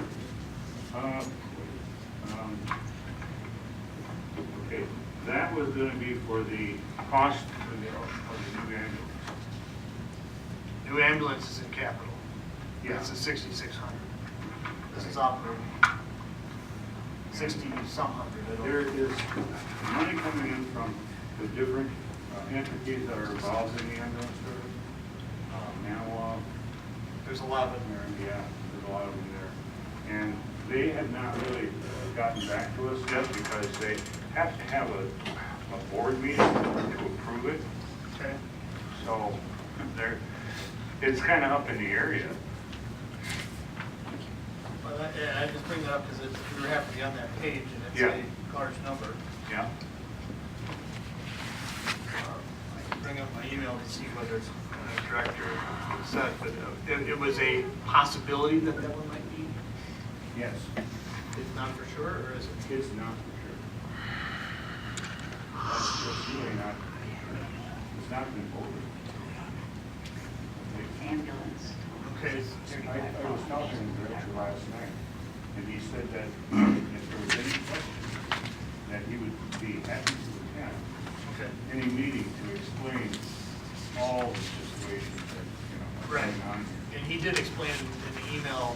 Okay, that was gonna be for the cost for the new ambulance. New ambulance is in capital. Yeah. It's a 6,600. This is operating. 60-some hundred. There is money coming in from the different entities that are involved in the ambulance service. Manawag. There's a lot of it there. Yeah, there's a lot of them there. And they have not really gotten back to us yet because they have to have a board meeting to approve it. Okay. So it's kind of up in the area. Well, I just bring that up because we were happy to be on that page, and it's a large number. Yeah. I can bring up my email to see whether it's the director said, but it was a possibility that that one might be. Yes. It's not for sure, or is it? It's not for sure. That's really not, it's not been voted. Ambulance. Okay. I was talking to the director last night, and he said that if there was any question, that he would be happy to attend any meeting to explain all the situations that, are going on here. And he did explain in the email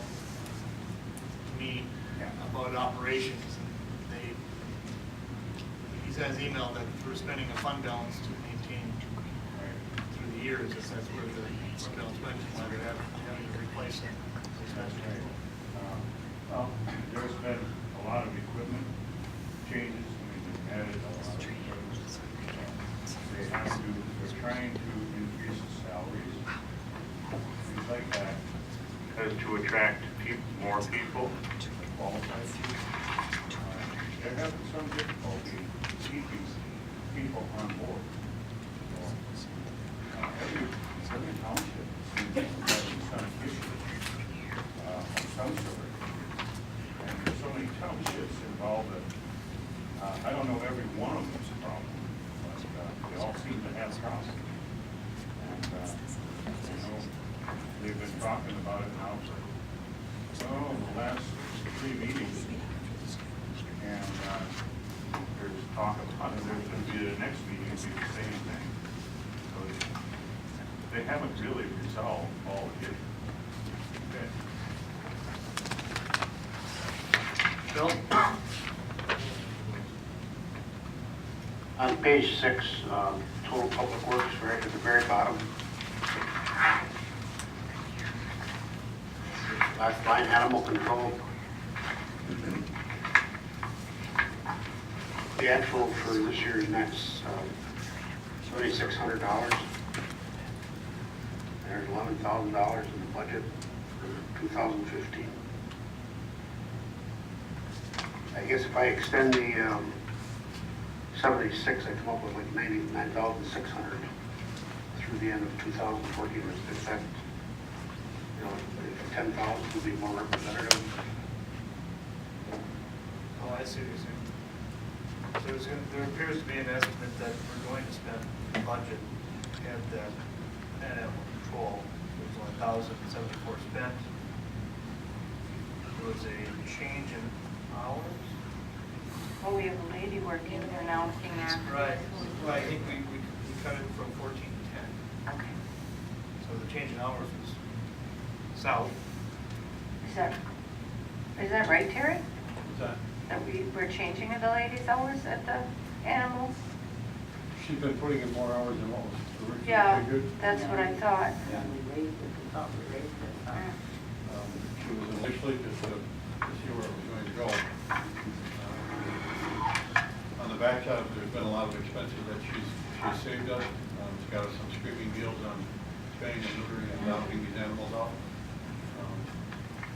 to me about operations. And he says email that we're spending a fund balance to maintain through the years. If that's where the fund balance went, why they're having to replace it. That's right. Well, there's been a lot of equipment changes. I mean, they've added a lot of equipment. They're trying to increase the salaries, things like that, as to attract more people, qualified people. They're having some difficulty keeping people on board. Every township seems to be having some issue of some sort. And there's so many townships involved that, I don't know every one of them's a problem, but they all seem to have problems. And, they've been talking about it now for, the last 3 meetings. And, there's talk about it, there's going to be the next meeting, it'll be the same thing. So they haven't really resolved all the issues. Bill? On page 6, total public works, right at the very bottom. Last line, animal control. The actual for this year's next, $7,600. There's $11,000 in the budget for 2015. I guess if I extend the 76, I come up with like 99,600 through the end of 2014. If that you know, 10,000 would be more representative. Oh, I see what you're saying. So there appears to be an estimate that we're going to spend the budget at that animal control. There's 1,074 spent. There was a change in hours. Oh, we have a lady working there now looking at. Right. Well, I think we cut it from 14 to 10. Okay. So the change in hours was south. Is that right, Terry? What's that? That we're changing the ladies' hours at the animals? She's been putting in more hours than what was originally Yeah, figured. that's what I thought. Yeah, we raised it, we thought we raised it. She was initially just to see where it was going to go. On the backside, there's been a lot of expenses that she's saved us. She's got us some scraping deals on spaying and neutering and adopting these animals out.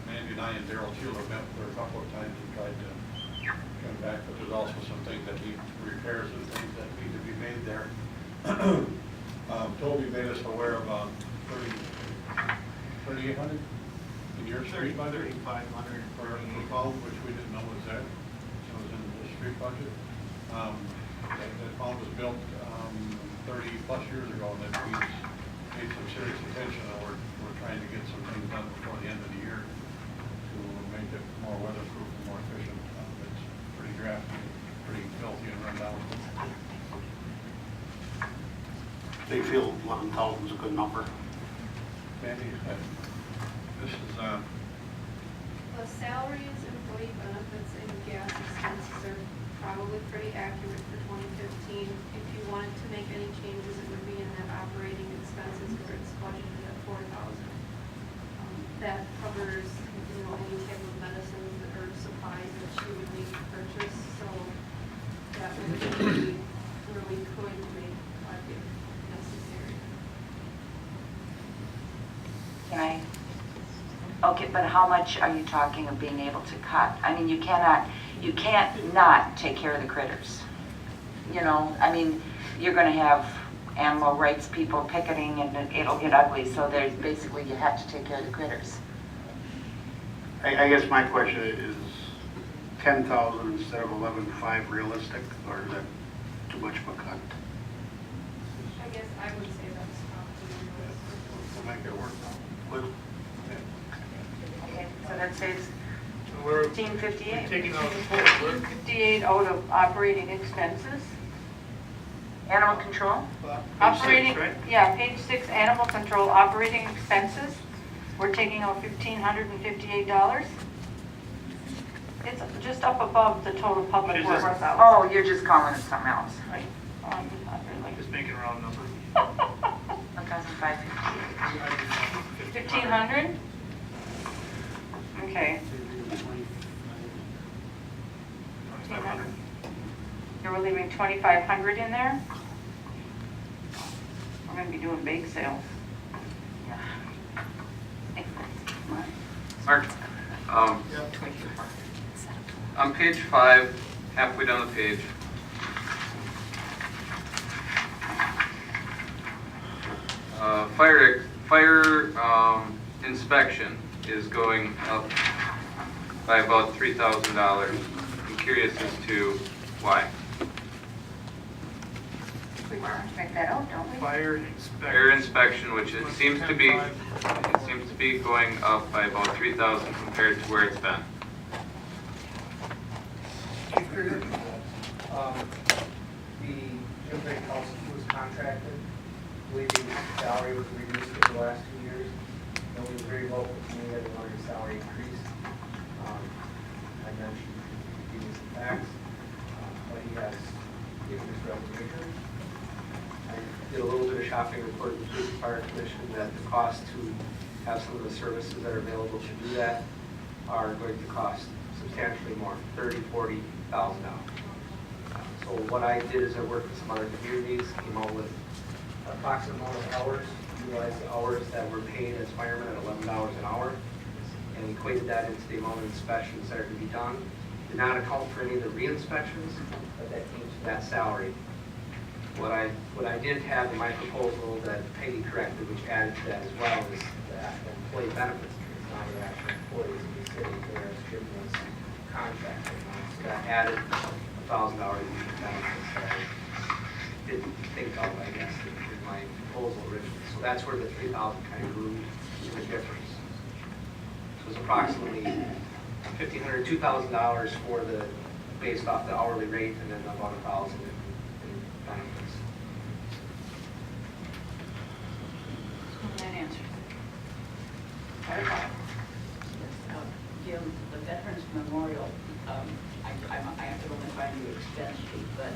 Mandy and I and Daryl Sheila met with her a couple of times and tried to come back, but there's also some things that need repairs and things that need to be made there. Toby made us aware of 3,800 in your street budget? 3,500 for phone, which we didn't know was there. It was in the street budget. That phone was built 30 plus years ago, and that needs some serious attention. And we're trying to get some things done before the end of the year to make it more weatherproof and more efficient. It's pretty drafty, pretty filthy and run down. They feel 11,000 is a good number. Mandy, this is, The salaries, employee benefits, and gas expenses are probably pretty accurate for 2015. If you wanted to make any changes, it would be in that operating expenses where it's budgeted at 4,000. That covers, any type of medicines or supplies that you would need to purchase. So that would be where we could make cut if necessary. Can I? Okay, but how much are you talking of being able to cut? I mean, you can't not take care of the critters. You know, I mean, you're gonna have animal rights people picketing and it'll get ugly, so there's basically, you have to take care of the critters. I guess my question is 10,000 instead of 11,500 realistic, or is that too much of a cut? I guess I would say that's probably realistic. we'll make it work now. Well, Okay, so that saves We're 1558. taking out, we're 1558 out of operating expenses. Animal control? Operating, right? Yeah, page 6, animal control operating expenses. We're taking out $1,558. It's just up above the total public works. Oh, you're just calling it something else. Right. Not really. Just making a round number. 1,558. 1,500? Okay. 1,500. You're leaving 2,500 in there? We're gonna be doing bake sales. Mark, on page 5, halfway down the page, fire inspection is going up by about $3,000. I'm curious as to why. We want to check that out, don't we? Fire inspection. Fire inspection, which it seems to be going up by about $3,000 compared to where it's been. Chief Krieger, the Jim Drake House was contracted. I believe the salary was reduced over the last 2 years. And we were very local to me that we wanted a salary increase. I mentioned he gave me some facts, but he has given his resignation. I did a little bit of shopping report with the Police and Fire Commission that the cost to have some of the services that are available to do that are going to cost substantially more, $30,000, $40,000. So what I did is I worked with some other communities, came out with an approximate amount of hours, utilized the hours that were paid as firemen at $11 an hour, and equated that into the amount of inspections that are to be done. Did not account for any of the re-inspections, but that came to that salary. What I did have in my proposal that Peggy corrected, which added to that as well, is that employee benefits, it's not the actual employees of the city, whereas Jim was contracted. So that added $1,000 in benefits that I didn't think of, I guess, in my proposal originally. So that's where the 3,000 kind of grew to the difference. So it was approximately $1,500, $2,000 for the, based off the hourly rate, and then about $1,000 in benefits. That answers it. Jim, the Veterans Memorial, I have to look and find the expense sheet, but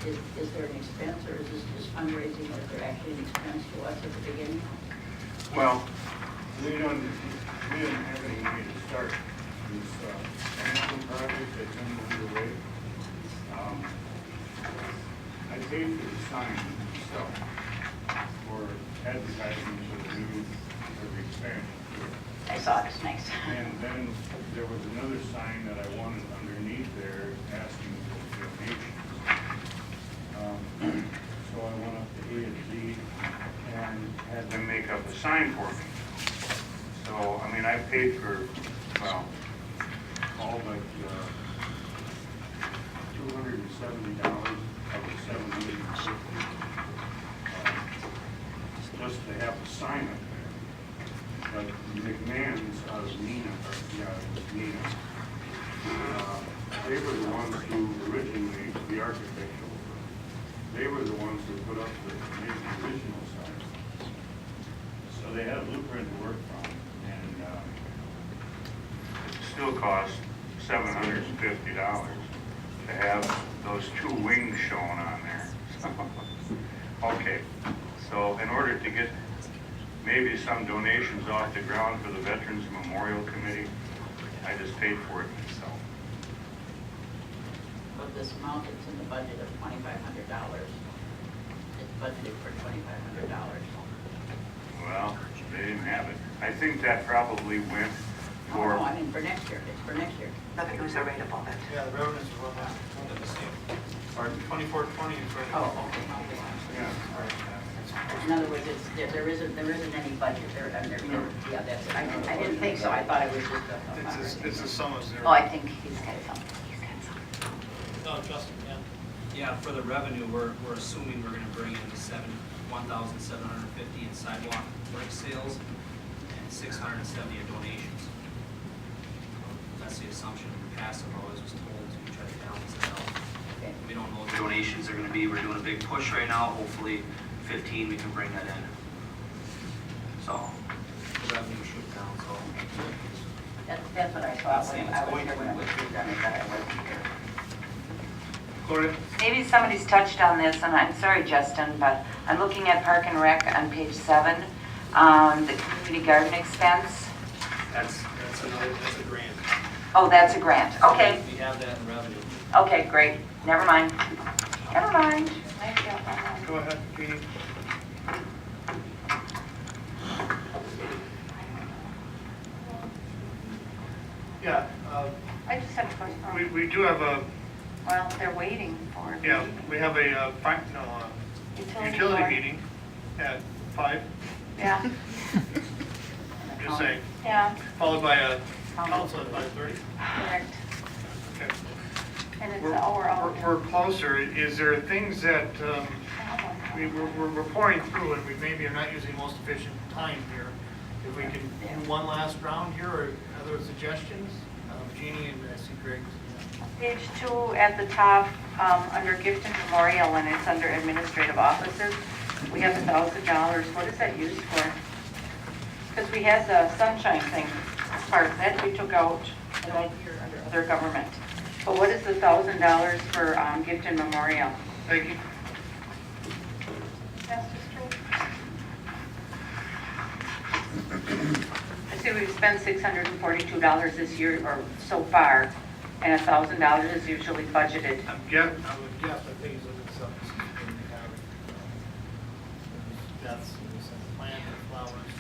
is there an expense, or is this just fundraising, or is there actually an expense to us at the beginning? Well, we didn't have any money to start this expansion project that's underway. I paid for the sign myself for advertising for the expansion. I saw it, it's nice. And then there was another sign that I wanted underneath there asking for donations. So I went up to A&Z and had them make up a sign for me. So, I mean, I paid for, well, all but $270 of the $750, just to have the sign up there. But McMahon's out of Neenah, they were the ones who originally, the architectural firm, they were the ones who put up the original sign. So they had a blueprint to work from, and it still cost $750 to have those two wings shown on there. Okay, so in order to get maybe some donations off the ground for the Veterans Memorial Committee, I just paid for it myself. But this amount that's in the budget of $2,500, it's budgeted for $2,500. Well, they didn't have it. I think that probably went for... No, I mean for next year, it's for next year. Revenues are right above it. Yeah, the revenues are one the same. Pardon? 24-20 is right Oh, above. okay. Yeah. In other words, there isn't any budget there, and yeah, that's it. I didn't think so, I thought it was just a fundraising. It's a sum of zero. Oh, I think he's got something. No, Justin, yeah. Yeah, for the revenue, we're assuming we're gonna bring in $1,750 in sidewalk brick sales and $670 in donations. That's the assumption. In the past, I've always was told to try to balance it out. Okay. We don't know what the donations are gonna be. We're doing a big push right now. Hopefully 15, we can bring that in. So, the revenue shoot down, so. That's what I thought when I was here when it was presented, that I wasn't here. Gloria? Maybe somebody's touched on this, and I'm sorry, Justin, but I'm looking at Park and Rec on page 7, the community garden expense. That's a grant. Oh, that's a grant, okay. We have that in revenue. Okay, great, never mind. Never mind. Thank you. Go ahead, Jeannie. Yeah, I just have a question. we do have a, Well, they're waiting for it. yeah, we have a, utility meeting at 5, Yeah, just saying, yeah, followed by a council at 5:30. correct. Okay. And it's We're- an hour out. We're closer. Is there things that, we're pouring through and we maybe are not using the most efficient time here? If we can do one last round here, or other suggestions? Jeannie and I see Greg. Page 2 at the top, under gift and memorial, and it's under administrative offices, we have $1,000. What is that used for? Because we had the sunshine thing, part that we took out right here under other government. But what is the $1,000 for gift and memorial? Thank you. That's just true. I see we've spent $642 this year, or so far, and $1,000 is usually budgeted. I would guess, I think he's looking at something. That's plant flowers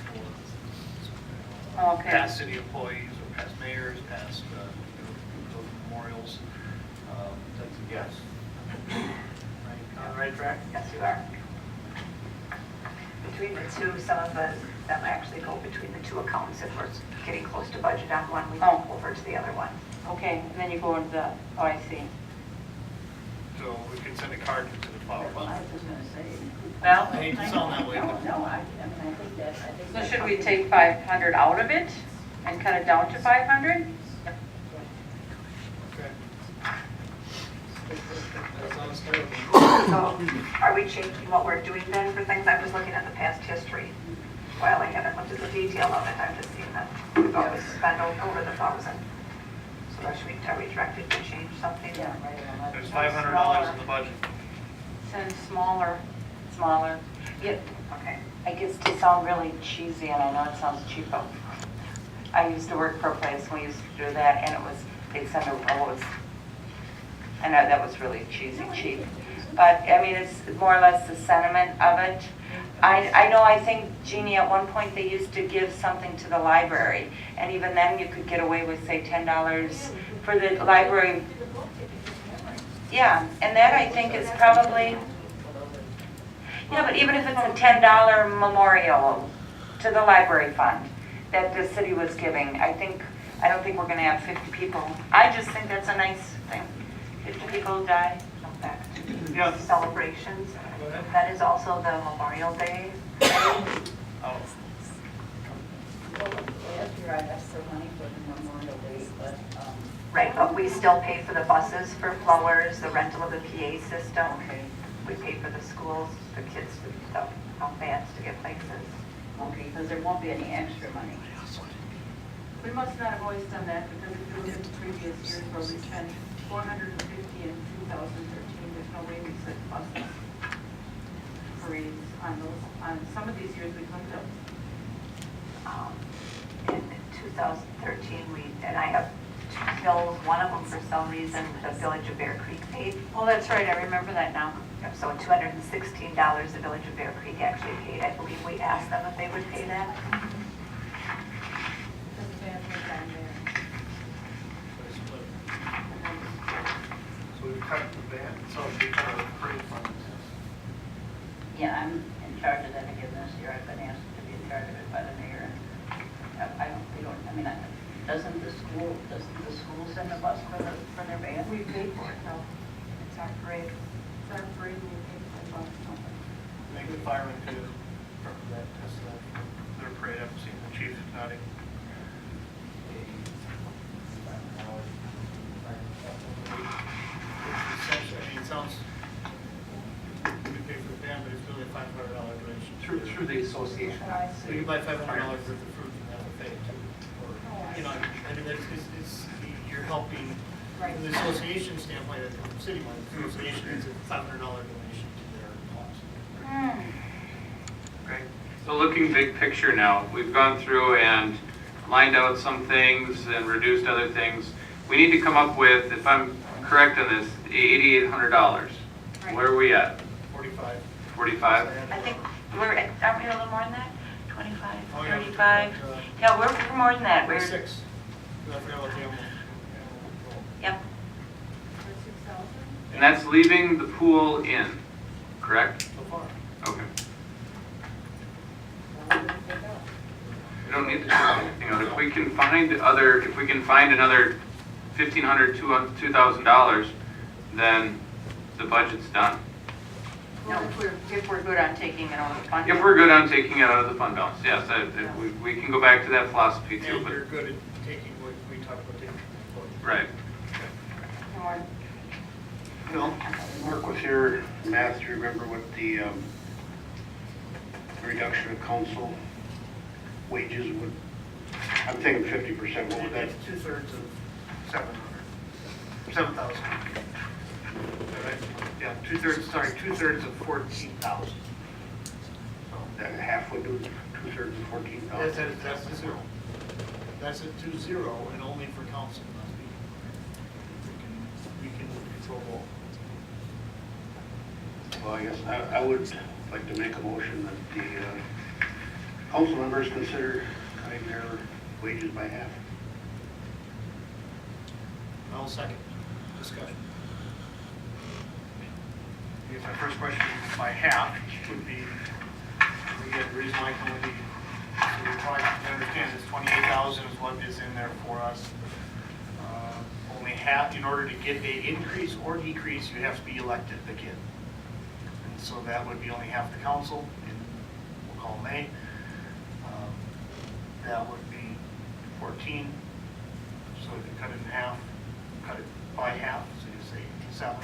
for Okay. past city employees or past mayors, past those memorials. That's a guess. Right, right track? Yes, you are. Between the two, some of them actually go between the two accounts. If we're getting close to budget on one, we go over to the other one. Okay, and then you go into the, oh, I see. So we can send a card to the flower I fund. was just gonna say. Well. I hate to sound that way, No, but- no, I mean, I think that, I think. So that's should we something- take 500 out of it and cut it down to 500? Okay. That sounds terrible. So are we changing what we're doing then for things? I'm just looking at the past history. While I haven't looked at the detail of it, I've just seen that we've always spent over the 1,000. So are we directed to change something? Yeah, right. on that. There's $500 in the budget. Send smaller. Yeah, Okay. I guess to sound really cheesy, and I know it sounds cheap, but I used to work for a place, we used to do that, and it was, they'd send a rose. I know that was really cheesy, cheap. But, I mean, it's more or less the sentiment of it. I know, I think, Jeannie, at one point they used to give something to the library, and even then you could get away with, say, $10 for the library. Yeah, and that I think is probably, yeah, but even if it's a $10 memorial to the library fund that the city was giving, I don't think we're gonna have 50 people. I just think that's a nice thing. 50 people die. Back to Yeah. celebrations. Go ahead. That is also the Memorial Day. Oh. Last year I asked for money for the Memorial Day, but, Right, but we still pay for the buses for flowers, the rental of the PA system. okay, We pay for the schools, the kids, the bands to get places. okay, because there won't be any extra money. We must not have always done that, because if you look at the previous years where we spent $450 in 2013, there's no way we said buses, parades on those, on some of these years we looked up. In 2013, and I have two bills, one of them for some reason, the Village of Bear Creek paid. Oh, that's right, I remember that now. So $216 the Village of Bear Creek actually paid. I believe we asked them if they would pay that. So we've cut the band, so we cut our parade fund. Yeah, I'm in charge of that again this year. I've been asked to be in charge of it by the mayor. Doesn't the school send a bus for their band? We paid for it, no. It's our parade. It's our parade, we paid for the bus. Maybe the firemen could that test that their parade. I've seen the chief nodding. Essentially, I mean, it sounds, we pay for the band, but it's really a $500 donation. Through the association. So you buy $500 worth of fruit and have a fete too. Or, you know, I mean, it's, you're helping, from the association standpoint, from city money, the association, it's a $500 donation to their cause. Right. So looking big picture now, we've gone through and lined out some things and reduced other things. We need to come up with, if I'm correct on this, $8,800. Where are we at? 45. 45? I think aren't we a little more than that? 25, Oh, yeah. 35? Yeah, we're more than that. We're, 6. I forgot about the animal. yep. And that's leaving the pool in, correct? So far. Okay. We don't need to take anything out. If we can find another $1,500, $2,000, then the budget's done. No, if we're good on taking it out of the fund. If we're good on taking it out of the fund balance, yes, we can go back to that philosophy too, And but, you're good at taking what we talked about taking. right. No, Mark, with your math, do you remember what the reduction of council wages would, I'm thinking 50%, what would that? That's 2/3 of 7,000. Right? Yeah, 2/3 of 14,000. That half would do 2/3 of 14,000? That's the zero. That's a 2-0 and only for council. We can control all. Well, I guess I would like to make a motion that the council members consider cutting their wages by half. I'll second. Discussion. guess my first question by half would be, again, the reason why I can only, so we probably understand this 28,000 is what is in there for us. Only half, in order to get a increase or decrease, you have to be elected again. And so that would be only half the council, in, we'll call May. That would be 14. So if you cut it in half, cut it by half, so you say 7,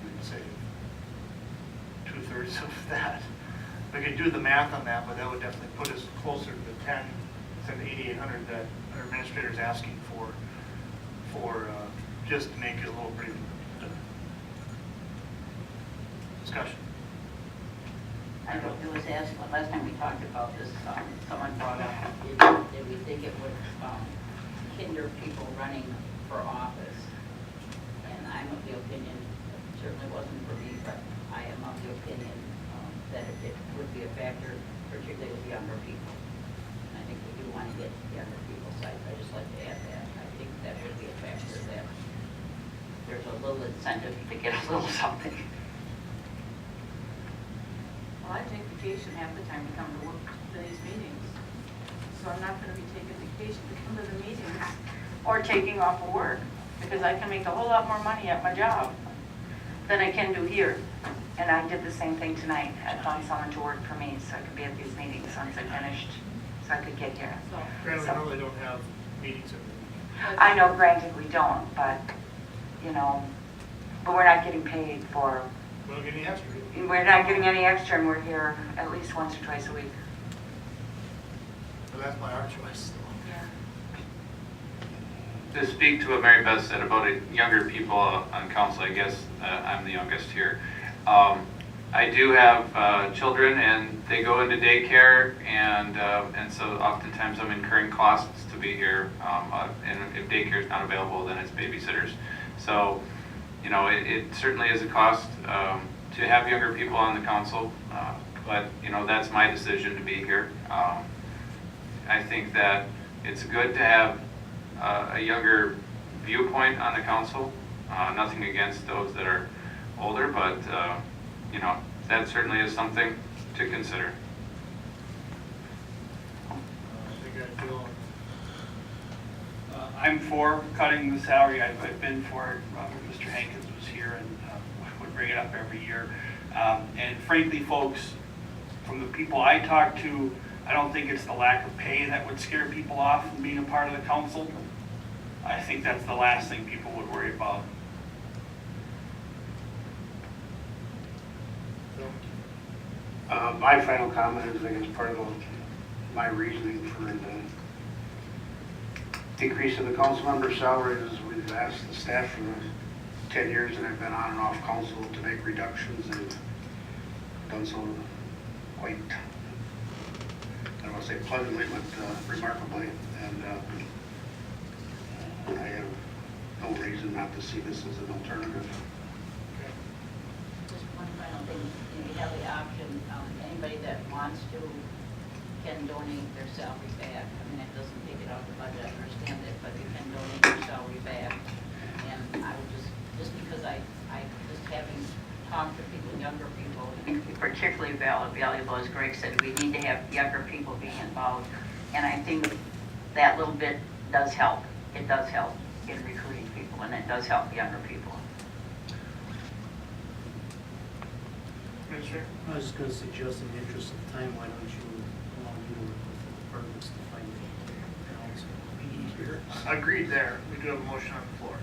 you can say 2/3 of that. We could do the math on that, but that would definitely put us closer to the 10, instead of 8,800 that our administrator is asking for just to make it a little brief. Discussion. I know it was asked, last time we talked about this, someone brought up, did we think it would hinder people running for office? And I'm of the opinion, it certainly wasn't for me, but I am of the opinion that it would be a factor, particularly with younger people. And I think we do want to get younger people's side. I just like to add that. I think that would be a factor that there's a little incentive to get a little something. Well, I take vacation half the time to come to work to these meetings. So I'm not gonna be taking vacation to come to the meetings or taking off of work, because I can make a whole lot more money at my job than I can do here. And I did the same thing tonight. I found someone to work for me so I could be at these meetings once I finished, so I could get here. Granted, So- I know they don't have meetings every week. I know, granted, we don't, but, you know, but we're not getting paid for, We don't get any extra. we're not getting any extra, and we're here at least once or twice a week. But that's by our choice. To speak to what Mary Beth said about younger people on council, I guess I'm the youngest here. I do have children, and they go into daycare, and so oftentimes I'm incurring costs to be here. And if daycare is not available, then it's babysitters. So, you know, it certainly is a cost to have younger people on the council, but you know, that's my decision to be here. I think that it's good to have a younger viewpoint on the council. Nothing against those that are older, but you know, that certainly is something to consider. I'm for cutting the salary. I've been for it. Mr. Hankins was here and would bring it up every year. And frankly, folks, from the people I talk to, I don't think it's the lack of pay that would scare people off from being a part of the council. I think that's the last thing people would worry about. My final comment is, I guess, part of my reasoning for the increase in the council member salaries is we've asked the staff for the 10 years that I've been on and off council to make reductions. They've done so quite, I don't want to say pleasantly, but remarkably. And I have no reason not to see this as an alternative. Just one final thing, you have the option, anybody that wants to can donate their salary back. I mean, it doesn't take it out of the budget, I understand it, but you can donate your salary back. And I would just because I just having talked to people, younger people, and particularly valuable, as Greg said, we need to have younger people being involved. And I think that little bit does help. It does help in recruiting people, and it does help younger people. I was just going to suggest, in the interest of time, why don't you allow me to work with the departments to find the balance we need here. Agreed there. We do have a motion on the floor.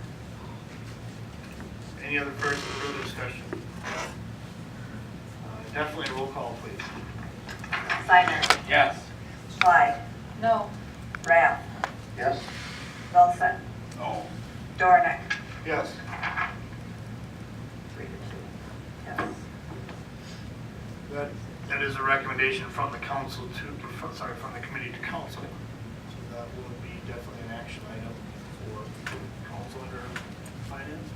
Any other further discussion? Definitely a roll call, please. Steiner. Yes. Clyde. No. Rath. Yes? Wilson. No. Dornick. Yes. 3-2. Yes. That is a recommendation from the council from the committee to council. So that would be definitely an action item for council under finance.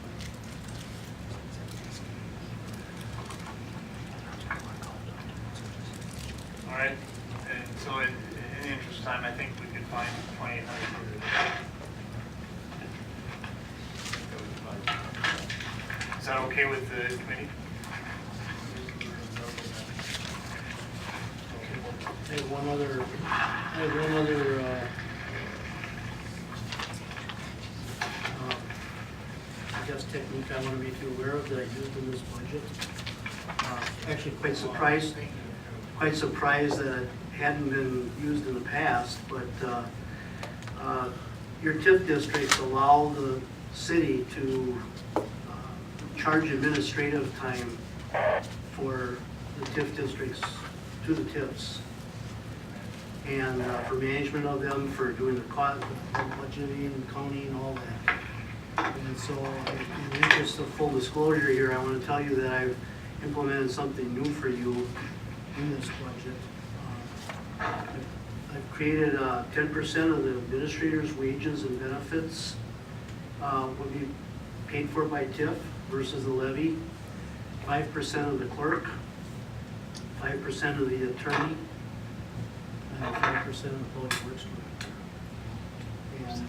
All right, and so in the interest of time, I think we could find 2,800. Is that okay with the committee? have one other, I guess technique I want to make you aware of that I used in this budget. Actually quite surprised that it hadn't been used in the past, but your TIF districts allow the city to charge administrative time for the TIF districts, to the TIFs. And for management of them, for doing the budgeting and counting and all that. And so in the interest of full disclosure here, I want to tell you that I've implemented something new for you in this budget. I've created 10% of the administrator's wages and benefits will be paid for by TIF versus the levy, 5% of the clerk, 5% of the attorney, and 5% of the public works director. And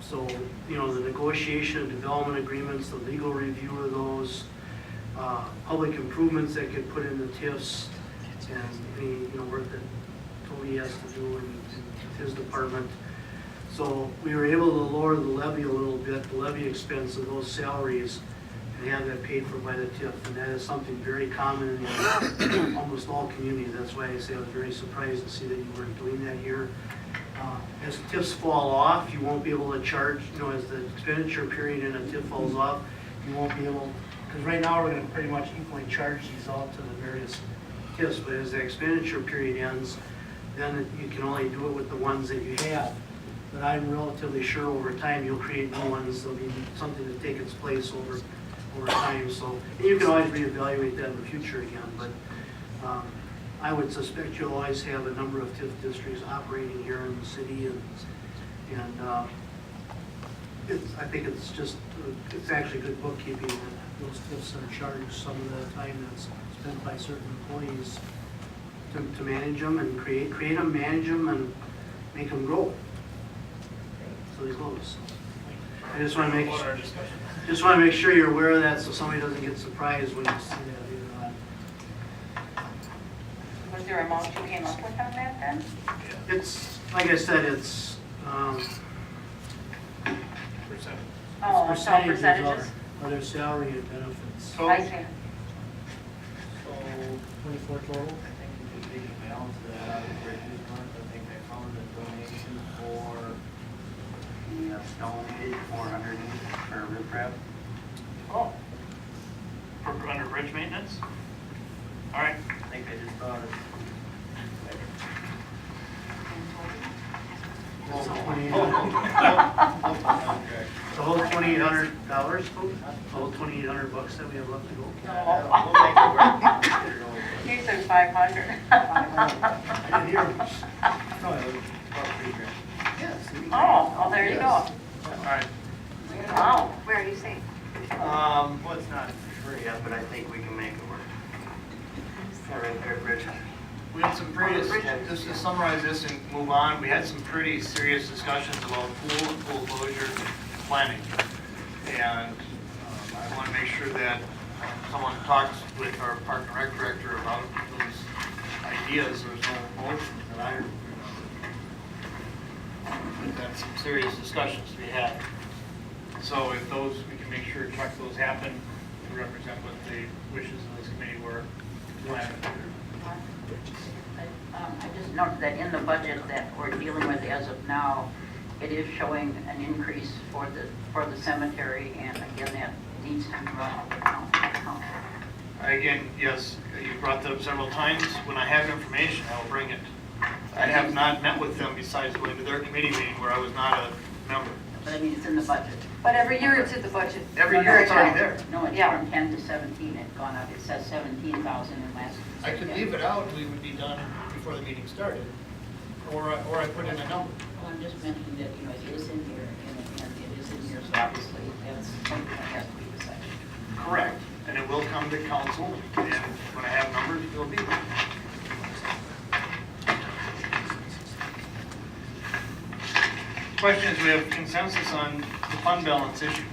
so, you know, the negotiation of development agreements, the legal review of those, public improvements that get put in the TIFs, and any, you know, work that Tony has to do in his department. So we were able to lower the levy a little bit, the levy expense of those salaries, and have that paid for by the TIF. And that is something very common in almost all communities. That's why I say I was very surprised to see that you weren't doing that here. As TIFs fall off, you won't be able to charge, you know, as the expenditure period in a TIF falls off, you won't be able, because right now we're going to pretty much equally charge these out to the various TIFs, but as the expenditure period ends, then you can only do it with the ones that you have. But I'm relatively sure over time you'll create new ones. There'll be something to take its place over time. So and you can always reevaluate that in the future again. But I would suspect you'll always have a number of TIF districts operating here in the city, and I think it's just it's actually good bookkeeping that those TIFs are charged some of the time that's spent by certain employees to manage them and create them, manage them, and make them grow. So they close. I just want to make sure you're aware of that, so somebody doesn't get surprised when you see that later on. Was there a amount you came up with on that then? It's like I said, it's Oh, it's all percentages? Of their salary and benefits. I see. So 24 total? I think we should take a balance of that out of the bridges month. I think I found a donation for the donated 400 for riprap. Oh. For under bridge maintenance? All right. I think I just thought it. The whole $2,800, the whole $2,800 that we have left to go. He said 500. I didn't hear him. No, it was about 3 grand. Yes. Oh, well, there you go. All right. Wow. Where are you saying? Well, it's not for sure yet, but I think we can make it work. Yeah, right there, Rich. We had some previous, just to summarize this and move on, we had some pretty serious discussions about pool and pool closure planning. And I want to make sure that someone talks with our Park and Rec director about those ideas. There's no motion that I remember. We've had some serious discussions to be had. So if those, we can make sure, check those happen to represent what the wishes of this committee were planning. I just noted that in the budget that we're dealing with as of now, it is showing an increase for the cemetery, and again, that needs to be brought up. Again, yes, you brought that up several times. When I have information, I will bring it. I have not met with them besides going to their committee meeting where I was not a member. But I mean, it's in the budget. But every year it's in the budget. Every year it's already there. No, it's from 10 to 17, it's gone up, it says 17,000 in last. I could leave it out, we would be done before the meeting started. Or I put in a number. Well, I'm just mentioning that, you know, it is in here, and it is in here, so obviously that's something that has to be decided. Correct. And it will come to council, and when I have numbers, it'll be there. Question is, we have consensus on the fund balance issue.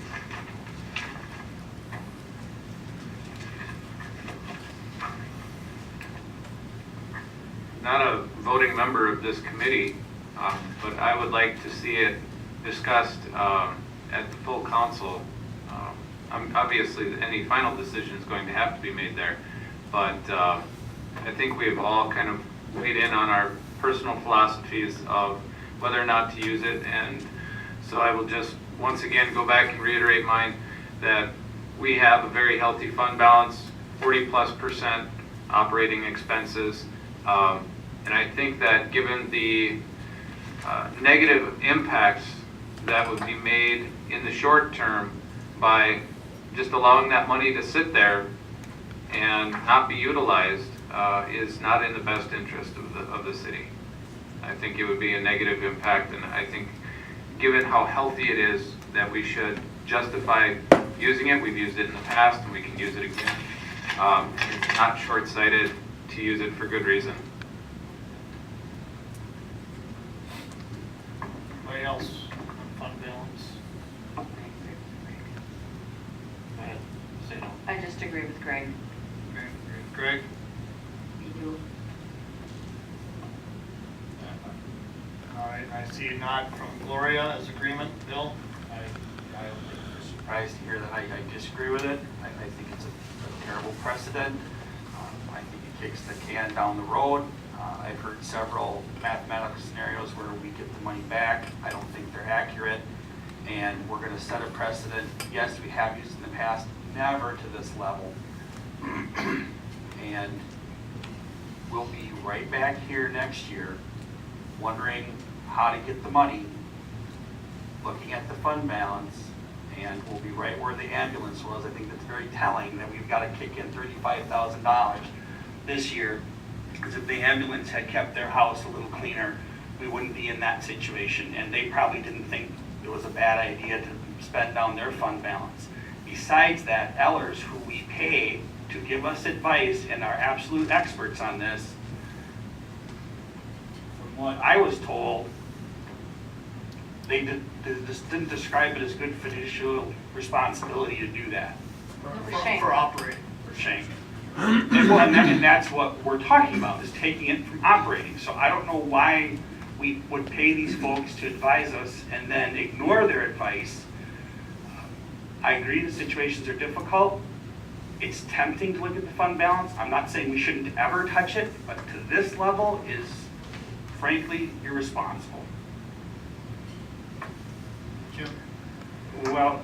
not a voting member of this committee, but I would like to see it discussed at the full council. Obviously, any final decision is going to have to be made there, but I think we've all kind of weighed in on our personal philosophies of whether or not to use it, and so I will just once again go back and reiterate mine, that we have a very healthy fund balance, 40+% operating expenses, and I think that given the negative impacts that would be made in the short term by just allowing that money to sit there and not be utilized is not in the best interest of the city. I think it would be a negative impact, and I think given how healthy it is, that we should justify using it. We've used it in the past, and we can use it again. It's not short-sighted to use it for good reason. Anybody else on fund balance? Go ahead, say no. I just agree with Greg. Greg? All right, I see a nod from Gloria as agreement. Bill? I don't think you're surprised to hear that I disagree with it. I think it's a terrible precedent. I think it kicks the can down the road. I've heard several mathematical scenarios where we get the money back. I don't think they're accurate, and we're going to set a precedent. Yes, we have used in the past, never to this level. And we'll be right back here next year wondering how to get the money, looking at the fund balance, and we'll be right where the ambulance was. I think that's very telling that we've got to kick in $35,000 this year, because if the ambulance had kept their house a little cleaner, we wouldn't be in that situation, and they probably didn't think it was a bad idea to spend down their fund balance. Besides that, Ellers, who we pay to give us advice and are absolute experts on this, from what I was told, they didn't describe it as good fiduciary responsibility to do that. For operating. For shame. And that's what we're talking about, is taking it from operating. So I don't know why we would pay these folks to advise us and then ignore their advice. I agree the situations are difficult. It's tempting to look at the fund balance. I'm not saying we shouldn't ever touch it, but to this level is frankly irresponsible. Jim? Well,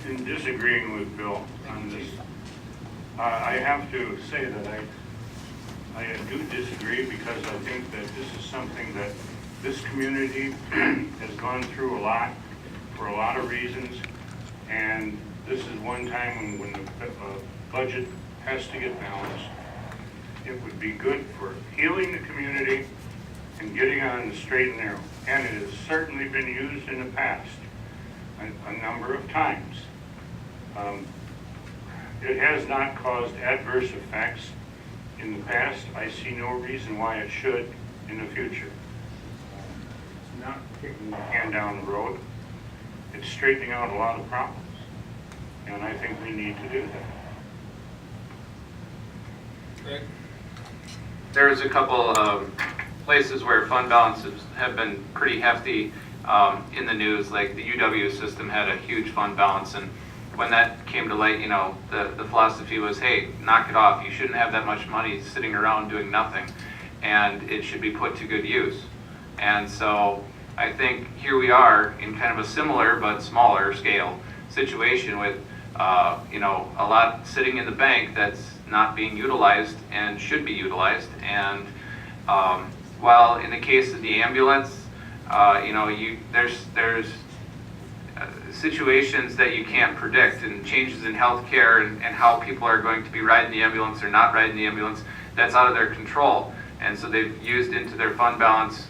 in disagreeing with Bill on this, I have to say that I do disagree, because I think that this is something that this community has gone through a lot for a lot of reasons, and this is one time when the budget has to get balanced. It would be good for healing the community and getting on the straight and narrow, and it has certainly been used in the past a number of times. It has not caused adverse effects in the past. I see no reason why it should in the future. It's not kicking the can down the road. It's straightening out a lot of problems, and I think we need to do that. Greg? There's a couple places where fund balances have been pretty hefty in the news, like the UW system had a huge fund balance, and when that came to light, you know, the philosophy was, hey, knock it off. You shouldn't have that much money sitting around doing nothing, and it should be put to good use. And so I think here we are in kind of a similar but smaller scale situation with, you know, a lot sitting in the bank that's not being utilized and should be utilized. And while in the case of the ambulance, you know, there's situations that you can't predict, and changes in healthcare and how people are going to be riding the ambulance or not riding the ambulance, that's out of their control. And so they've used into their fund balance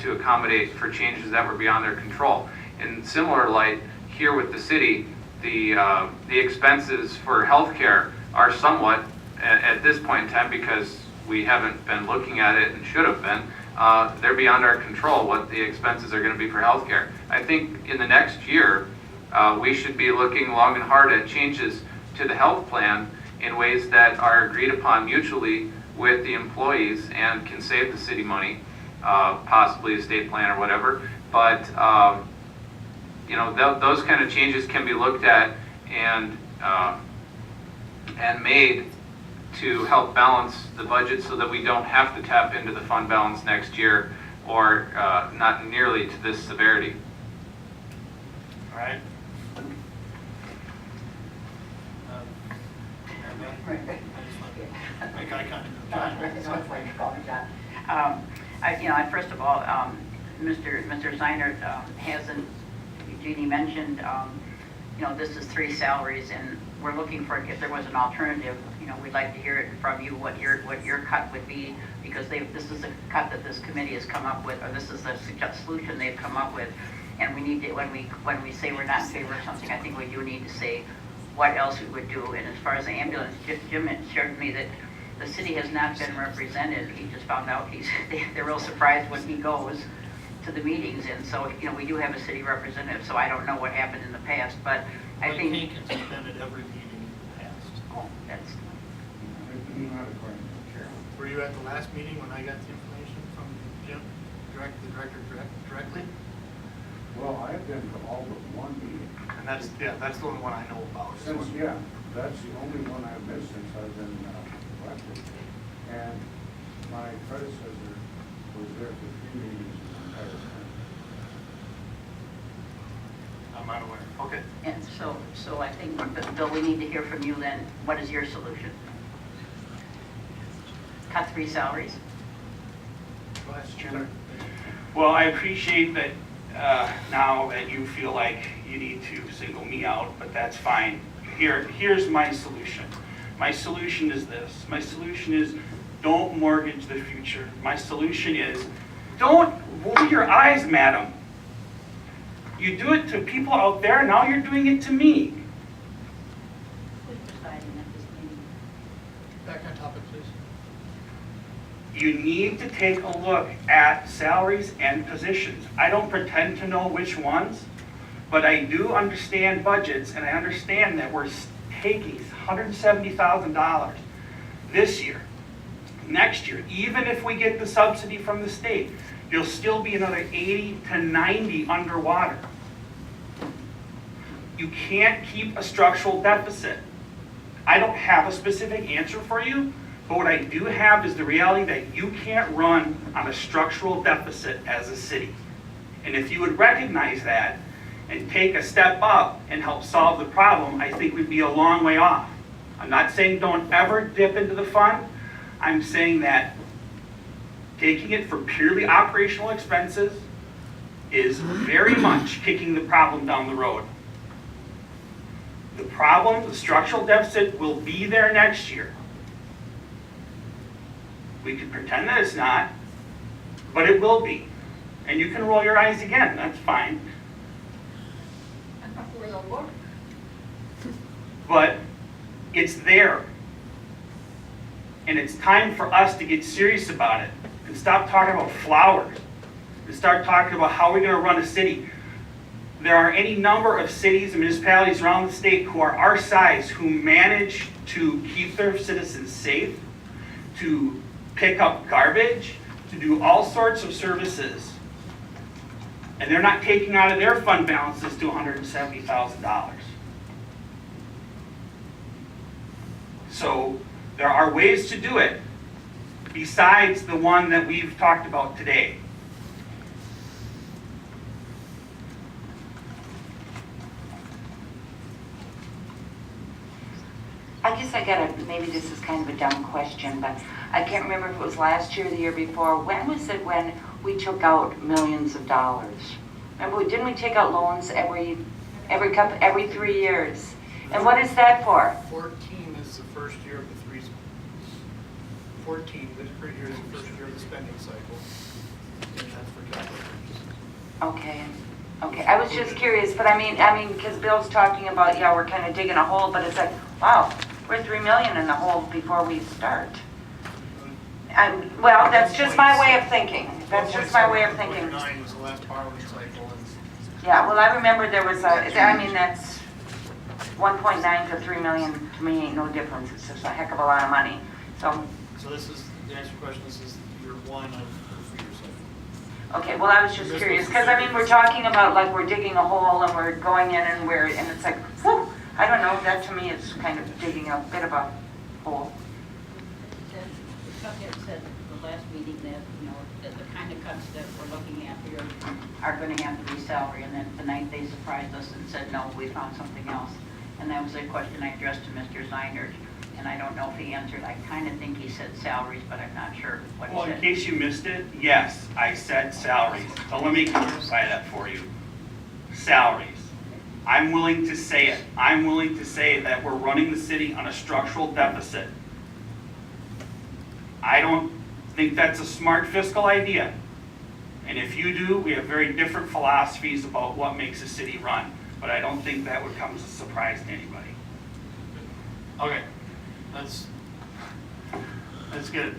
to accommodate for changes that were beyond their control. In similar light, here with the city, the expenses for healthcare are somewhat, at this point in time, because we haven't been looking at it and should have been, they're beyond our control what the expenses are going to be for healthcare. I think in the next year, we should be looking long and hard at changes to the health plan in ways that are agreed upon mutually with the employees and can save the city money, possibly estate plan or whatever. But you know, those kind of changes can be looked at and made to help balance the budget so that we don't have to tap into the fund balance next year, or not nearly to this severity. All right? Make eye contact. First of all, Mr. Zeinert hasn't, Jeannie mentioned, this is 3 salaries, and we're looking for, if there was an alternative, we'd like to hear it from you, what your cut would be, because this is a cut that this committee has come up with, or this is the solution they've come up with, and we need to, when we say we're not in favor of something, I think we do need to say what else we would do. And as far as the ambulance, Jim shared with me that the city has not been represented. He just found out they're real surprised when he goes to the meetings, and so, we do have a city representative, so I don't know what happened in the past, but I think. Mike Hankins has been at every meeting in the past. Oh, that's. Were you at the last meeting when I got the information from Jim, the director directly? Well, I've been to all but one meeting. And that's the only one I know about. Since, yeah, that's the only one I've missed since I've been elected. And my predecessor was there for 3 meetings the entire time. I'm not aware. Okay. And so I think, Bill, we need to hear from you then. What is your solution? Cut 3 salaries? Vice Chair. Well, I appreciate that now that you feel like you need to single me out, but that's fine. Here's my solution. My solution is this. My solution is don't mortgage the future. My solution is don't roll your eyes, madam. You do it to people out there, now you're doing it to me. Who's presiding at this meeting? Back on topic, please. You need to take a look at salaries and positions. I don't pretend to know which ones, but I do understand budgets, and I understand that we're taking $170,000 this year. Next year, even if we get the subsidy from the state, you'll still be another 80 to 90 underwater. You can't keep a structural deficit. I don't have a specific answer for you, but what I do have is the reality that you can't run on a structural deficit as a city. And if you would recognize that and take a step up and help solve the problem, I think we'd be a long way off. I'm not saying don't ever dip into the fund. I'm saying that taking it for purely operational expenses is very much kicking the problem down the road. The problem, the structural deficit, will be there next year. We could pretend that it's not, but it will be. And you can roll your eyes again, that's fine. But it's there. And it's time for us to get serious about it and stop talking about flowers and start talking about how we're going to run a city. There are any number of cities and municipalities around the state who are our size who manage to keep their citizens safe, to pick up garbage, to do all sorts of services. And they're not taking out of their fund balances to $170,000. So there are ways to do it besides the one that we've talked about today. I guess maybe this is kind of a dumb question, but I can't remember if it was last year or the year before. When was it when we took out millions of dollars? Remember, didn't we take out loans every 3 years? And what is that for? 14 is the first year of the 3. 14, this current year is the first year of the spending cycle. And that's for capital purposes. Okay. I was just curious, but I mean, because Bill's talking about, yeah, we're kind of digging a hole, but it's like, wow, we're $3 million in the hole before we start. Well, that's just my way of thinking. That's just my way of thinking. 9 was the last borrowing cycle. Yeah, well, I remember there was that's 1.9 to 3 million to me ain't no difference. It's just a heck of a lot of money. So So this is, to answer your question, this is year one of the 3-year cycle. Okay, well, I was just curious, because I mean, we're talking about like we're digging a hole and we're going in and and it's like, whew, I don't know, that to me is kind of digging a bit of a hole. Chuck had said at the last meeting that, you know, that the kind of cuts that we're looking at here are going to have to be salary, and then the night they surprised us and said, no, we found something else. And that was a question I addressed to Mr. Zeinert, and I don't know if he answered. I kind of think he said salaries, but I'm not sure what he Well, in said. case you missed it, yes, I said salaries. So let me clarify that for you. Salaries. I'm willing to say it. I'm willing to say that we're running the city on a structural deficit. I don't think that's a smart fiscal idea. And if you do, we have very different philosophies about what makes a city run. But I don't think that would come as a surprise to anybody. Okay, let's get it.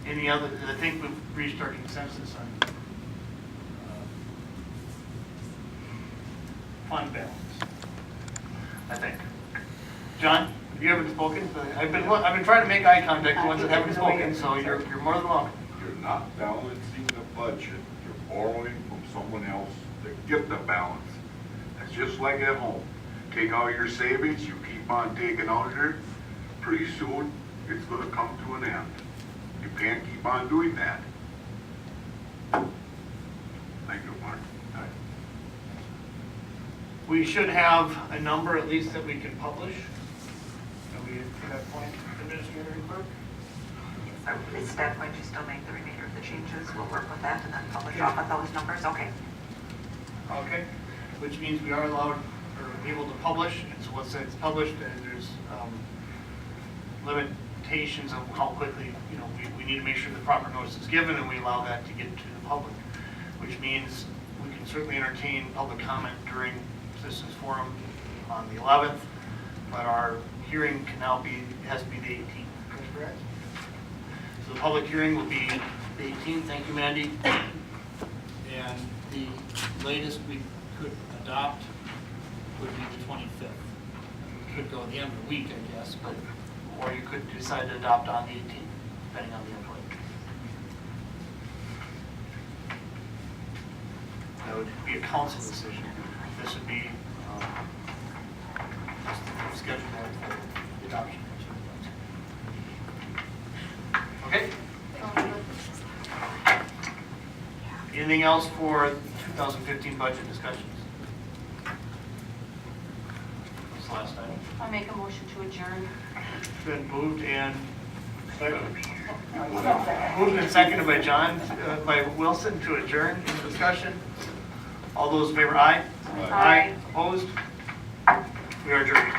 Any other, I think we've reached our consensus on fund balance, I think. John, have you ever spoken? I've been trying to make eye contact with the ones that haven't spoken, so you're more than welcome. You're not balancing the budget, you're borrowing from someone else to get the balance. That's just like at home. Take out your savings, you keep on taking out your, pretty soon, it's gonna come to an end. You can't keep on doing that. Thank you, Mark. We should have a number at least that we can publish. Are we at that point, Administrator and Clerk? So is staff going to still make the remainder of the changes? We'll work with that and then publish off of those numbers, okay? Okay, which means we are allowed or able to publish, and so once it's published, and there's limitations of how quickly, you know, we need to make sure the proper notice is given, and we allow that to get to the public, which means we can certainly entertain public comment during Citizens Forum on the 11th, but our hearing can now be, has to be the 18th, correct? So the public hearing will be the 18th, thank you, Mandy. And the latest we could adopt would be the 25th. We could go at the end of the week, I guess, but, or you could decide to adopt on the 18th, depending on the input. That would be a council decision. This would be just scheduled for the adoption. Okay? Anything else for 2015 budget discussions? What's the last time? I'll make a motion to adjourn. It's been moved and seconded by John, by Wilson to adjourn the discussion. All those in favor, aye? Aye. Opposed? We are adjourned.